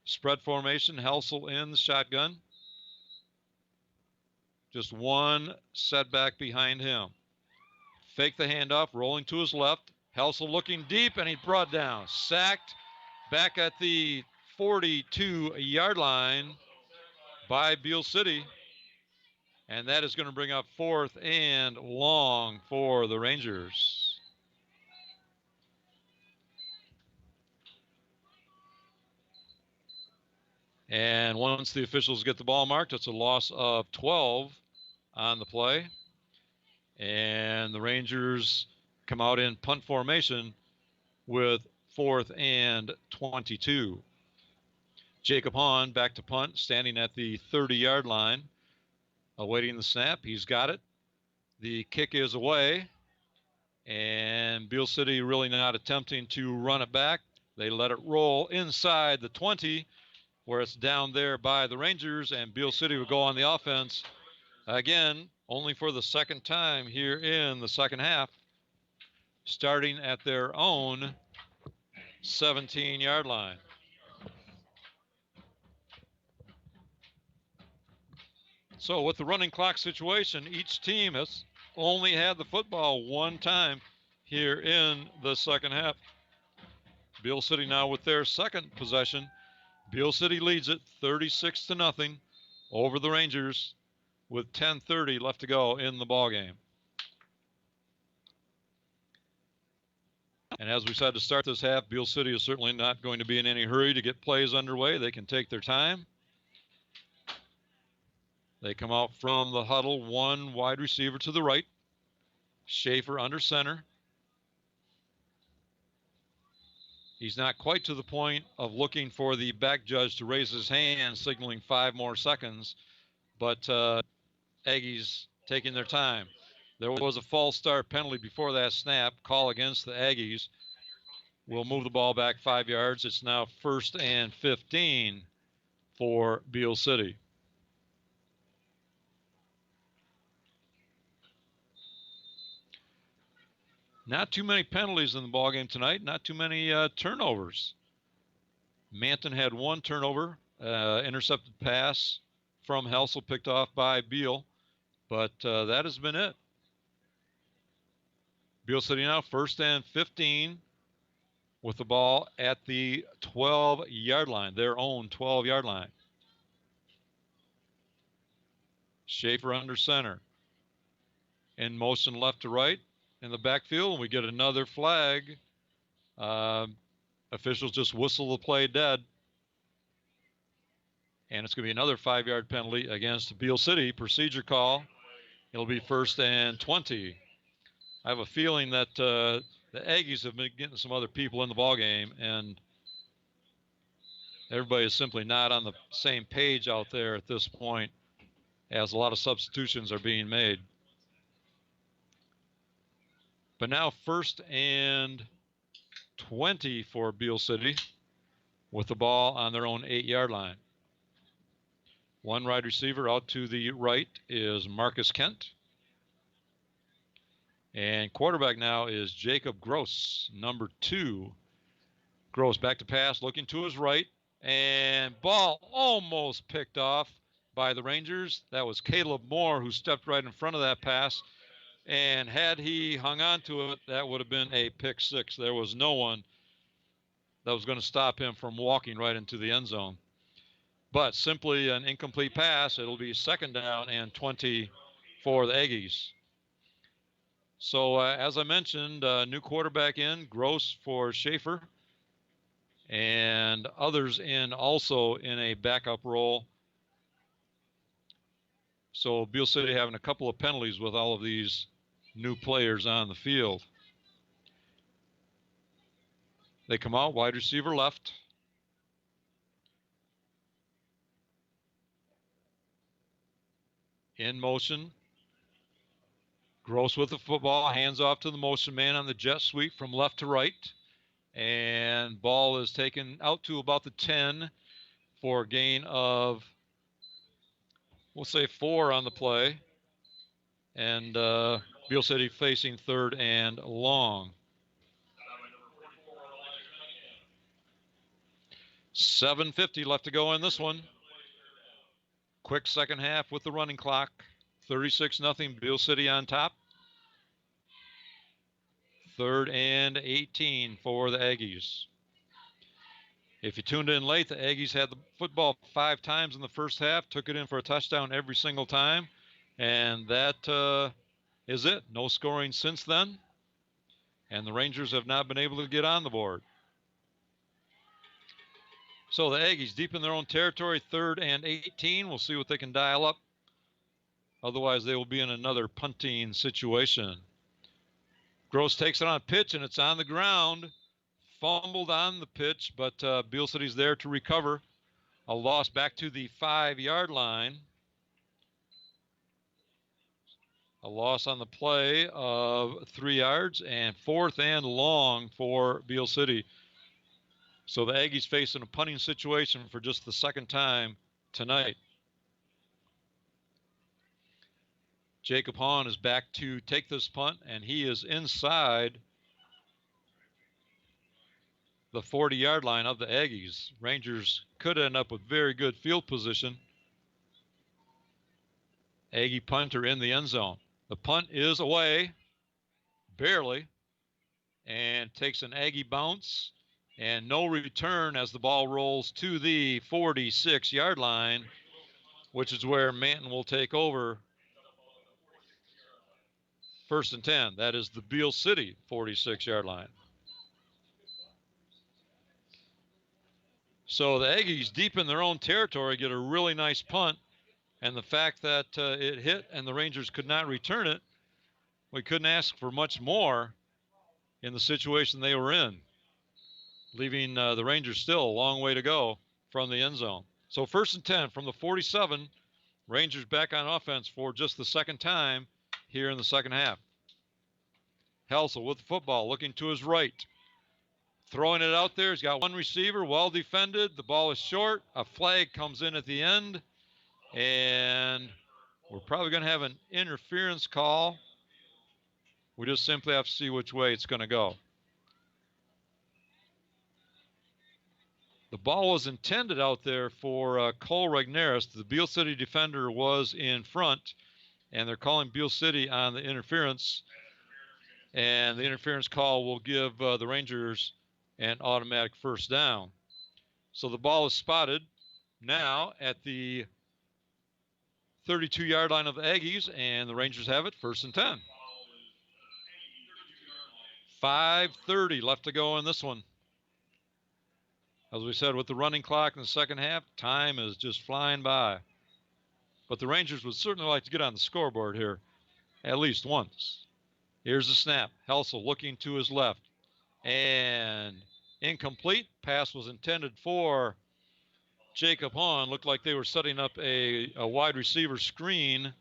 Spread formation, Helsel in the shotgun. Just one setback behind him. Fake the handoff, rolling to his left. Helsel looking deep, and he brought down. Sacked back at the 42-yard line by Beal City. And that is going to bring up 4th and long for the Rangers. And once the officials get the ball marked, it's a loss of 12 on the play. And the Rangers come out in punt formation with 4th and 22. Jacob Hahn back to punt, standing at the 30-yard line, awaiting the snap. He's got it. The kick is away, and Beal City really not attempting to run it back. They let it roll inside the 20, where it's down there by the Rangers, and Beal City will go on the offense again, only for the second time here in the second half, starting at their own 17-yard line. So with the running clock situation, each team has only had the football one time here in the second half. Beal City now with their second possession. Beal City leads it 36-0 over the Rangers with 10:30 left to go in the ballgame. And as we said to start this half, Beal City is certainly not going to be in any hurry to get plays underway. They can take their time. They come out from the huddle, one wide receiver to the right. Schaefer under center. He's not quite to the point of looking for the back judge to raise his hand, signaling 5 more seconds. But Aggies taking their time. There was a false start penalty before that snap. Call against the Aggies. We'll move the ball back 5 yards. It's now 1st and 15 for Beal City. Not too many penalties in the ballgame tonight. Not too many turnovers. Manton had 1 turnover, intercepted pass from Helsel picked off by Beal, but that has been it. Beal City now 1st and 15 with the ball at the 12-yard line, their own 12-yard line. Schaefer under center. In motion left to right in the backfield, and we get another flag. Officials just whistle the play dead. And it's going to be another 5-yard penalty against Beal City. Procedure call. It'll be 1st and 20. I have a feeling that the Aggies have been getting some other people in the ballgame, and everybody is simply not on the same page out there at this point, as a lot of substitutions are being made. But now 1st and 20 for Beal City with the ball on their own 8-yard line. One wide receiver out to the right is Marcus Kent. And quarterback now is Jacob Gross, number 2. Gross back to pass, looking to his right. And ball almost picked off by the Rangers. That was Caleb Moore who stepped right in front of that pass. And had he hung on to it, that would have been a pick 6. There was no one that was going to stop him from walking right into the end zone. But simply an incomplete pass. It'll be 2nd down and 20 for the Aggies. So as I mentioned, new quarterback in, Gross for Schaefer. And others in also in a backup role. So Beal City having a couple of penalties with all of these new players on the field. They come out, wide receiver left. In motion. Gross with the football, hands off to the motion man on the jet sweep from left to right. And ball is taken out to about the 10 for a gain of, we'll say 4 on the play. And Beal City facing 3rd and long. 7:50 left to go in this one. Quick second half with the running clock. 36-0, Beale City on top. 3rd and 18 for the Aggies. If you tuned in late, the Aggies had the football 5 times in the first half, took it in for a touchdown every single time, and that is it. No scoring since then, and the Rangers have not been able to get on the board. So the Aggies deep in their own territory, 3rd and 18. We'll see what they can dial up. Otherwise, they will be in another punting situation. Gross takes it on pitch, and it's on the ground. Fumbled on the pitch, but Beale City's there to recover. A loss back to the 5-yard line. A loss on the play of 3 yards, and 4th and long for Beale City. So the Aggies facing a punting situation for just the 2nd time tonight. Jacob Hahn is back to take this punt, and he is inside the 40-yard line of the Aggies. Rangers could end up with very good field position. Aggie punter in the end zone. The punt is away, barely, and takes an Aggie bounce, and no return as the ball rolls to the 46-yard line, which is where Manton will take over. 1st and 10. That is the Beale City 46-yard line. So the Aggies, deep in their own territory, get a really nice punt. And the fact that it hit and the Rangers could not return it, we couldn't ask for much more in the situation they were in, leaving the Rangers still a long way to go from the end zone. So 1st and 10 from the 47. Rangers back on offense for just the 2nd time here in the 2nd half. Helsel with the football, looking to his right. Throwing it out there. He's got one receiver, well defended. The ball is short. A flag comes in at the end. And we're probably going to have an interference call. We just simply have to see which way it's going to go. The ball was intended out there for Cole Regneris. The Beale City defender was in front, and they're calling Beale City on the interference. And the interference call will give the Rangers an automatic 1st down. So the ball is spotted now at the 32-yard line of the Aggies, and the Rangers have it 1st and 10. 5:30 left to go in this one. As we said, with the running clock in the 2nd half, time is just flying by. But the Rangers would certainly like to get on the scoreboard here at least once. Here's the snap. Helsel looking to his left. And incomplete. Pass was intended for Jacob Hahn. Looked like they were setting up a wide receiver screen,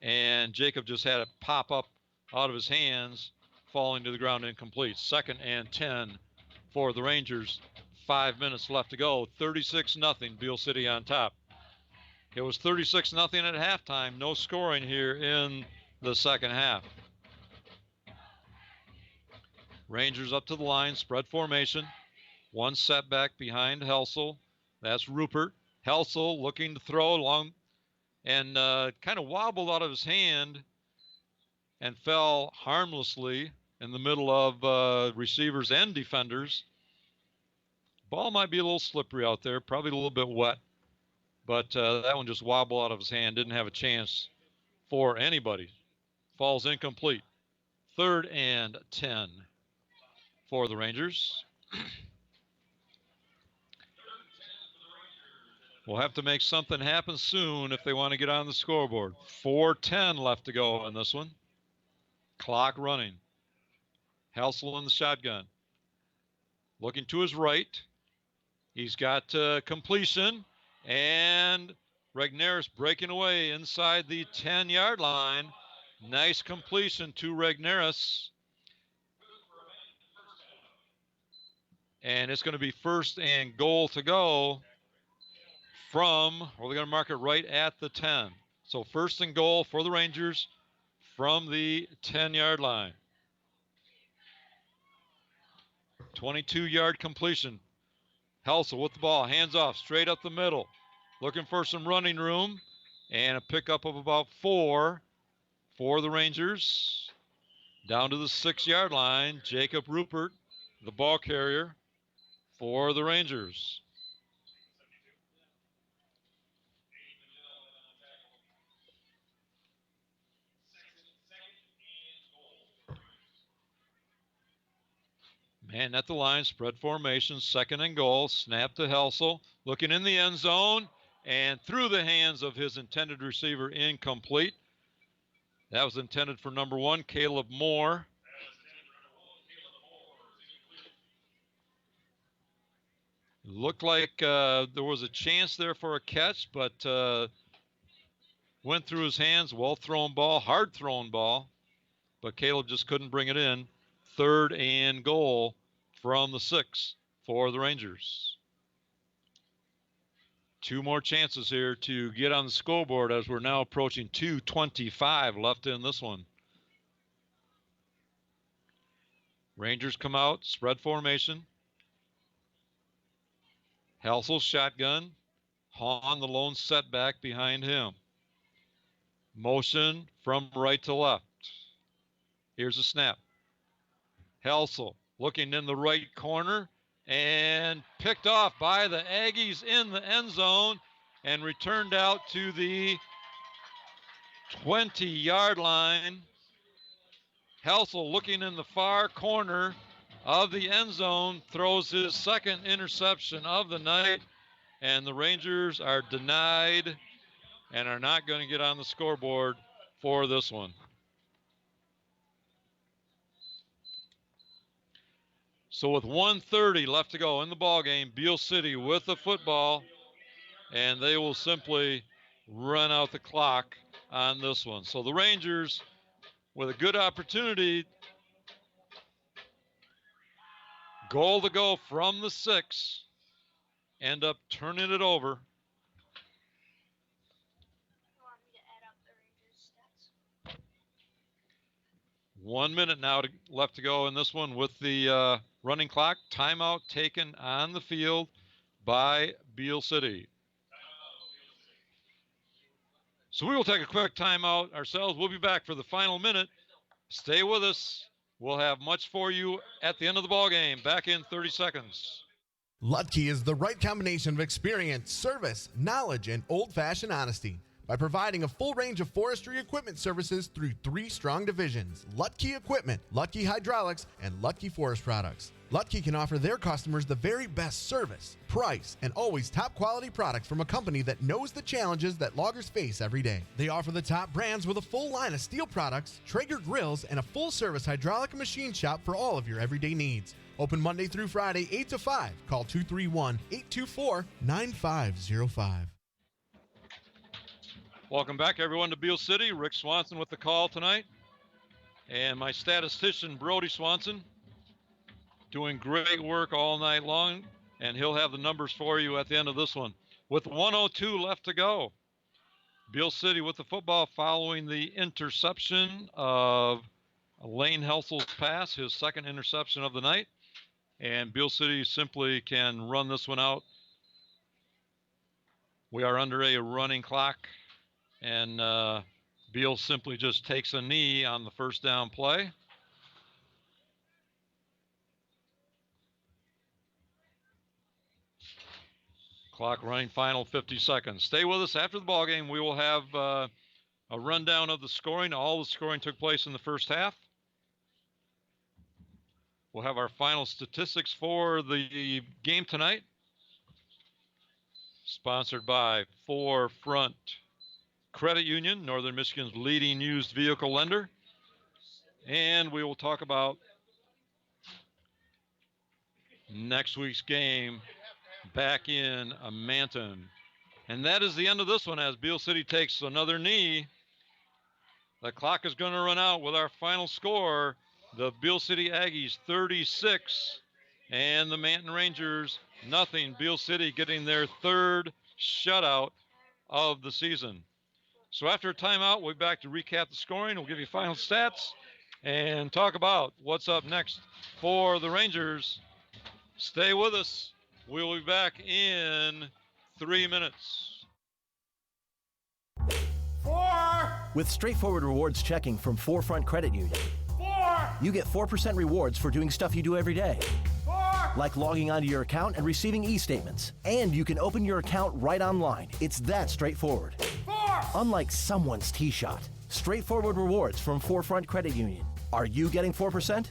and Jacob just had it pop up out of his hands, falling to the ground incomplete. 2nd and 10 for the Rangers. 5 minutes left to go. 36-0, Beale City on top. It was 36-0 at halftime. No scoring here in the 2nd half. Rangers up to the line, spread formation. One setback behind Helsel. That's Rupert. Helsel looking to throw long and kind of wobbled out of his hand and fell harmlessly in the middle of receivers and defenders. Ball might be a little slippery out there, probably a little bit wet, but that one just wobbled out of his hand, didn't have a chance for anybody. Falls incomplete. 3rd and 10 for the Rangers. We'll have to make something happen soon if they want to get on the scoreboard. 4:10 left to go in this one. Clock running. Helsel in the shotgun. Looking to his right. He's got completion. And Regneris breaking away inside the 10-yard line. Nice completion to Regneris. And it's going to be 1st and goal to go from, well, they're going to mark it right at the 10. So 1st and goal for the Rangers from the 10-yard line. 22-yard completion. Helsel with the ball, hands off, straight up the middle. Looking for some running room, and a pickup of about 4 for the Rangers. Down to the 6-yard line, Jacob Rupert, the ball carrier for the Rangers. Man at the line, spread formation, 2nd and goal, snap to Helsel, looking in the end zone, and through the hands of his intended receiver, incomplete. That was intended for number 1, Caleb Moore. Looked like there was a chance there for a catch, but went through his hands. Well thrown ball, hard thrown ball, but Caleb just couldn't bring it in. 3rd and goal from the 6 for the Rangers. 2 more chances here to get on the scoreboard as we're now approaching 2:25 left in this one. Rangers come out, spread formation. Helsel shotgun. Hahn, the lone setback behind him. Motion from right to left. Here's a snap. Helsel looking in the right corner and picked off by the Aggies in the end zone and returned out to the 20-yard line. Helsel looking in the far corner of the end zone, throws his 2nd interception of the night, and the Rangers are denied and are not going to get on the scoreboard for this one. So with 1:30 left to go in the ballgame, Beale City with the football, and they will simply run out the clock on this one. So the Rangers, with a good opportunity, goal to go from the 6, end up turning it over. One minute now left to go in this one with the running clock. Timeout taken on the field by Beale City. So we will take a quick timeout ourselves. We'll be back for the final minute. Stay with us. We'll have much for you at the end of the ball game. Back in 30 seconds. Lutke is the right combination of experience, service, knowledge, and old-fashioned honesty. By providing a full range of forestry equipment services through 3 strong divisions: Lutke Equipment, Lutke Hydraulics, and Lutke Forest Products. Lutke can offer their customers the very best service, price, and always top quality products from a company that knows the challenges that loggers face every day. They offer the top brands with a full line of steel products, Traeger grills, and a full-service hydraulic and machine shop for all of your everyday needs. Open Monday through Friday, 8 to 5. Call 231-824-9505. Welcome back, everyone, to Beale City. Rick Swanson with the call tonight. And my statistician, Brody Swanson, doing great work all night long. And he'll have the numbers for you at the end of this one. With 1:02 left to go, Beale City with the football following the interception of Lane Helsel's pass, his 2nd interception of the night. And Beale City simply can run this one out. We are under a running clock. And Beale simply just takes a knee on the 1st down play. Clock running, final 50 seconds. Stay with us after the ball game. We will have a rundown of the scoring. All the scoring took place in the first half. We'll have our final statistics for the game tonight. Sponsored by 4Front Credit Union, Northern Michigan's leading used vehicle lender. And we will talk about next week's game back in Manton. And that is the end of this one as Beale City takes another knee. The clock is going to run out with our final score. The Beale City Aggies 36 and the Manton Rangers nothing. Beale City getting their 3rd shutout of the season. So after a timeout, we'll be back to recap the scoring. We'll give you final stats and talk about what's up next for the Rangers. Stay with us. We'll be back in 3 minutes. With straightforward rewards checking from 4Front Credit Union, you get 4% rewards for doing stuff you do every day. Like logging onto your account and receiving e-statements. And you can open your account right online. It's that straightforward. Unlike someone's tee shot. Straightforward rewards from 4Front Credit Union. Are you getting 4%?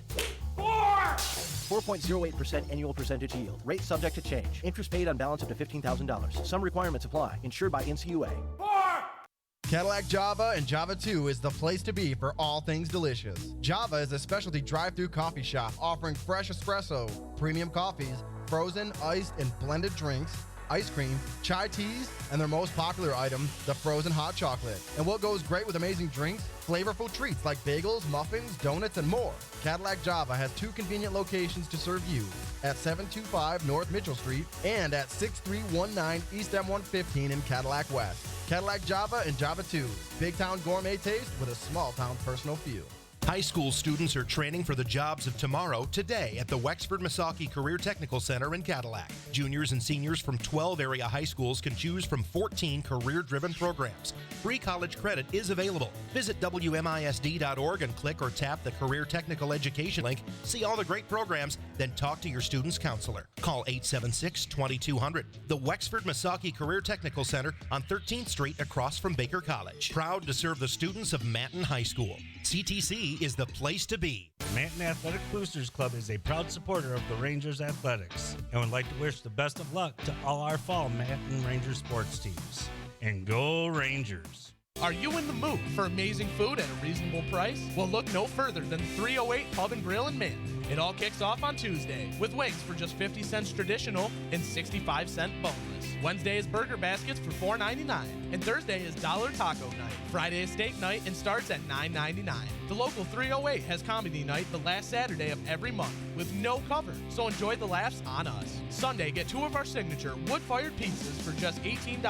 4.08% annual percentage yield. Rate subject to change. Interest paid on balance up to $15,000. Some requirements apply. Insured by NCUA. Cadillac Java and Java 2 is the place to be for all things delicious. Java is a specialty drive-through coffee shop offering fresh espresso, premium coffees, frozen, iced, and blended drinks, ice cream, chai teas, and their most popular item, the frozen hot chocolate. And what goes great with amazing drinks? Flavorful treats like bagels, muffins, donuts, and more. Cadillac Java has 2 convenient locations to serve you at 725 North Mitchell Street and at 6319 East M115 in Cadillac West. Cadillac Java and Java 2. Big town gourmet taste with a small town personal feel. High school students are training for the jobs of tomorrow today at the Wexford Misaki Career Technical Center in Cadillac. Juniors and seniors from 12 area high schools can choose from 14 career-driven programs. Free college credit is available. Visit WMISD.org and click or tap the Career Technical Education link. See all the great programs, then talk to your student's counselor. Call 876-2200. The Wexford Misaki Career Technical Center on 13th Street across from Baker College. Proud to serve the students of Manton High School. CTC is the place to be. Manton Athletic Boosters Club is a proud supporter of the Rangers Athletics and would like to wish the best of luck to all our fall Manton Ranger sports teams. And go Rangers! Are you in the mood for amazing food at a reasonable price? Well, look no further than 308 Pub and Grill in Manton. It all kicks off on Tuesday with wings for just 50 cents traditional and 65 cent boneless. Wednesday is burger baskets for $4.99, and Thursday is dollar taco night. Friday is steak night and starts at $9.99. The local 308 has comedy night the last Saturday of every month with no cover, so enjoy the laughs on us. Sunday, get 2 of our signature wood-fired pizzas for just $18,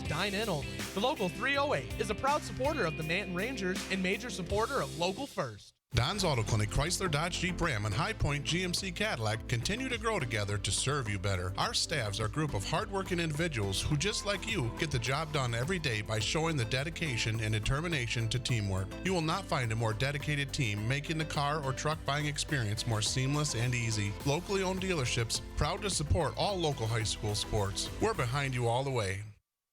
dine in only. The local 308 is a proud supporter of the Manton Rangers and major supporter of Local First. Don's Auto Clinic, Chrysler, Dodge, Jeep, Ram, and High Point GMC Cadillac continue to grow together to serve you better. Our staffs are a group of hardworking individuals who, just like you, get the job done every day by showing the dedication and determination to teamwork. You will not find a more dedicated team making the car or truck buying experience more seamless and easy. Locally owned dealerships, proud to support all local high school sports. We're behind you all the way.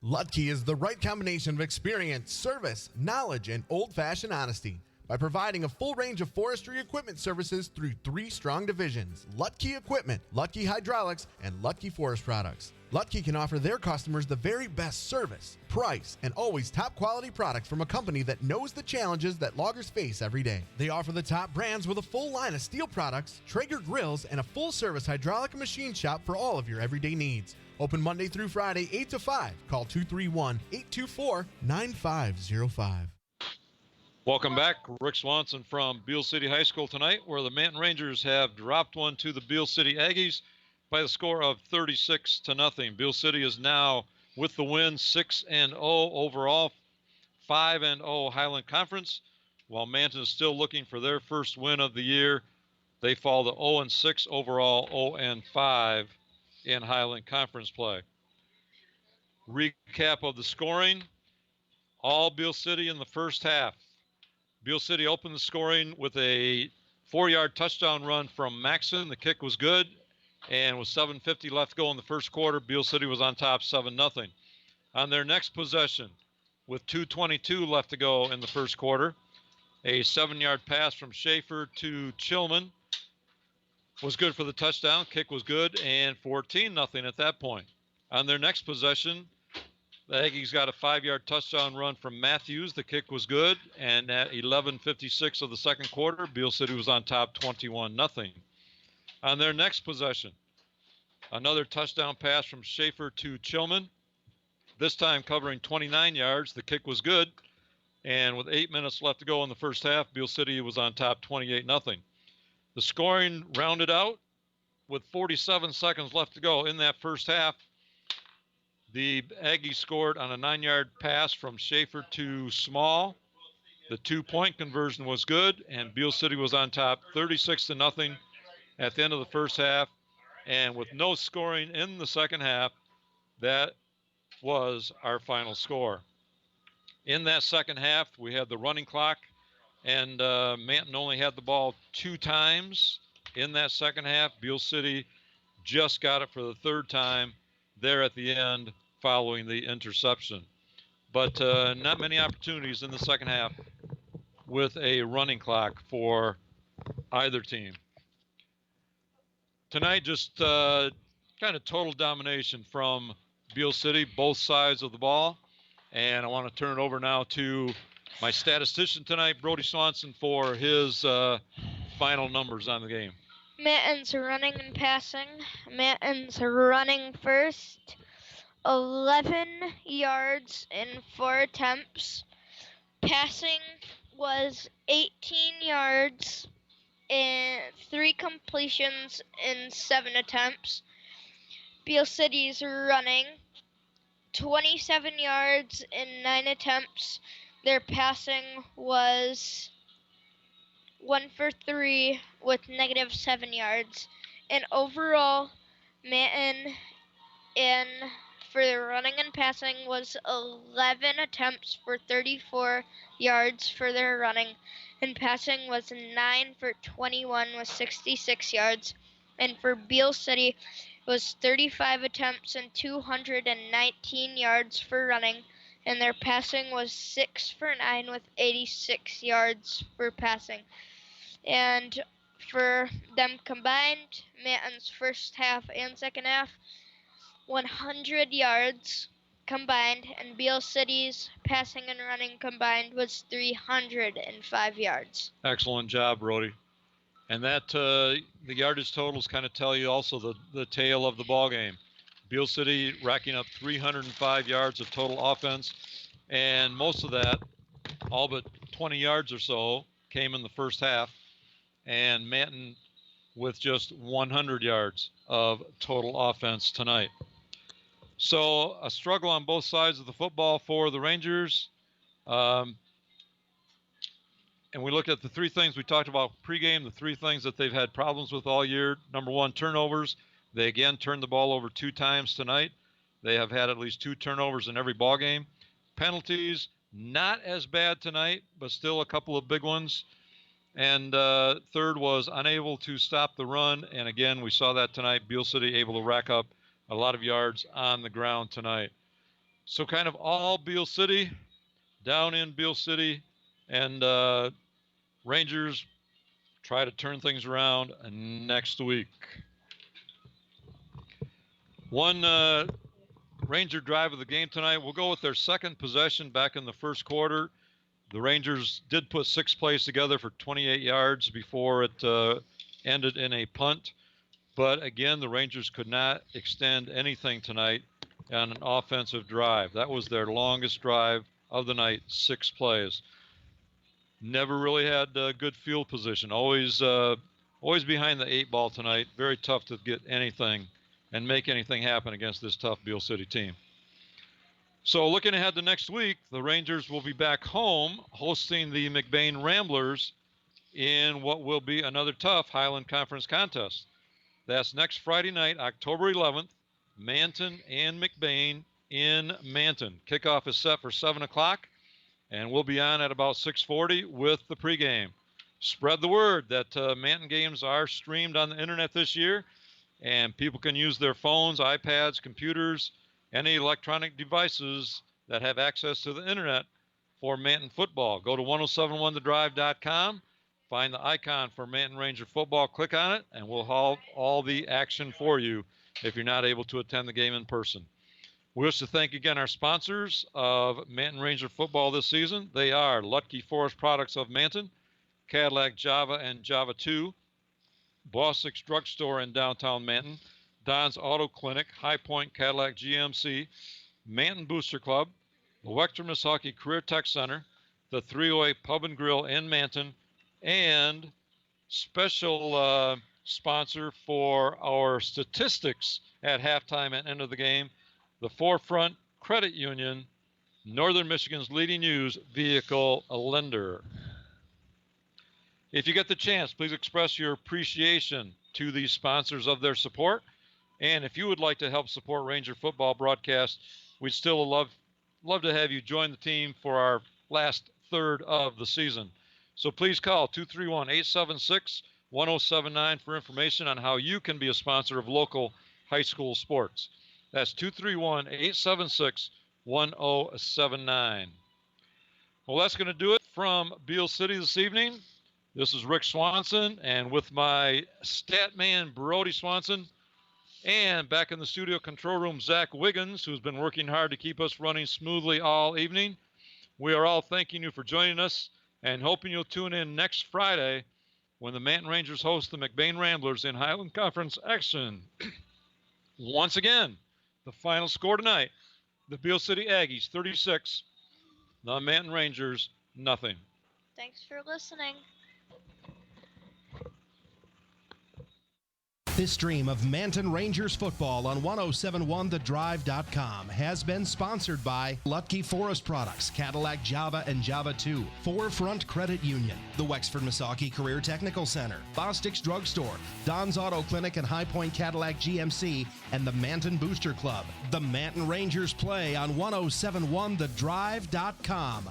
Lutke is the right combination of experience, service, knowledge, and old-fashioned honesty. By providing a full range of forestry equipment services through 3 strong divisions: Lutke Equipment, Lutke Hydraulics, and Lutke Forest Products. Lutke can offer their customers the very best service, price, and always top quality products from a company that knows the challenges that loggers face every day. They offer the top brands with a full line of steel products, Traeger grills, and a full service hydraulic and machine shop for all of your everyday needs. Open Monday through Friday, 8 to 5. Call 231-824-9505. Welcome back. Rick Swanson from Beale City High School tonight, where the Manton Rangers have dropped one to the Beale City Aggies by the score of 36-0. Beale City is now, with the win, 6-0 overall, 5-0 Highland Conference, while Manton is still looking for their first win of the year. They fall to 0-6 overall, 0-5 in Highland Conference play. Recap of the scoring. All Beale City in the first half. Beale City opened the scoring with a 4-yard touchdown run from Maxon. The kick was good, and with 7:50 left to go in the first quarter, Beale City was on top 7-0. On their next possession, with 2:22 left to go in the first quarter, a 7-yard pass from Schaefer to Chillman was good for the touchdown. Kick was good, and 14-0 at that point. On their next possession, the Aggies got a 5-yard touchdown run from Matthews. The kick was good, and at 11:56 of the second quarter, Beale City was on top 21-0. On their next possession, another touchdown pass from Schaefer to Chillman, this time covering 29 yards. The kick was good, and with 8 minutes left to go in the first half, Beale City was on top 28-0. The scoring rounded out with 47 seconds left to go in that first half. The Aggies scored on a 9-yard pass from Schaefer to Small. The 2-point conversion was good, and Beale City was on top 36-0 at the end of the first half. And with no scoring in the second half, that was our final score. In that second half, we had the running clock, and Manton only had the ball 2 times in that second half. Beale City just got it for the 3rd time there at the end following the interception. But not many opportunities in the second half with a running clock for either team. Tonight, just kind of total domination from Beale City, both sides of the ball. And I want to turn it over now to my statistician tonight, Brody Swanson, for his final numbers on the game. Manton's running and passing. Manton's running first, 11 yards in 4 attempts. Passing was 18 yards and 3 completions in 7 attempts. Beale City's running 27 yards in 9 attempts. Their passing was 1 for 3 with -7 yards. And overall, Manton for the running and passing was 11 attempts for 34 yards for their running, and passing was 9 for 21 with 66 yards. And for Beale City, it was 35 attempts and 219 yards for running, and their passing was 6 for 9 with 86 yards for passing. And for them combined, Manton's first half and second half, 100 yards combined, and Beale City's passing and running combined was 305 yards. Excellent job, Brody. And that the yardage totals kind of tell you also the tale of the ball game. Beale City racking up 305 yards of total offense, and most of that, all but 20 yards or so, came in the first half, and Manton with just 100 yards of total offense tonight. So a struggle on both sides of the football for the Rangers. And we looked at the 3 things we talked about pregame, the 3 things that they've had problems with all year. Number 1, turnovers. They again turned the ball over 2 times tonight. They have had at least 2 turnovers in every ball game. Penalties, not as bad tonight, but still a couple of big ones. And third was unable to stop the run. And again, we saw that tonight. Beale City able to rack up a lot of yards on the ground tonight. So kind of all Beale City, down in Beale City, and Rangers try to turn things around next week. One Ranger drive of the game tonight. We'll go with their second possession back in the first quarter. The Rangers did put 6 plays together for 28 yards before it ended in a punt. But again, the Rangers could not extend anything tonight on an offensive drive. That was their longest drive of the night, 6 plays. Never really had good field position. Always behind the 8 ball tonight. Very tough to get anything and make anything happen against this tough Beale City team. So looking ahead to next week, the Rangers will be back home hosting the McBain Ramblers in what will be another tough Highland Conference contest. That's next Friday night, October 11th, Manton and McBain in Manton. Kickoff is set for 7 o'clock, and we'll be on at about 6:40 with the pregame. Spread the word that Manton games are streamed on the internet this year, and people can use their phones, iPads, computers, any electronic devices that have access to the internet for Manton football. Go to 1071thedrive.com. Find the icon for Manton Ranger football, click on it, and we'll have all the action for you if you're not able to attend the game in person. We wish to thank again our sponsors of Manton Ranger football this season. They are Lutke Forest Products of Manton, Cadillac Java and Java 2, Bossick's Drugstore in downtown Manton, Don's Auto Clinic, High Point Cadillac GMC, Manton Booster Club, the Wechter Misaki Career Tech Center, the 308 Pub and Grill in Manton, and special sponsor for our statistics at halftime and end of the game, the Forefront Credit Union, Northern Michigan's leading used vehicle lender. If you get the chance, please express your appreciation to these sponsors of their support. And if you would like to help support Ranger football broadcast, we'd still love to have you join the team for our last third of the season. So please call 231-876-1079 for information on how you can be a sponsor of local high school sports. That's 231-876-1079. Well, that's going to do it from Beale City this evening. This is Rick Swanson, and with my stat man, Brody Swanson, and back in the studio control room, Zach Wiggins, who's been working hard to keep us running smoothly all evening. We are all thanking you for joining us and hoping you'll tune in next Friday when the Manton Rangers host the McBain Ramblers in Highland Conference action. Once again, the final score tonight, the Beale City Aggies 36, the Manton Rangers nothing. Thanks for listening. This stream of Manton Rangers football on 1071thedrive.com has been sponsored by Lutke Forest Products, Cadillac Java and Java 2, Forefront Credit Union, the Wexford Misaki Career Technical Center, Bostic's Drugstore, Don's Auto Clinic and High Point Cadillac GMC, and the Manton Booster Club. The Manton Rangers play on 1071thedrive.com.